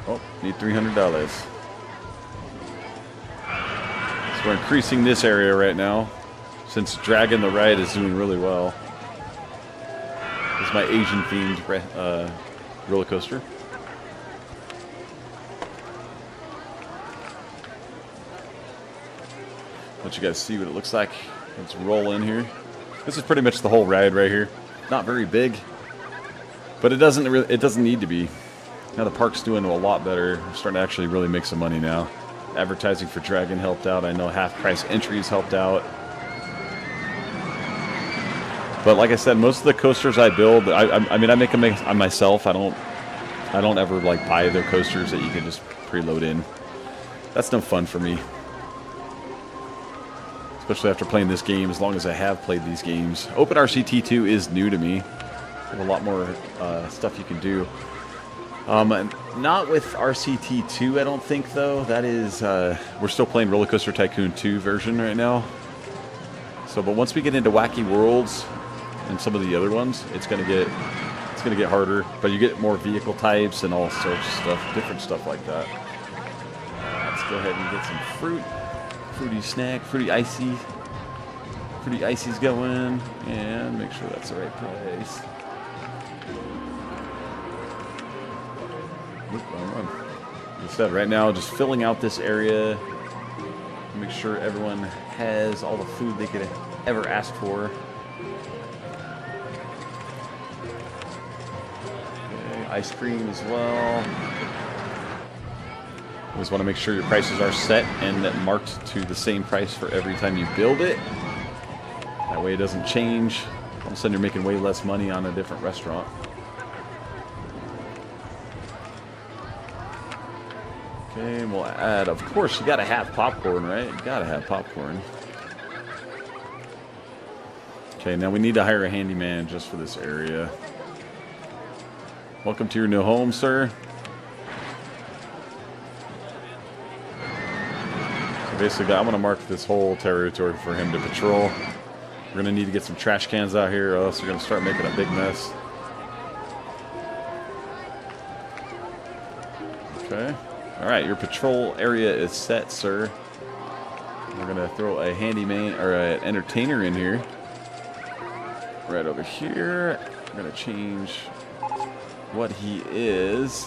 Oh, need $300. So we're increasing this area right now, since Dragon the ride is doing really well. This is my Asian themed roller coaster. Let you guys see what it looks like. Let's roll in here. This is pretty much the whole ride right here. Not very big, but it doesn't need to be. Now the park's doing a lot better. We're starting to actually really make some money now. Advertising for Dragon helped out. I know half price entries helped out. But like I said, most of the coasters I build, I mean, I make them myself. I don't ever like buy their coasters that you can just preload in. That's no fun for me. Especially after playing this game, as long as I have played these games. Open RCT 2 is new to me. There's a lot more stuff you can do. Not with RCT 2, I don't think, though. That is, we're still playing Roller Coaster Tycoon 2 version right now. So, but once we get into Wacky Worlds and some of the other ones, it's gonna get harder. But you get more vehicle types and all sorts of stuff, different stuff like that. Let's go ahead and get some fruit, fruity snack, fruity icy. Fruity icy's going, and make sure that's the right price. Oop, wrong one. Instead, right now, just filling out this area to make sure everyone has all the food they could ever ask for. Okay, ice cream as well. Always want to make sure your prices are set and marked to the same price for every time you build it. That way it doesn't change. All of a sudden you're making way less money on a different restaurant. Okay, we'll add, of course, you gotta have popcorn, right? You gotta have popcorn. Okay, now we need to hire a handyman just for this area. Welcome to your new home, sir. So basically, I'm gonna mark this whole territory for him to patrol. We're gonna need to get some trash cans out here, or else we're gonna start making a big mess. Okay. Alright, your patrol area is set, sir. We're going to throw a handyman, or an entertainer in here. Right over here. I'm going to change what he is.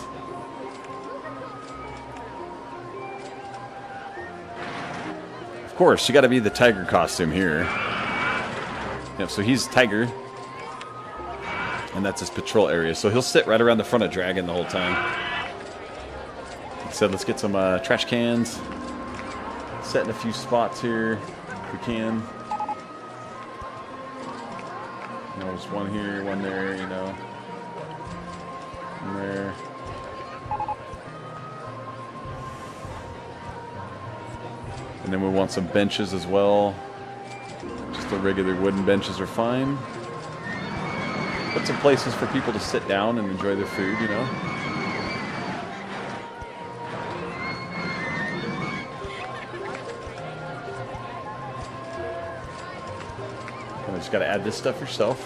Of course, you got to be the tiger costume here. Yep, so he's Tiger. And that's his patrol area. So he'll sit right around the front of Dragon the whole time. Said, let's get some trash cans. Setting a few spots here if we can. You know, there's one here, one there, you know. One there. And then we want some benches as well. Just the regular wooden benches are fine. Put some places for people to sit down and enjoy their food, you know. Just got to add this stuff yourself.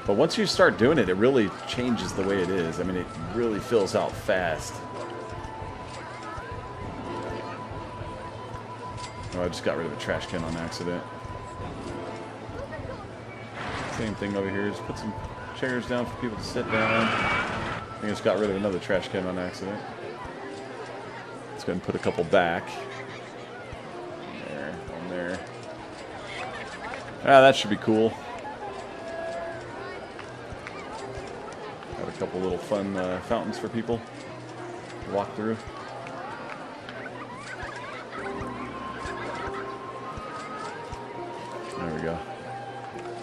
But once you start doing it, it really changes the way it is. I mean, it really fills out fast. Oh, I just got rid of a trash can on accident. Same thing over here. Just put some chairs down for people to sit down. I think I just got rid of another trash can on accident. Let's go ahead and put a couple back. There, one there. Ah, that should be cool. Got a couple little fun fountains for people to walk through. There we go.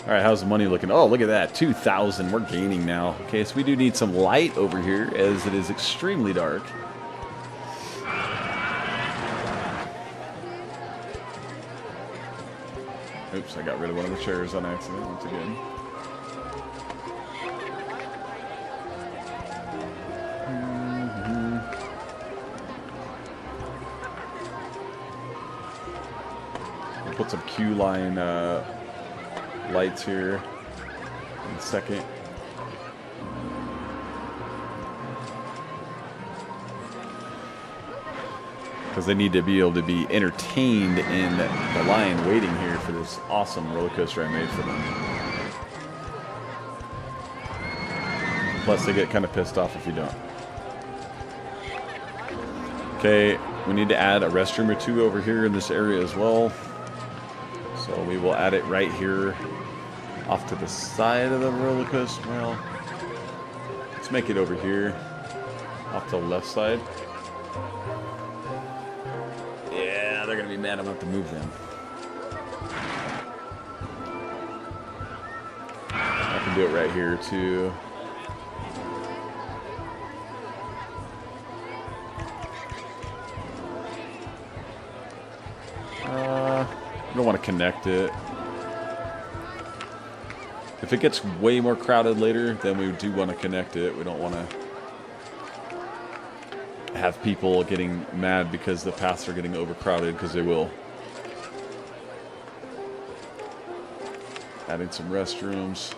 All right, how's the money looking? Oh, look at that, 2,000. We're gaining now. Okay, so we do need some light over here as it is extremely dark. Oops, I got rid of one of the chairs on accident once again. I'll put some queue line lights here in a second. Because they need to be able to be entertained in the line waiting here for this awesome roller coaster I made for them. Plus, they get kind of pissed off if you don't. Okay, we need to add a restroom or two over here in this area as well. So we will add it right here off to the side of the roller coaster. Well, let's make it over here off to the left side. They're going to be mad I'm going to have to move them. I can do it right here, too. I don't want to connect it. If it gets way more crowded later, then we do want to connect it. We don't want to have people getting mad because the paths are getting overcrowded, because they will. Adding some restrooms.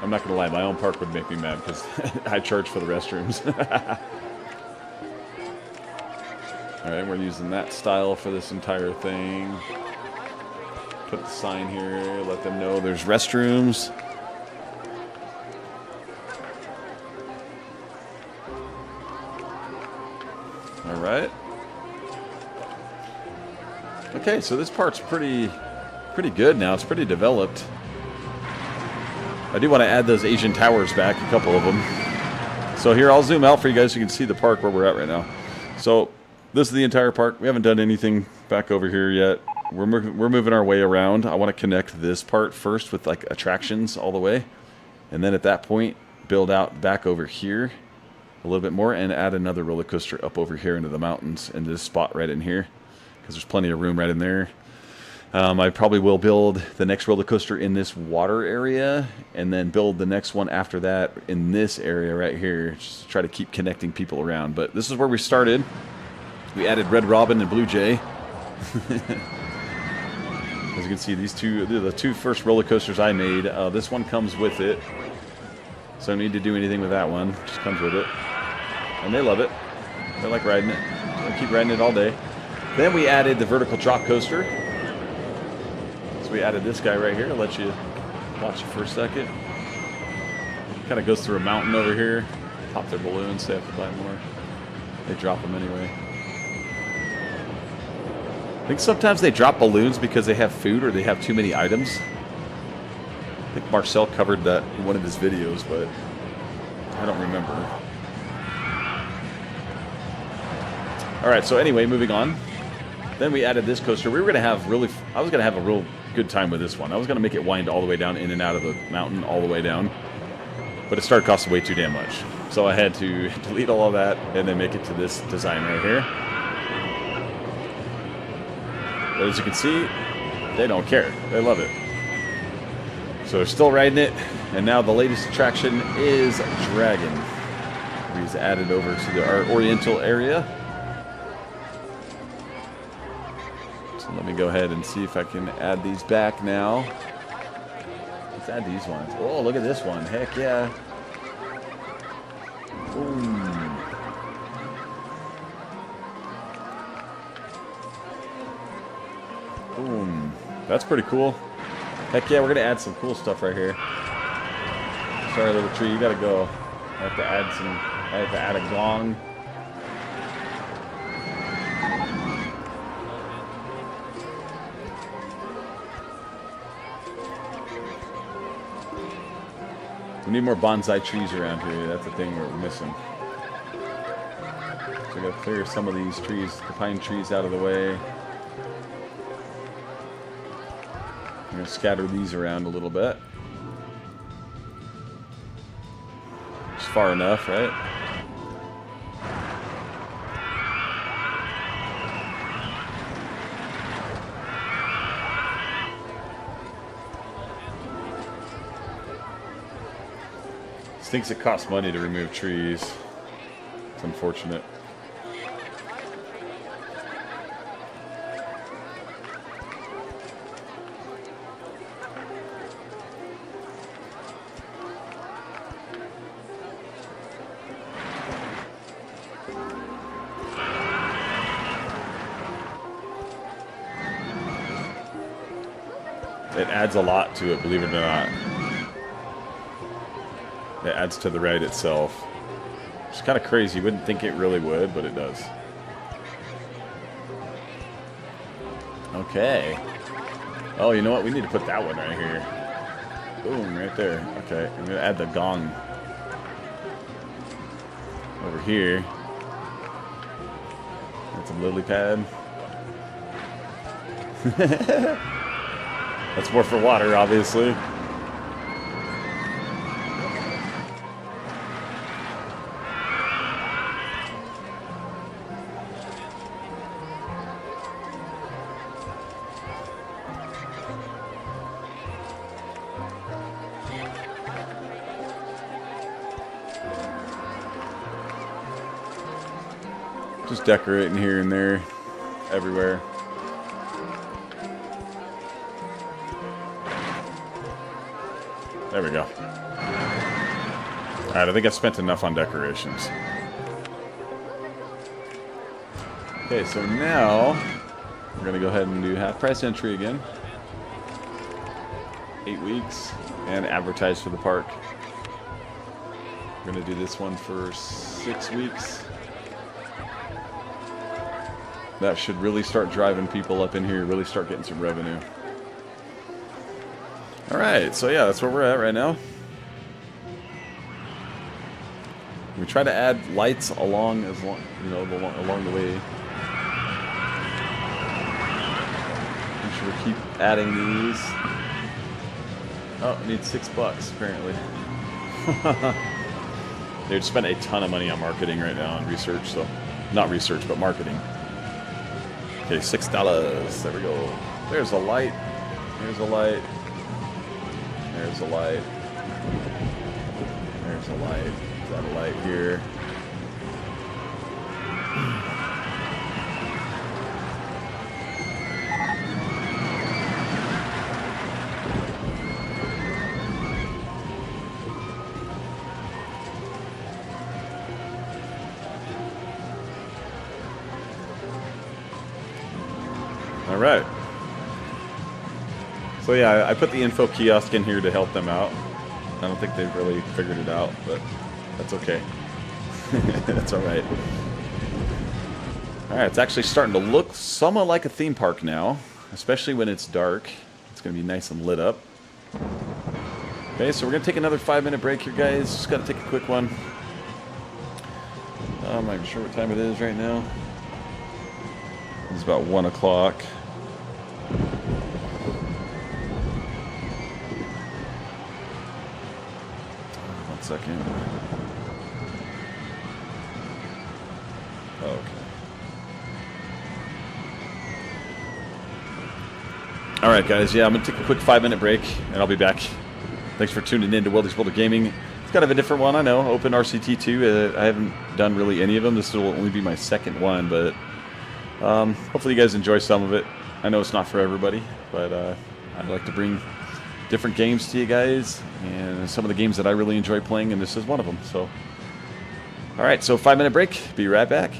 I'm not gonna lie, my own park would make me mad because I charge for the restrooms. Alright, we're using that style for this entire thing. Put the sign here, let them know there's restrooms. All right. Okay, so this part's pretty good now. It's pretty developed. I do want to add those Asian towers back, a couple of them. So here, I'll zoom out for you guys so you can see the park where we're at right now. So this is the entire park. We haven't done anything back over here yet. We're moving our way around. I want to connect this part first with like attractions all the way. And then at that point, build out back over here a little bit more and add another roller coaster up over here into the mountains into this spot right in here. Because there's plenty of room right in there. I probably will build the next roller coaster in this water area and then build the next one after that in this area right here. Just to try to keep connecting people around. But this is where we started. We added Red Robin and Blue Jay. As you can see, these the two first roller coasters I made. This one comes with it. So I don't need to do anything with that one. It just comes with it. And they love it. They like riding it. So I keep riding it all day. Then we added the vertical drop coaster. So we added this guy right here. I'll let you watch it for a second. Kind of goes through a mountain over here. Pop their balloons. They have to buy more. They drop them anyway. I think sometimes they drop balloons because they have food or they have too many items. I think Marcel covered that in one of his videos, but I don't remember. Alright, so anyway, moving on. Then we added this coaster. We were going to have I was going to have a real good time with this one. I was going to make it wind all the way down, in and out of the mountain, all the way down. But it started costing way too damn much. So I had to delete all of that and then make it to this design right here. But as you can see, they don't care. They love it. So they're still riding it. And now the latest attraction is Dragon. He's added over to our Oriental area. So let me go ahead and see if I can add these back now. Let's add these ones. Oh, look at this one. Heck yeah. Boom. Boom. That's pretty cool. Heck yeah, we're gonna add some cool stuff right here. Sorry, little tree, you gotta go. I have to add a gong. We need more bonsai trees around here. That's the thing we're missing. So we gotta clear some of these trees, the pine trees, out of the way. I'm going to scatter these around a little bit. Just far enough, right? This thinks it costs money to remove trees. It's unfortunate. It adds a lot to it, believe it or not. It adds to the ride itself. It's kind of crazy. You wouldn't think it really would, but it does. Okay. Oh, you know what? We need to put that one right here. Boom, right there. Okay, I'm going to add the gong over here. Get some lily pad. That's more for water, obviously. Just decorating here and there, everywhere. There we go. Alright, I think I spent enough on decorations. Okay, so now we're going to go ahead and do half price entry again. 8 weeks and advertise for the park. We're going to do this one for 6 weeks. That should really start driving people up in here, really start getting some revenue. Alright, so yeah, that's where we're at right now. We try to add lights along along the way. Make sure we keep adding these. Oh, it needs $6 apparently. They've spent a ton of money on marketing right now and research, so not research but marketing. Okay, $6. There we go. There's a light. There's a light. There's a light. There's a light. Got a light here. All right. So yeah, I put the info kiosk in here to help them out. I don't think they've really figured it out, but that's okay. That's all right. All right, it's actually starting to look somewhat like a theme park now, especially when it's dark. It's going to be nice and lit up. Okay, so we're going to take another 5-minute break here, guys. Just got to take a quick one. I'm not even sure what time it is right now. It's about 1 o'clock. One second. Okay. All right, guys. Yeah, I'm going to take a quick 5-minute break, and I'll be back. Thanks for tuning in to Wildy's Boulder Gaming. It's kind of a different one, I know. Open RCT 2. I haven't done really any of them. This will only be my second one, but hopefully you guys enjoy some of it. I know it's not for everybody, but I'd like to bring different games to you guys, and some of the games that I really enjoy playing, and this is one of them. So, all right, so 5-minute break. Be right back.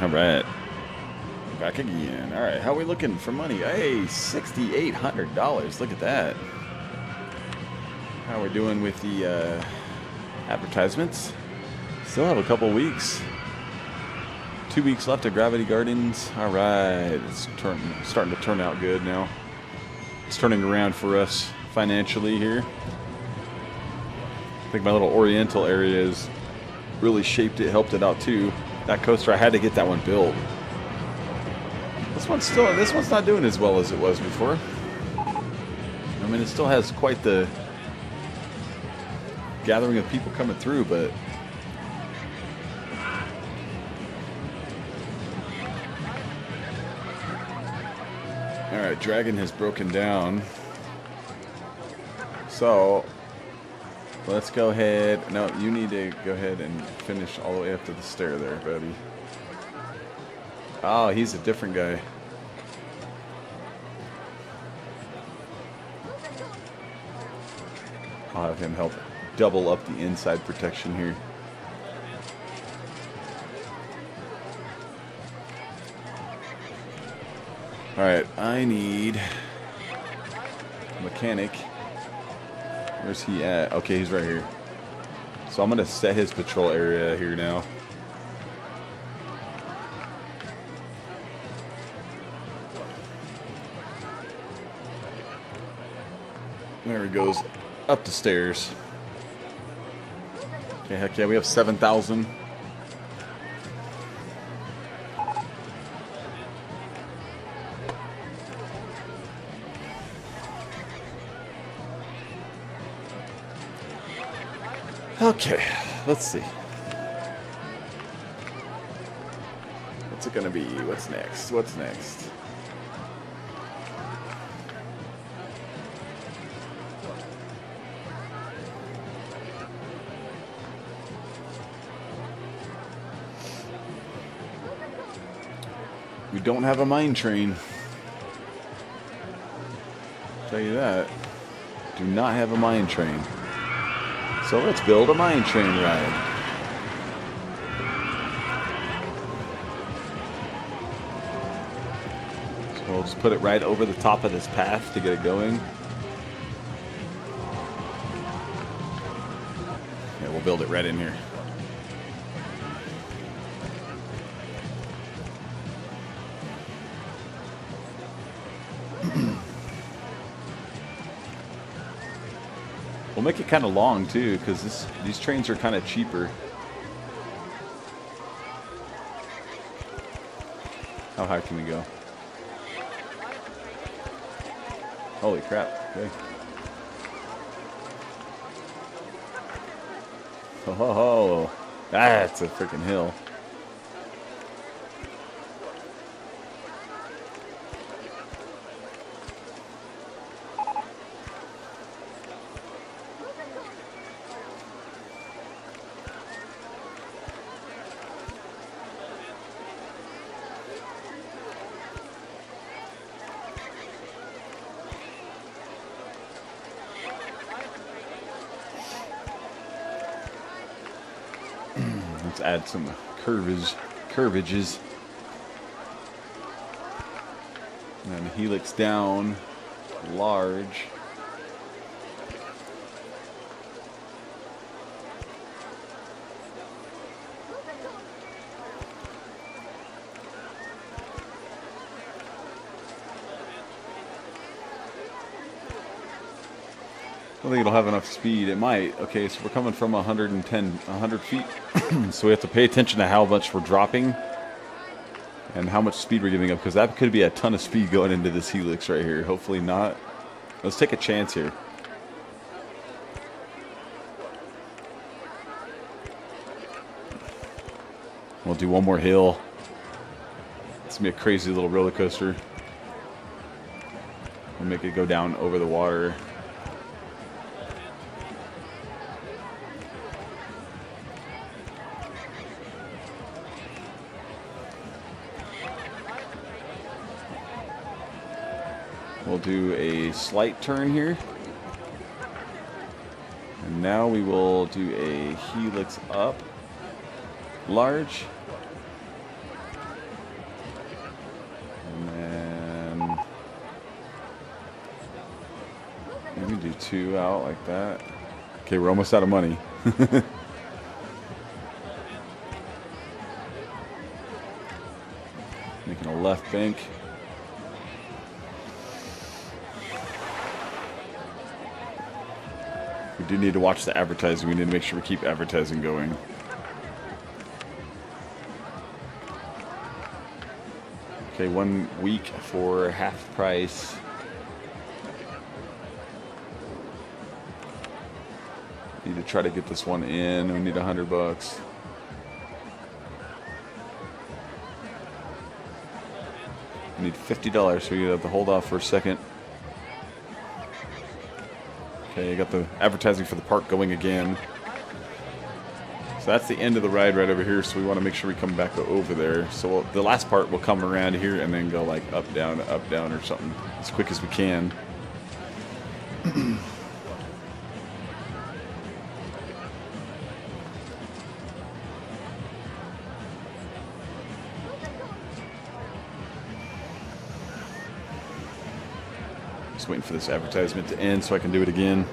All right. Back again. All right. How are we looking for money? Hey, $6,800. Look at that. How we're doing with the advertisements. Still have a couple weeks. 2 weeks left of Gravity Gardens. All right. It's starting to turn out good now. It's turning around for us financially here. I think my little Oriental area is really shaped it, helped it out too. That coaster, I had to get that one built. This one's not doing as well as it was before. I mean, it still has quite the gathering of people coming through, but all right, Dragon has broken down. So let's go ahead. No, you need to go ahead and finish all the way up to the stair there, buddy. Oh, he's a different guy. I'll have him help double up the inside protection here. Alright, I need a mechanic. Where's he at? Okay, he's right here. So I'm going to set his patrol area here now. There he goes, up the stairs. Okay, heck yeah, we have 7,000. Okay, let's see. What's it gonna be? What's next? What's next? We don't have a mine train. I'll tell you that. Do not have a mine train. So let's build a mine train ride. So we'll just put it right over the top of this path to get it going. Yeah, we'll build it right in here. We'll make it kind of long too, because these trains are kind of cheaper. How high can we go? Holy crap! Okay. Oh, that's a freaking hill. Let's add some curvages. And then helix down, large. I don't think it'll have enough speed. It might. Okay, so we're coming from 100 feet. So we have to pay attention to how much we're dropping and how much speed we're giving up, because that could be a ton of speed going into this helix right here. Hopefully not. Let's take a chance here. We'll do one more hill. It's going to be a crazy little roller coaster. We'll make it go down over the water. We'll do a slight turn here. And now we will do a helix up. Large. do 2 out like that. Okay, we're almost out of money. Making a left bank. We do need to watch the advertising. We need to make sure we keep advertising going. Okay, 1 week for half price. Need to try to get this one in. We need $100. We need $50, so you have to hold off for a second. Okay, you got the advertising for the park going again. So that's the end of the ride right over here, so we want to make sure we come back over there. So the last part will come around here and then go like up, down, or something as quick as we can. Just waiting for this advertisement to end so I can do it again.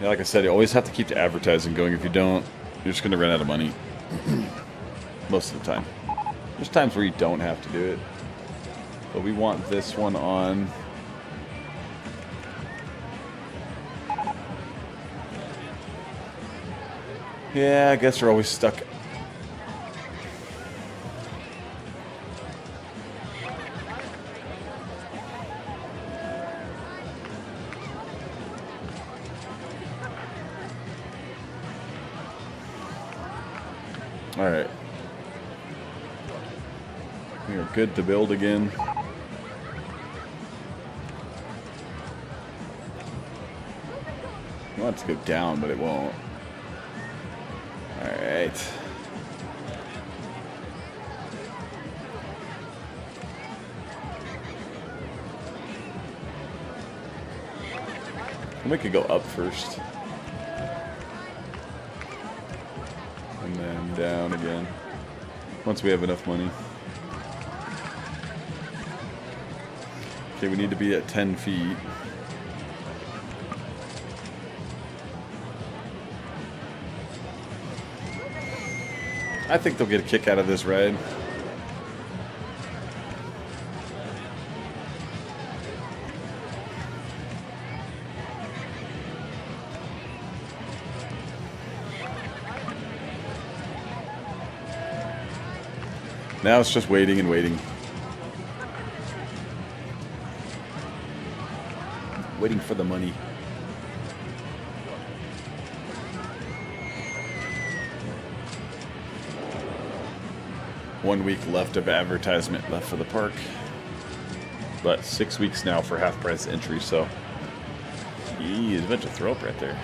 Yeah, like I said, you always have to keep the advertising going. If you don't, you're just going to run out of money. Most of the time. There's times where you don't have to do it. But we want this one on. Yeah, I guess we're always stuck. All right. We are good to build again. I want it to go down, but it won't. All right. We could go up first. And then down again. Once we have enough money. Okay, we need to be at 10 feet. I think they'll get a kick out of this ride. Now it's just waiting and waiting. Waiting for the money. One week left of advertisement left for the park. But 6 weeks now for half price entry, so. Eee, there's a bunch of throw up right there.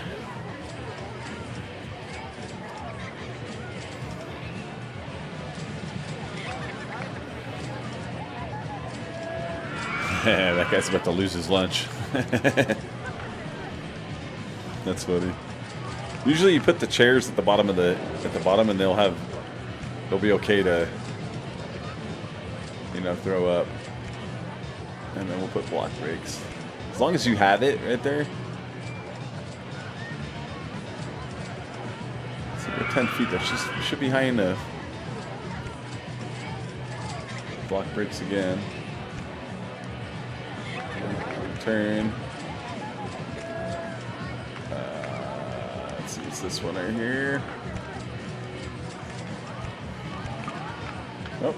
That guy's about to lose his lunch. That's funny. Usually you put the chairs at the bottom of and they'll be okay to, you know, throw up. And then we'll put block brakes. As long as you have it right there. So we're 10 feet, that should be high enough. Block brakes again. Turn. Let's see, it's this one right here. Oh.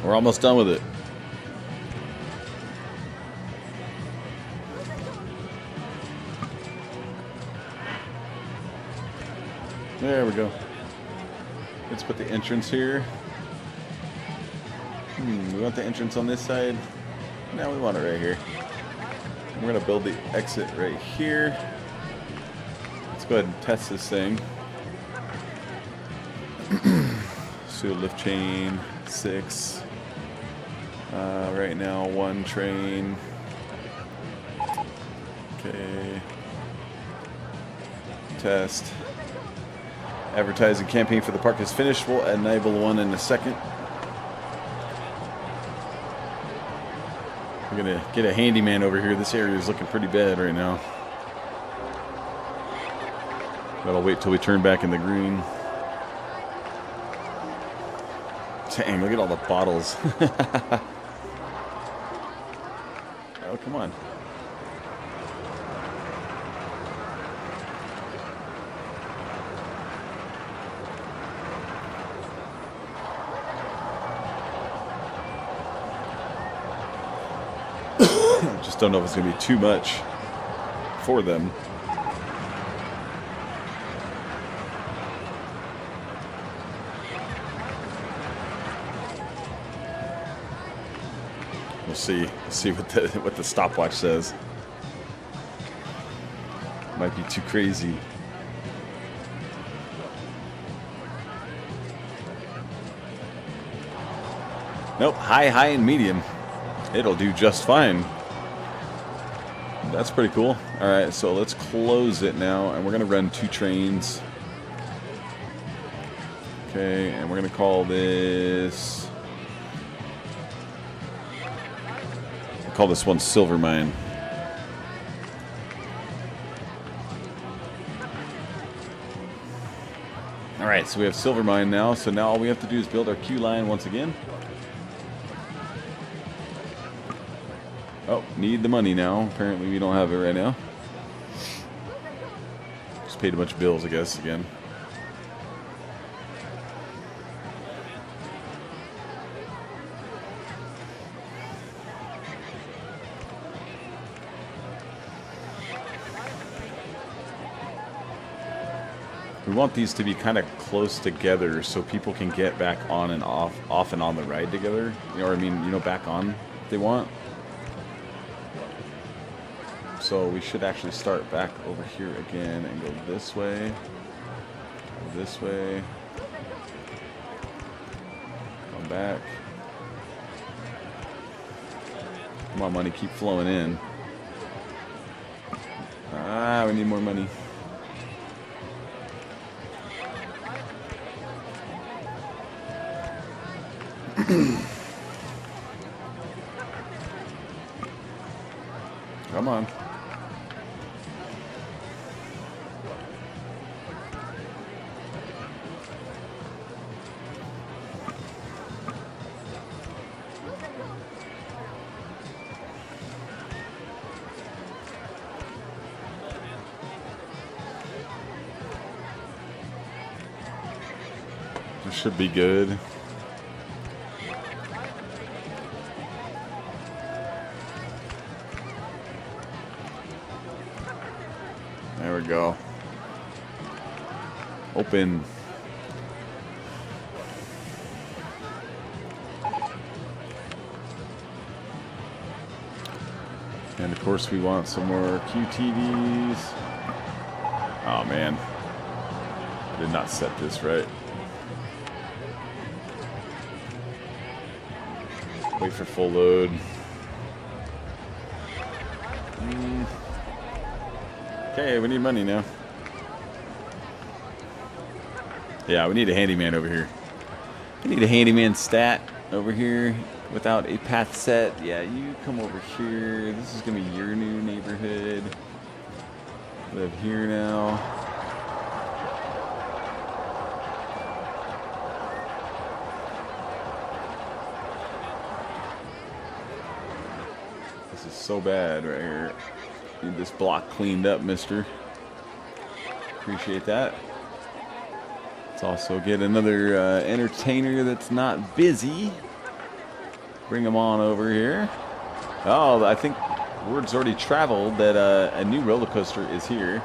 We're almost done with it. There we go. Let's put the entrance here. We want the entrance on this side. Now we want it right here. We're going to build the exit right here. Let's go ahead and test this thing. So lift chain 6. Right now, one train. Okay. Test. Advertising campaign for the park is finished. We'll enable one in a second. We're gonna get a handyman over here. This area is looking pretty bad right now. But I'll wait till we turn back in the green. Dang, look at all the bottles. Oh, come on. Just don't know if it's going to be too much for them. We'll see. We'll see what the stopwatch says. Might be too crazy. Nope, high, and medium. It'll do just fine. That's pretty cool. All right, so let's close it now, and we're gonna run 2 trains. Okay, and we're gonna call this. We'll call this one Silver Mine. All right, so we have Silver Mine now. So now all we have to do is build our queue line once again. Oh, need the money now. Apparently we don't have it right now. Just paid a bunch of bills, I guess, again. We want these to be kind of close together so people can get back on and off and on the ride together. You know what I mean? You know, back on if they want. So we should actually start back over here again and go this way. Go this way. Come back. Come on, money, keep flowing in. Ah, we need more money. Come on. This should be good. There we go. Open. And of course we want some more QTVs. Oh man. I did not set this right. Wait for full load. Okay, we need money now. Yeah, we need a handyman over here. We need a handyman stat over here without a path set. Yeah, you come over here. This is going to be your new neighborhood. Live here now. This is so bad right here. Need this block cleaned up, mister. Appreciate that. Let's also get another entertainer that's not busy. Bring him on over here. Oh, I think word's already traveled that a new roller coaster is here.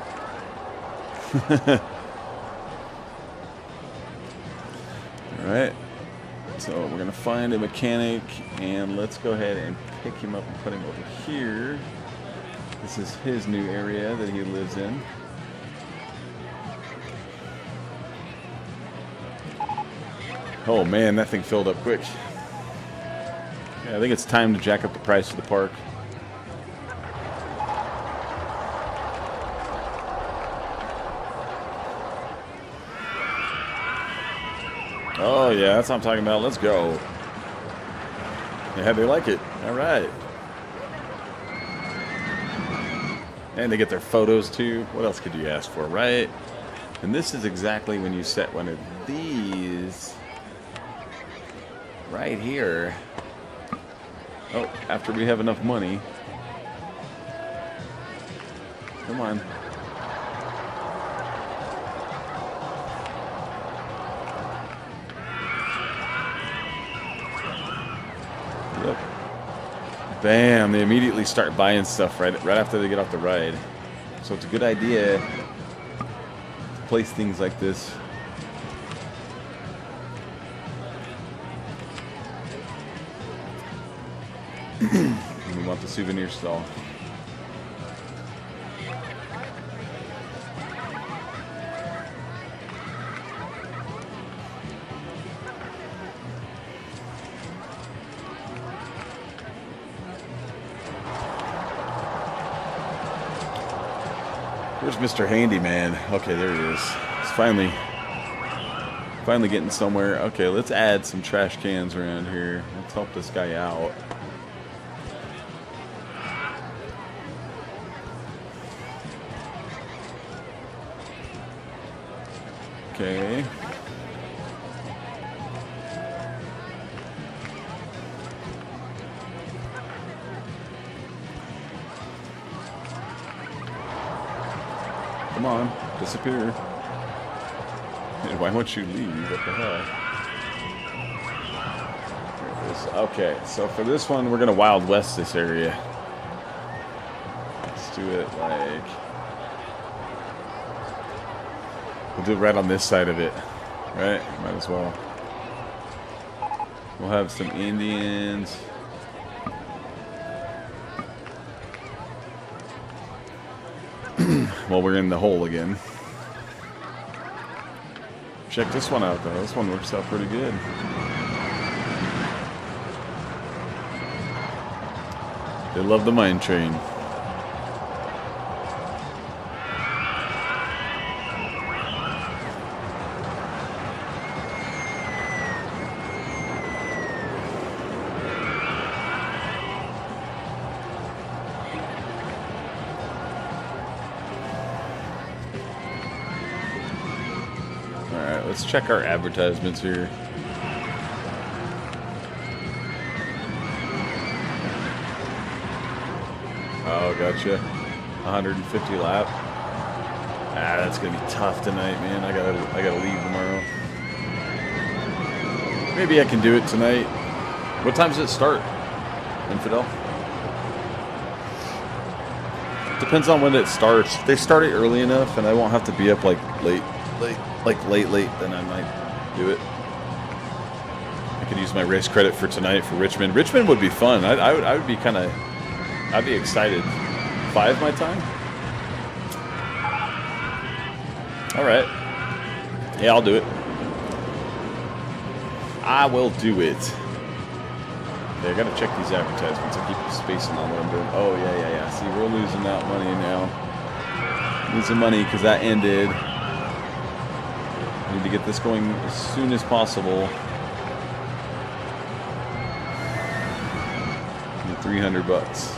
Alright. So we're going to find a mechanic, and let's go ahead and pick him up and put him over here. This is his new area that he lives in. Oh man, that thing filled up quick. Okay. I think it's time to jack up the price of the park. Oh yeah, that's what I'm talking about. Let's go. Yeah, they like it. All right. And they get their photos too. What else could you ask for, right? And this is exactly when you set one of these right here. Oh, after we have enough money. Come on. Yep. Bam, they immediately start buying stuff right after they get off the ride. So it's a good idea to place things like this. We want the souvenir stall. Where's Mr. Handyman? Okay, there he is. He's finally getting somewhere. Okay, let's add some trash cans around here. Let's help this guy out. Okay. Come on, disappear. Hey, why won't you leave? What the hell? There it is. Okay, so for this one, we're gonna Wild West this area. Let's do it like... We'll do it right on this side of it, right? Might as well. We'll have some Indians. Well, we're in the hole again. Check this one out, though. This one works out pretty good. They love the mine train. Let's check our advertisements here. Oh, gotcha. 150 lap. Ah, that's gonna be tough tonight, man. I gotta leave tomorrow. Maybe I can do it tonight. What time does it start, Infidel? Depends on when it starts. If they start it early enough, and I won't have to be up like late, then I might do it. I could use my race credit for tonight for Richmond. Richmond would be fun. I would be kind of, I'd be excited. 5 my time? All right. Yeah, I'll do it. I will do it. Okay, I gotta check these advertisements. I keep spacing on what I'm doing. Oh, yeah. See, we're losing that money now. Losing money because that ended. Need to get this going as soon as possible. Need 300 bucks.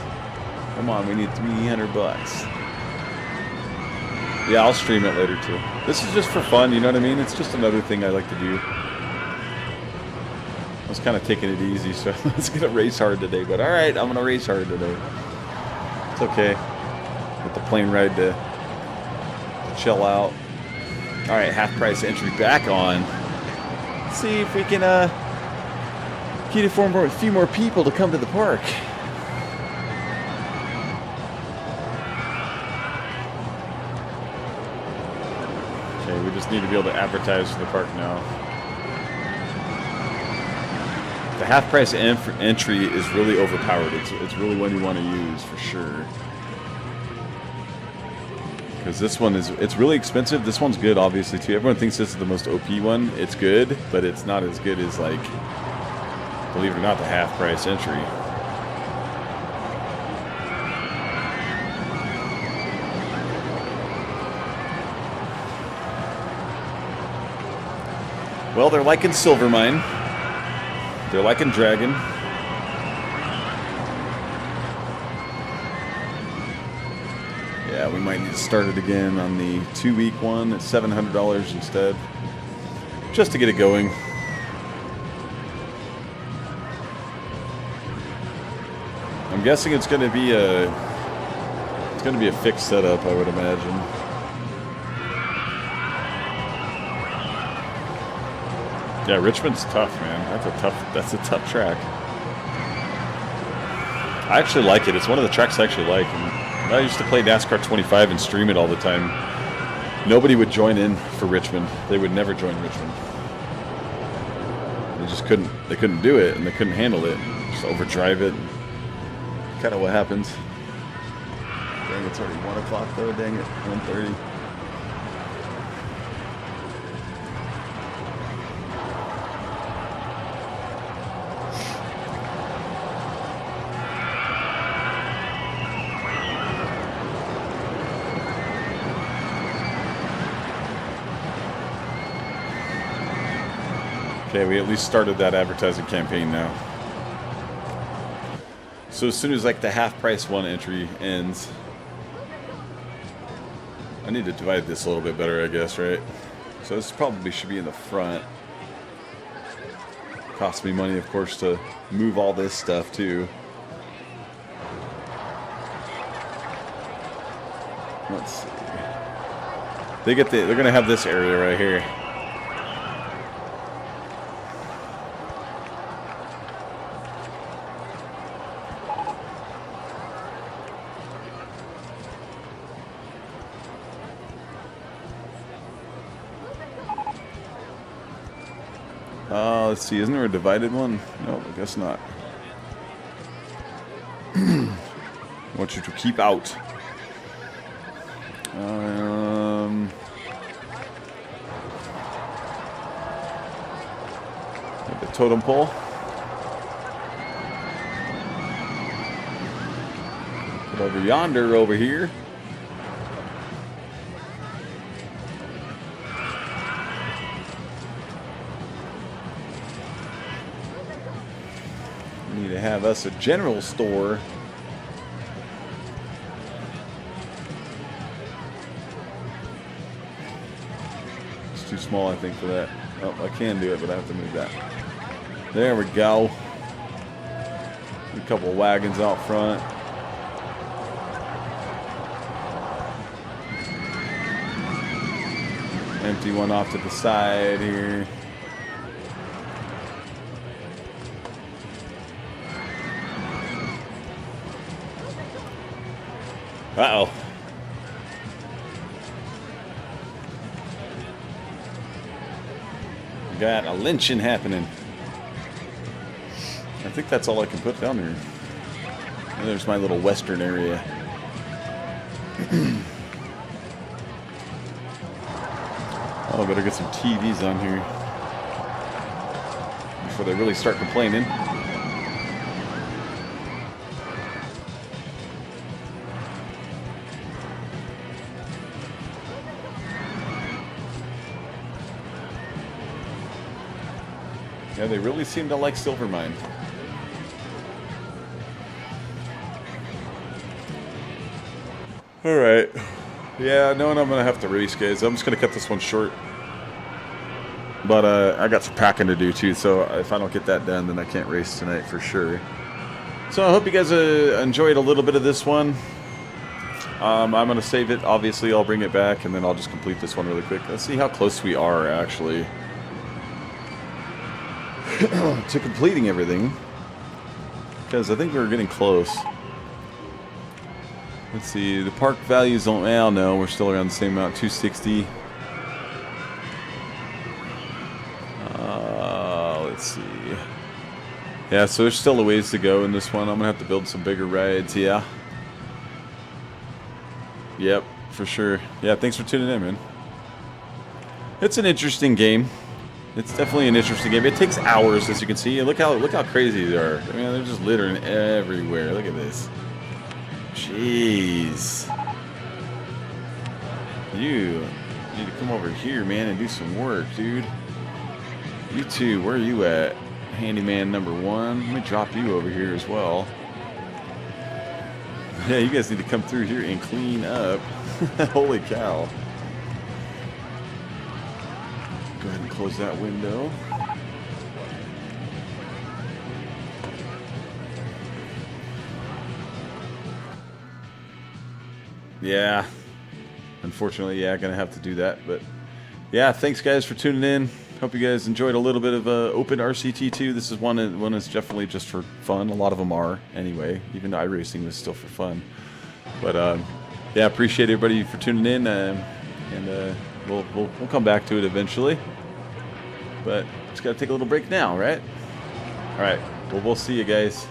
Come on, we need 300 bucks. Yeah, I'll stream it later too. This is just for fun, you know what I mean? It's just another thing I like to do. I was kind of taking it easy, so I was gonna race hard today, but all right, I'm gonna race hard today. It's okay. Get the plane ride to chill out. All right, half price entry back on. Let's see if we can get a few more people to come to the park. Okay, we just need to be able to advertise for the park now. The half price entry is really overpowered. It's really one you want to use for sure. Because this one it's really expensive. This one's good, obviously, too. Everyone thinks this is the most OP one. It's good, but it's not as good as, like, believe it or not, the half-price entry. Well, they're liking Silvermine. They're liking Dragon. Yeah, we might need to start it again on the 2-week one at $700 instead, just to get it going. I'm guessing it's going to be a fixed setup, I would imagine. Yeah, Richmond's tough, man. That's a tough track. I actually like it. It's one of the tracks I actually like. And I used to play NASCAR 25 and stream it all the time. Nobody would join in for Richmond. They would never join Richmond. They just couldn't. They couldn't do it, and they couldn't handle it. Just overdrive it. Kind of what happens. Dang, it's already 1 o'clock though. Dang it, 1:30. Okay, we at least started that advertising campaign now. So as soon as like the half-price one entry ends, I need to divide this a little bit better, I guess, right? So this probably should be in the front. Costs me money, of course, to move all this stuff too. Let's see. They're gonna have this area right here. Let's see, isn't there a divided one? No, I guess not. I want you to keep out. The totem pole. Put over yonder over here. Need to have us a general store. It's too small, I think, for that. Oh, I can do it, but I have to move that. There we go. A couple of wagons out front. Empty one off to the side here. Uh-oh. Got a lynching happening. I think that's all I can put down here. And there's my little western area. Oh, I better get some TVs on here before they really start complaining. Yeah, they really seem to like Silvermine. Alright. Yeah, knowing I'm going to have to race, guys, I'm just going to cut this one short. But I got some packing to do, too, so if I don't get that done, then I can't race tonight for sure. So I hope you guys enjoyed a little bit of this one. I'm going to save it. Obviously, I'll bring it back, and then I'll just complete this one really quick. Let's see how close we are, actually, to completing everything, because I think we're getting close. Let's see, the park values don't, well, no, we're still around the same amount, 260. Let's see. Yeah, so there's still a ways to go in this one. I'm gonna have to build some bigger rides, yeah. Yep, for sure. Yeah, thanks for tuning in, man. It's an interesting game. It's definitely an interesting game. It takes hours, as you can see. And look how crazy they are. I mean, they're just littering everywhere. Look at this. Jeez. You need to come over here, man, and do some work, dude. You two, where are you at? Handyman number 1. Let me drop you over here as well. Yeah, you guys need to come through here and clean up. Holy cow. Go ahead and close that window. Yeah. Unfortunately, yeah, gonna have to do that. But yeah, thanks guys for tuning in. Hope you guys enjoyed a little bit of open RCT2. This is one that's definitely just for fun. A lot of them are anyway. Even iRacing was still for fun. But yeah, appreciate everybody for tuning in, and we'll come back to it eventually. But just gotta take a little break now, right? All right. Well, we'll see you guys.